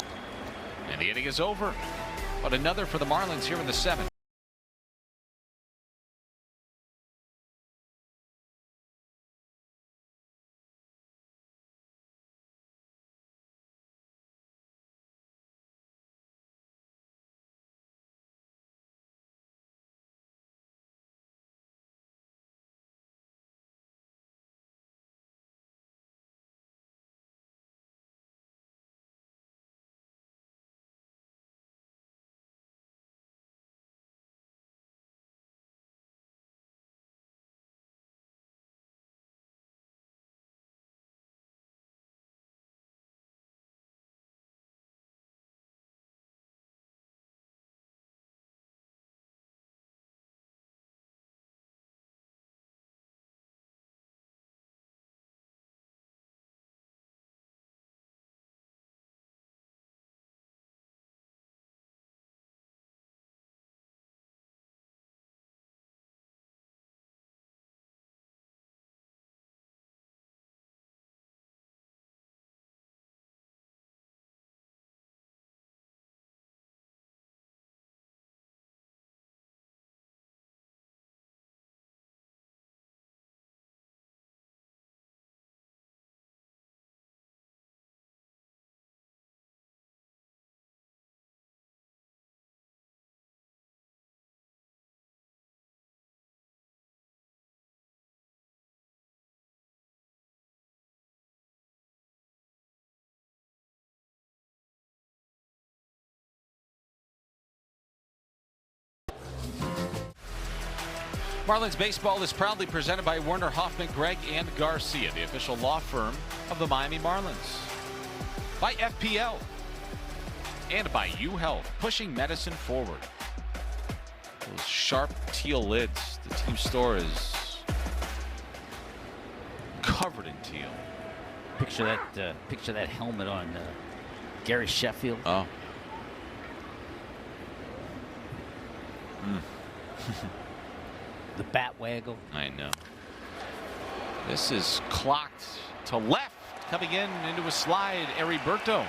And the inning is over. But another for the Marlins here in the 7th. Marlins baseball is proudly presented by Werner Hoffman, Gregg and Garcia, the official law firm of the Miami Marlins. By FPL and by U-Health, pushing medicine forward. Those sharp teal lids. The team store is covered in teal. Picture that helmet on Gary Sheffield. Oh. The bat waggle. I know. This is clocked to left, coming in into a slide, Heriberto.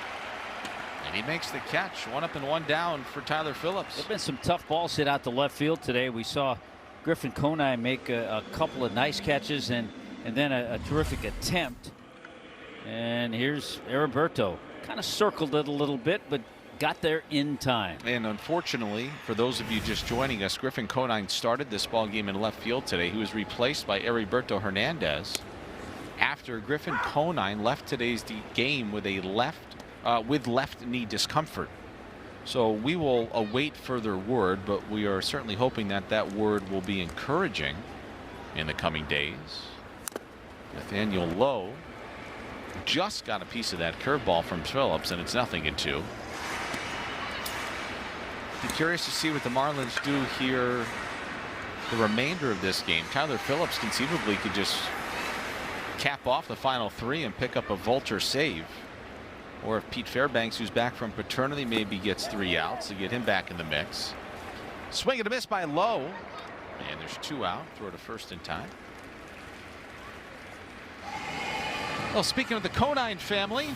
And he makes the catch. 1 up and 1 down for Tyler Phillips. There've been some tough balls hit out to left field today. We saw Griffin Conine make a couple of nice catches and then a terrific attempt. And here's Heriberto. Kind of circled it a little bit, but got there in time. And unfortunately, for those of you just joining us, Griffin Conine started this ball game in left field today. He was replaced by Heriberto Hernandez after Griffin Conine left today's game with left knee discomfort. So we will await further word, but we are certainly hoping that word will be encouraging in the coming days. Nathaniel Lowe just got a piece of that curveball from Phillips, and it's 0-2. Be curious to see what the Marlins do here the remainder of this game. Tyler Phillips conceivably could just cap off the final 3 and pick up a vulture save. Or if Pete Fairbanks, who's back from paternity, maybe gets 3 outs to get him back in the mix. Swing and a miss by Lowe. And there's 2 out. Throw to first in time. Well, speaking of the Conine family,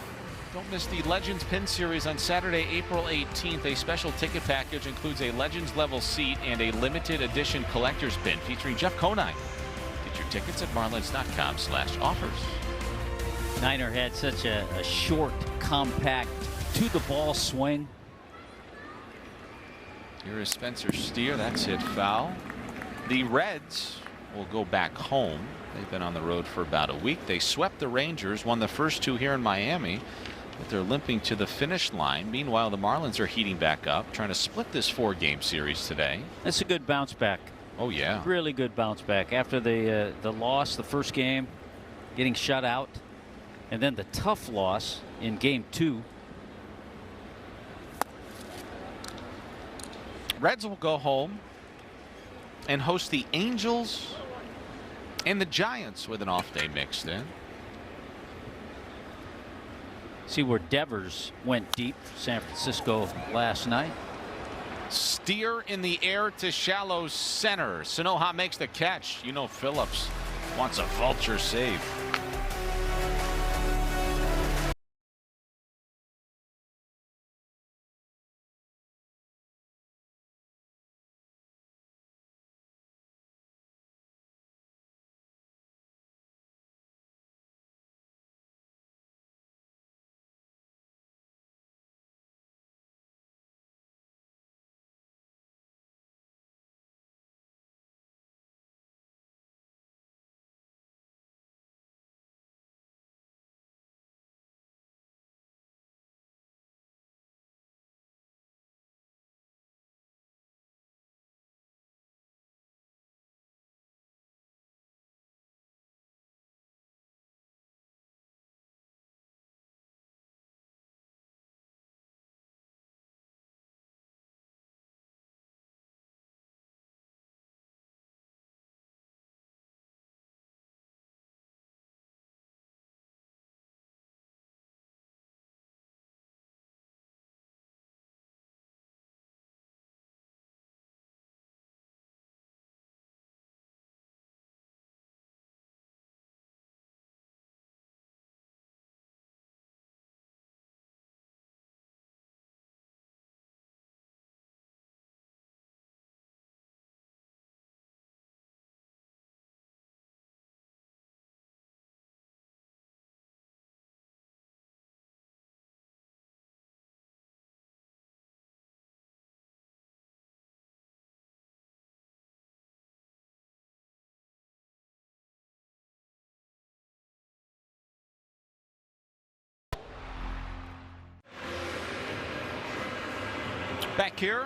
don't miss the Legends Pin Series on Saturday, April 18th. A special ticket package includes a Legends level seat and a limited edition collector's pin featuring Jeff Conine. Get your tickets at marlins.com/offers. Niner had such a short, compact, to-the-ball swing. Here is Spencer Steer. That's hit foul. The Reds will go back home. They've been on the road for about a week. They swept the Rangers, won the first 2 here in Miami, but they're limping to the finish line. Meanwhile, the Marlins are heating back up, trying to split this 4-game series today. That's a good bounce back. Oh, yeah. Really good bounce back after the loss, the first game, getting shut out, and then the tough loss in game 2. Reds will go home and host the Angels and the Giants with an off day mixed in. See where Devers went deep for San Francisco last night. Steer in the air to shallow center. Sanoha makes the catch. You know Phillips wants a vulture save. Back here,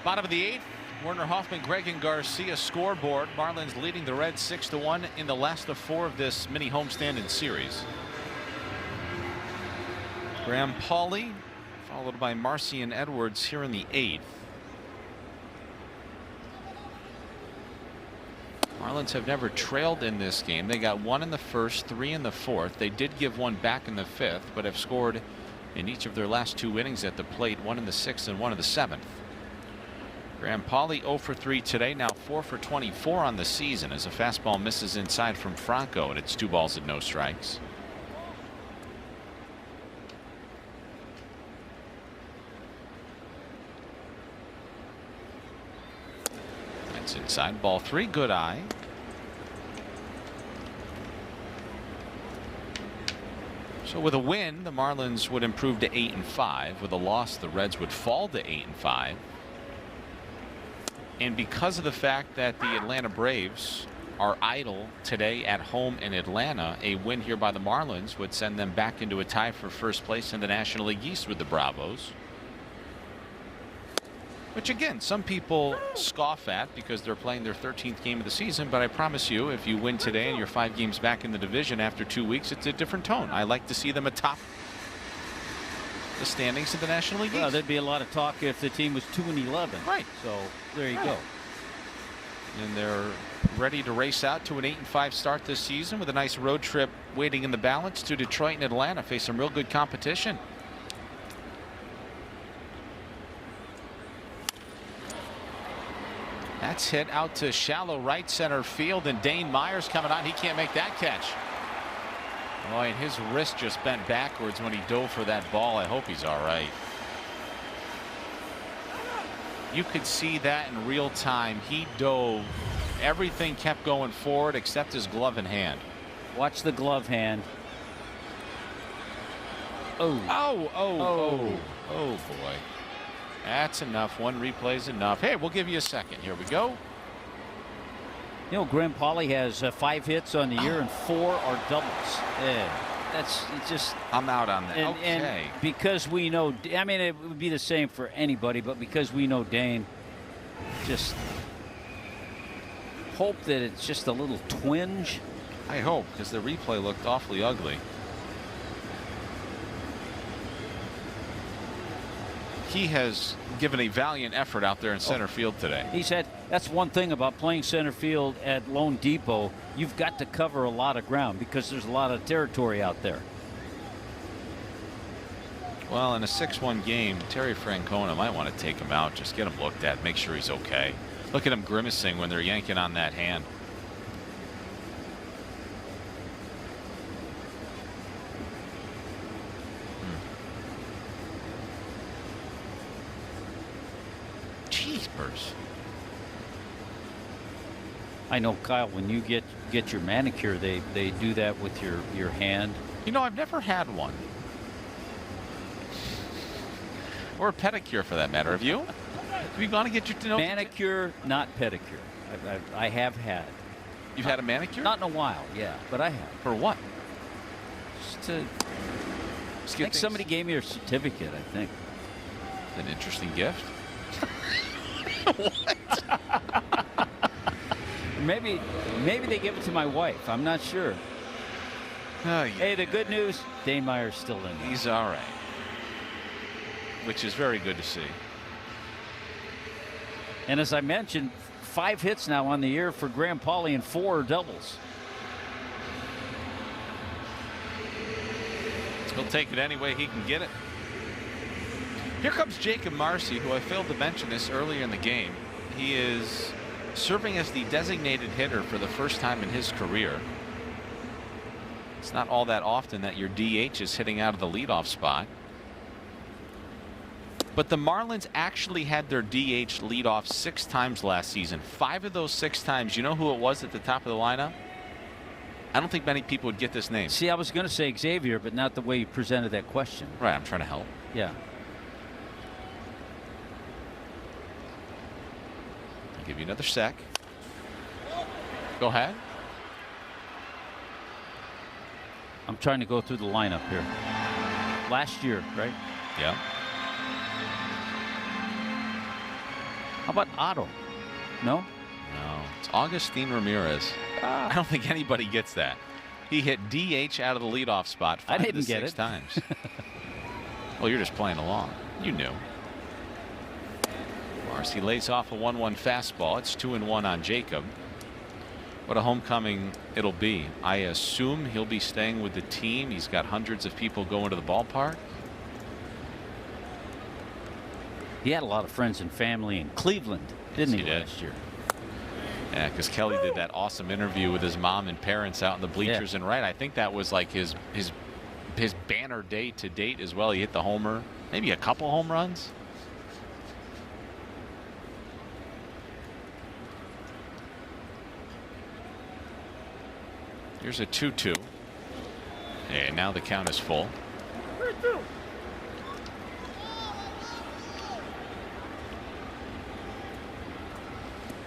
bottom of the 8th, Werner Hoffman, Greg and Garcia scoreboard. Marlins leading the Reds 6-1 in the last of 4 of this mini homestand and series. Graham Pauley followed by Marcy and Edwards here in the 8th. Marlins have never trailed in this game. They got 1 in the 1st, 3 in the 4th. They did give 1 back in the 5th, but have scored in each of their last 2 innings at the plate, 1 in the 6th and 1 in the 7th. Graham Pauley 0 for 3 today, now 4 for 24 on the season as a fastball misses inside from Franco, and it's 2 balls and no strikes. That's inside, ball 3, good eye. So with a win, the Marlins would improve to 8-5. With a loss, the Reds would fall to 8-5. And because of the fact that the Atlanta Braves are idle today at home in Atlanta, a win here by the Marlins would send them back into a tie for first place in the National League East with the Bravos. Which again, some people scoff at because they're playing their 13th game of the season, but I promise you, if you win today and you're 5 games back in the division after 2 weeks, it's a different tone. I like to see them atop the standings of the National League East. Well, there'd be a lot of talk if the team was 2-11. Right. So there you go. And they're ready to race out to an 8-5 start this season with a nice road trip waiting in the balance to Detroit and Atlanta. Face some real good competition. That's hit out to shallow right center field, and Dane Myers coming on. He can't make that catch. Boy, and his wrist just bent backwards when he dove for that ball. I hope he's all right. You could see that in real time. He dove. Everything kept going forward except his glove in hand. Watch the glove hand. Oh. Oh, oh, oh, oh, boy. That's enough. 1 replay's enough. Hey, we'll give you a second. Here we go. You know, Graham Pauley has 5 hits on the year and 4 are doubles. That's just. I'm out on that. And, okay. and because we know, I mean, it would be the same for anybody, but because we know Dane, just hope that it's just a little twinge. I hope, because the replay looked awfully ugly. he has given a valiant effort out there in center field today. He said that's one thing about playing center field at Lone Depot. You've got to cover a lot of ground because there's a lot of territory out there. Well, in a 6-1 game, Terry Francona might want to take him out, just get him looked at, make sure he's okay. Look at him grimacing when they're yanking on that hand. Jeepers. I know, Kyle, when you get your manicure, they do that with your hand. You know, I've never had one. Or a pedicure, for that matter. Have you? Have you gone to get your manicure, not pedicure? I have had. You've had a manicure? Not in a while, yeah, but I have. For what? Just to. I think somebody gave me a certificate. I think. An interesting gift. What? Maybe they give it to my wife. I'm not sure. Oh, yeah. Hey, the good news: Dane Meyer's still in there. He's all right. Which is very good to see. And as I mentioned, 5 hits now on the year for Graham Pauley and 4 doubles. He'll take it any way he can get it. Here comes Jacob Marcy, who I failed to mention this earlier in the game. He is serving as the designated hitter for the first time in his career. It's not all that often that your DH is hitting out of the leadoff spot. But the Marlins actually had their DH lead off 6 times last season. 5 of those 6 times, you know who it was at the top of the lineup? I don't think many people would get this name. See, I was going to say Xavier, but not the way you presented that question. Right, I'm trying to help. Yeah. I'll give you another sec. Go ahead. I'm trying to go through the lineup here. Last year, right? Yeah. How about Otto? No? No. It's Augustine Ramirez. I don't think anybody gets that. He hit DH out of the leadoff spot 5 I didn't to get 6 it. times. Well, you're just playing along. You knew. Marcy lays off a 1-1 fastball. It's 2-1 on Jacob. What a homecoming it'll be. I assume he'll be staying with the team. He's got hundreds of people going to the ballpark. He had a lot of friends and family in Cleveland, didn't he, last year? Yeah, because Kelly did that awesome interview with his mom and parents out in the bleachers. Yeah. And right, I think that was like his banner day to date as well. He hit the homer, maybe a couple home runs. Here's a 2-2. And now the count is full.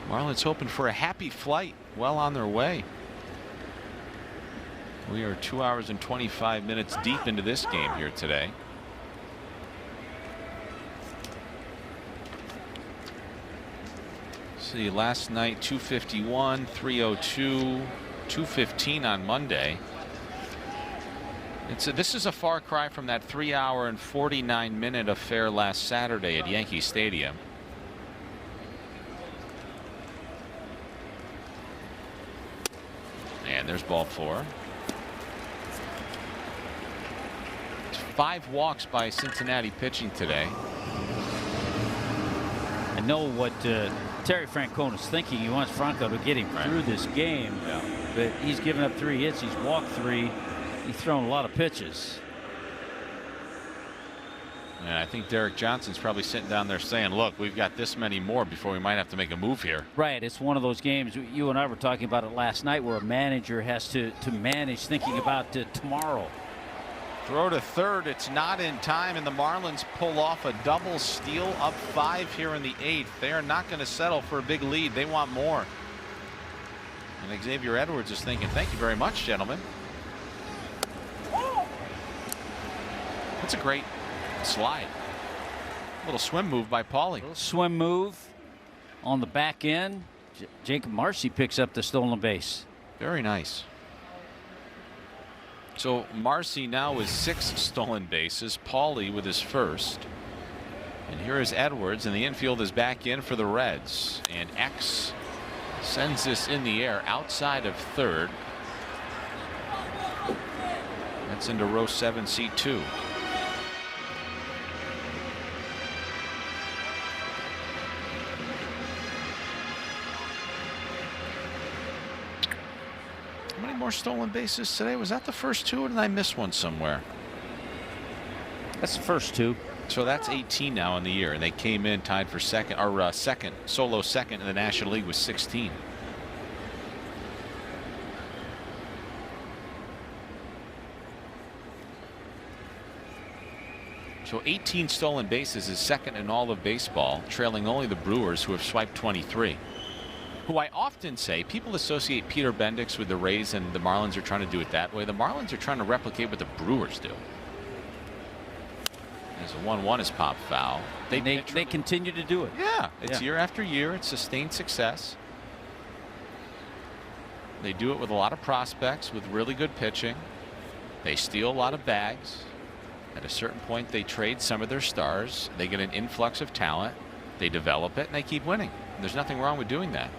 Marlins hoping for a happy flight, well on their way. We are 2 hours and 25 minutes deep into this game here today. See, last night 251, 302, 215 on Monday. This is a far cry from that 3 hour and 49-minute affair last Saturday at Yankee Stadium. And there's ball 4. 5 walks by Cincinnati pitching today. I know what Terry Francona's thinking. He wants Franco to get him through this game. Yeah. But he's given up 3 hits. He's walked 3. He's thrown a lot of pitches. And I think Derek Johnson's probably sitting down there saying, look, we've got this many more before we might have to make a move here. Right. It's one of those games. You and I were talking about it last night where a manager has to manage thinking about tomorrow. Throw to third. It's not in time, and the Marlins pull off a double steal, up 5 here in the 8th. They are not going to settle for a big lead. They want more. And Xavier Edwards is thinking, thank you very much, gentlemen. That's a great slide. Little swim move by Pauley. Little swim move on the back end. Jacob Marcy picks up the stolen base. Very nice. So Marcy now with 6 stolen bases. Pauley with his first. And here is Edwards, and the infield is back in for the Reds. And X sends this in the air outside of third. That's into row 7, seat 2. How many more stolen bases today? Was that the first 2, or did I miss one somewhere? That's the first 2. So that's 18 now in the year, and they came in tied for second, or solo second in the National League with 16. So 18 stolen bases is second in all of baseball, trailing only the Brewers, who have swiped 23. Who I often say, people associate Peter Bendix with the Rays, and the Marlins are trying to do it that way. The Marlins are trying to replicate what the Brewers do. As a 1-1 is popped foul. They continue to do it. Yeah, it's year after year. It's sustained success. They do it with a lot of prospects, with really good pitching. They steal a lot of bags. At a certain point, they trade some of their stars. They get an influx of talent. They develop it, and they keep winning. And there's nothing wrong with doing that.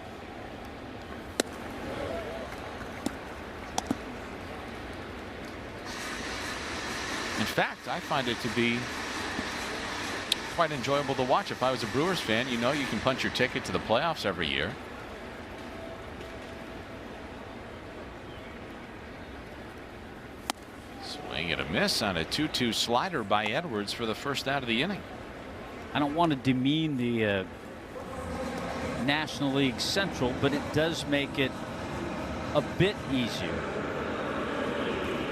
In fact, I find it to be quite enjoyable to watch. If I was a Brewers fan, you know you can punch your ticket to the playoffs every year. Swing and a miss on a 2-2 slider by Edwards for the first out of the inning. I don't want to demean the National League Central, but it does make it a bit easier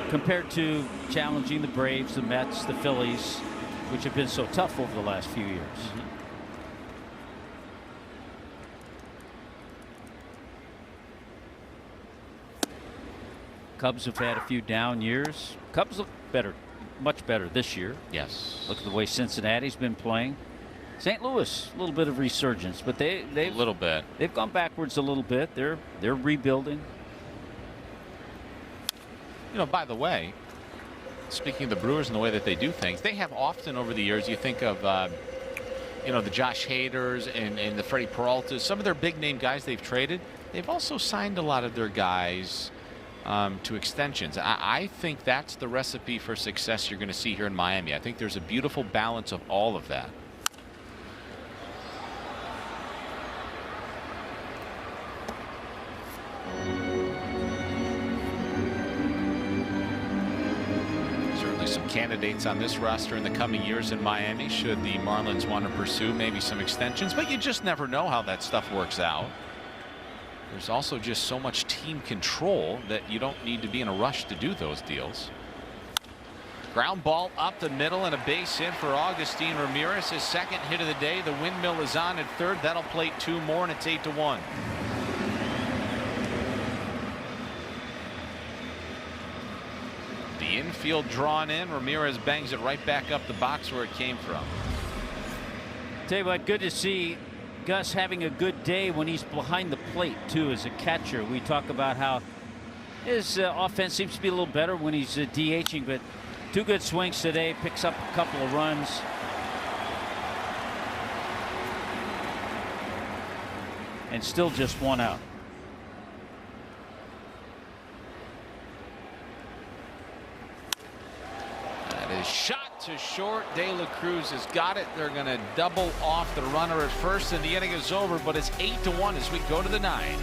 compared to challenging the Braves, the Mets, the Phillies, which have been so tough over the last few years. Cubs have had a few down years. Cubs look better, much better this year. Yes. Look at the way Cincinnati's been playing. St. Louis, a little bit of resurgence, but they've a little bit. They've gone backwards a little bit. They're rebuilding. You know, by the way, speaking of the Brewers and the way that they do things, they have often over the years, you think of, you know, the Josh Haders and the Freddie Peraltas, some of their big name guys they've traded. They've also signed a lot of their guys to extensions. I think that's the recipe for success you're going to see here in Miami. I think there's a beautiful balance of all of that. Some candidates on this roster in the coming years in Miami should the Marlins want to pursue maybe some extensions, but you just never know how that stuff works out. There's also just so much team control that you don't need to be in a rush to do those deals. Ground ball up the middle and a base hit for Augustine Ramirez, his second hit of the day. The windmill is on at third. That'll plate 2 more, and it's 8-1. The infield drawn in. Ramirez bangs it right back up the box where it came from. Tell you what, good to see Gus having a good day when he's behind the plate too as a catcher. We talk about how his offense seems to be a little better when he's DHing, but 2 good swings today, picks up a couple of runs. And still just 1 out. Is shot to short. De La Cruz has got it. They're going to double off the runner at first, and the inning is over, but it's 8-1 as we go to the 9th.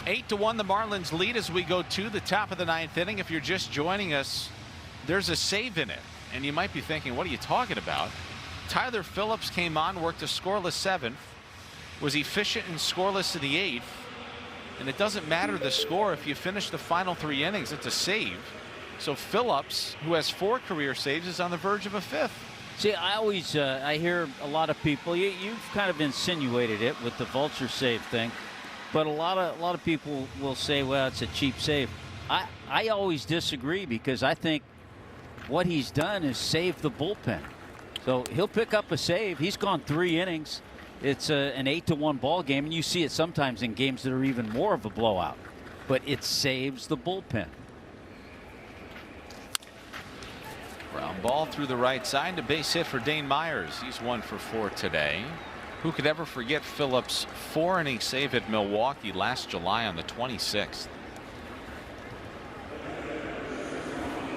8-1 the Marlins lead as we go to the top of the 9th inning. If you're just joining us, there's a save in it. And you might be thinking, what are you talking about? Tyler Phillips came on, worked a scoreless 7th, was efficient and scoreless in the 8th. And it doesn't matter the score. If you finish the final 3 innings, it's a save. So Phillips, who has 4 career saves, is on the verge of a 5th. See, I always I hear a lot of people. You've kind of insinuated it with the vulture save thing, but a lot of people will say, well, it's a cheap save. I always disagree, because I think what he's done is save the bullpen. So he'll pick up a save. He's gone 3 innings. It's an 8-1 ball game, and you see it sometimes in games that are even more of a blowout. But it saves the bullpen. Ground ball through the right side to base hit for Dane Myers. He's 1 for 4 today. Who could ever forget Phillips' 4-inning save at Milwaukee last July on the 26th?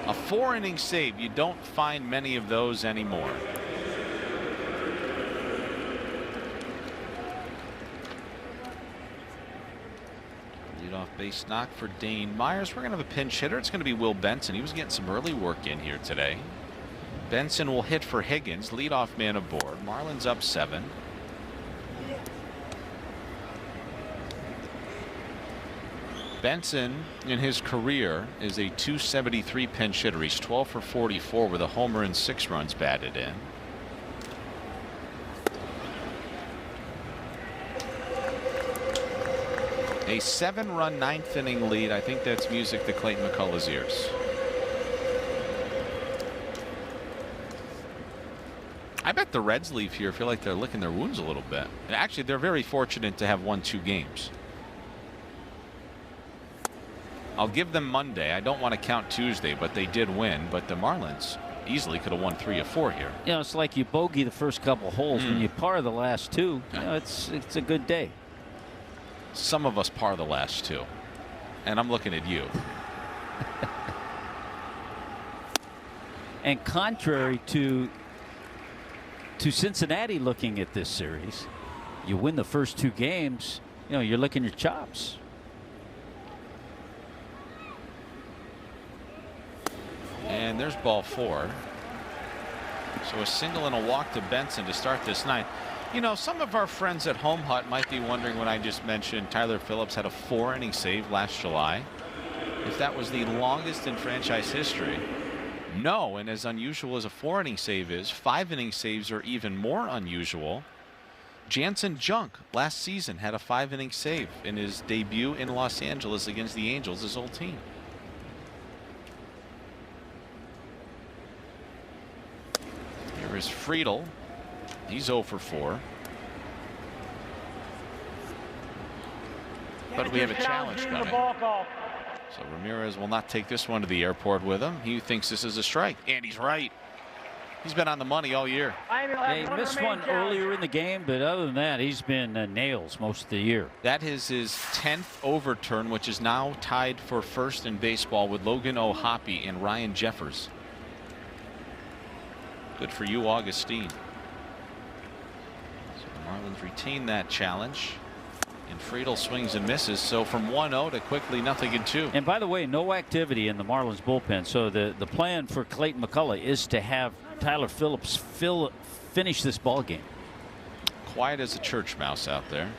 A 4-inning save, you don't find many of those anymore. Leadoff base knock for Dane Myers. We're going to have a pinch hitter. It's going to be Will Benson. He was getting some early work in here today. Benson will hit for Higgins, leadoff man aboard. Marlins up 7. Benson in his career is a .273 pinch hitter. He's 12 for 44 with a homer and 6 runs batted in. A 7-run 9th inning lead. I think that's music to Clayton McCullough's ears. I bet the Reds leave here feel like they're licking their wounds a little bit. And actually, they're very fortunate to have won 2 games. I'll give them Monday. I don't want to count Tuesday, but they did win. But the Marlins easily could have won 3 of 4 here. You know, it's like you bogey the first couple holes. When you par the last 2, you know, it's a good day. Some of us par the last 2, and I'm looking at you. And contrary to Cincinnati looking at this series, you win the first 2 games, you know, you're licking your chops. And there's ball 4. So a single and a walk to Benson to start this night. You know, some of our friends at Home Hut might be wondering when I just mentioned Tyler Phillips had a 4-inning save last July, if that was the longest in franchise history. No, and as unusual as a 4-inning save is, 5-inning saves are even more unusual. Jansen Junk last season had a 5-inning save in his debut in Los Angeles against the Angels, his old team. Here is Friedel. He's 0 for 4. But we have a challenge coming. So Ramirez will not take this one to the airport with him. He thinks this is a strike, and he's right. He's been on the money all year. He missed one earlier in the game, but other than that, he's been nails most of the year. That is his 10th overturn, which is now tied for first in baseball with Logan O'Hoppe and Ryan Jeffers. Good for you, Augustine. So the Marlins retain that challenge. And Friedel swings and misses. So from 1-0 to quickly 0-2. And by the way, no activity in the Marlins bullpen. So the plan for Clayton McCullough is to have Tyler Phillips finish this ball game. Quiet as a church mouse out there.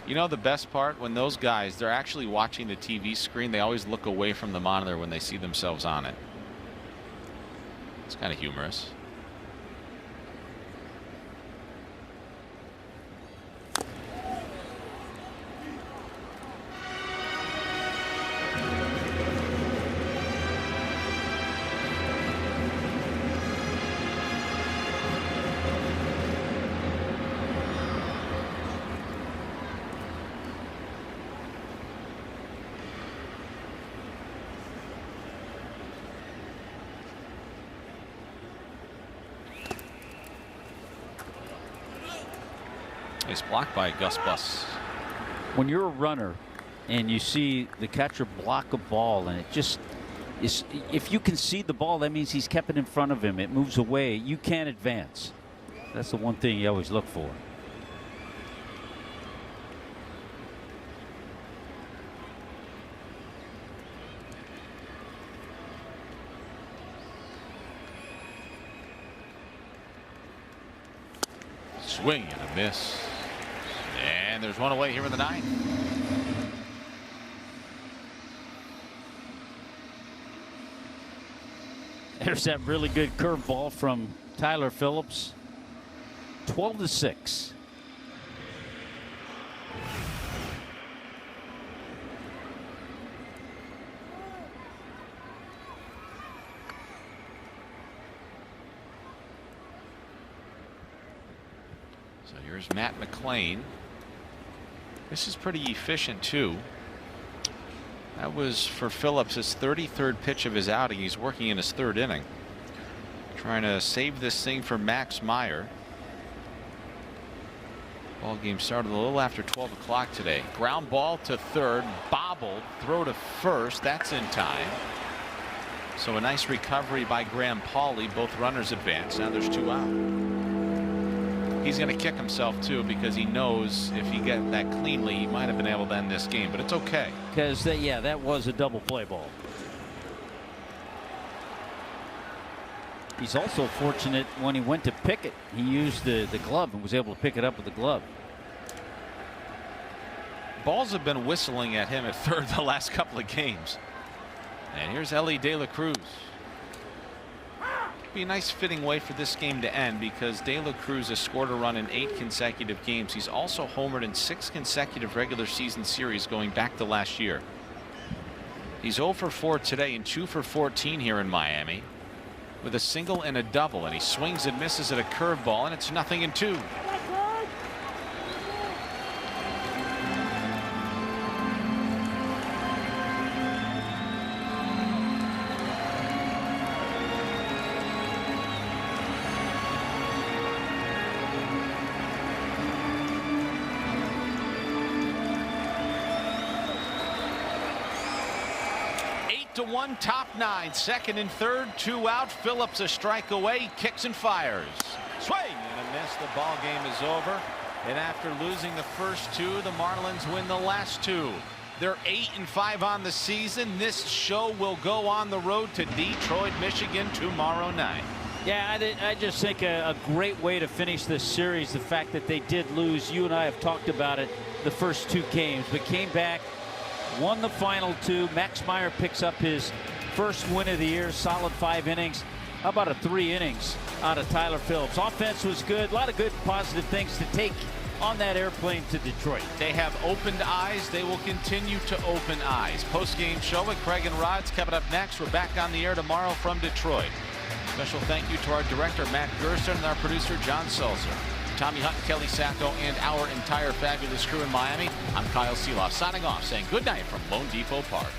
You know the best part? When those guys, they're actually watching the TV screen, they always look away from the monitor when they see themselves on it. It's kind of humorous. It's blocked by Gus Bus. When you're a runner and you see the catcher block a ball and it just is, if you can see the ball, that means he's kept it in front of him. It moves away. You can't advance. That's the one thing you always look for. Swing and a miss. And there's one away here in the ninth. There's that really good curveball from Tyler Phillips. 12-6. So here's Matt McLean. This is pretty efficient too. That was for Phillips his 33rd pitch of his outing. He's working in his 3rd inning. Trying to save this thing for Max Meyer. Ball game started a little after 12 o'clock today. Ground ball to 3rd, bobbled, throw to 1st. That's in time. So a nice recovery by Graham Pauley. Both runners advance. Now there's 2 out. He's going to kick himself too because he knows if he get that cleanly, he might have been able to end this game, but it's okay. Because that was a double play ball. He's also fortunate when he went to pick it, he used the glove and was able to pick it up with the glove. Balls have been whistling at him at 3rd the last couple of games. And here's Ellie De La Cruz. Be a nice fitting way for this game to end because De La Cruz has scored a run in 8 consecutive games. He's also homered in 6 consecutive regular season series going back to last year. He's 0 for 4 today and 2 for 14 here in Miami with a single and a double, and he swings and misses at a curveball, and it's 0-2. 8-1, top 9, 2nd and 3rd, 2 out. Phillips a strike away, kicks and fires. Swing and a miss. The ball game is over. And after losing the first 2, the Marlins win the last 2. They're 8-5 on the season. This show will go on the road to Detroit, Michigan tomorrow night. Yeah, I just think a great way to finish this series. The fact that they did lose, you and I have talked about it, the first 2 games, but came back, won the final 2. Max Meyer picks up his first win of the year, solid 5 innings. How about a 3 innings out of Tyler Phillips? Offense was good, a lot of good positive things to take on that airplane to Detroit. They have opened eyes. They will continue to open eyes. Post-game show with Craig and Rod's coming up next. We're back on the air tomorrow from Detroit. Special thank you to our director, Matt Gerson, and our producer, John Sulzer. Tommy Hunt, Kelly Sacco, and our entire fabulous crew in Miami. I'm Kyle Seeloff signing off, saying good night from Lone Depot Park.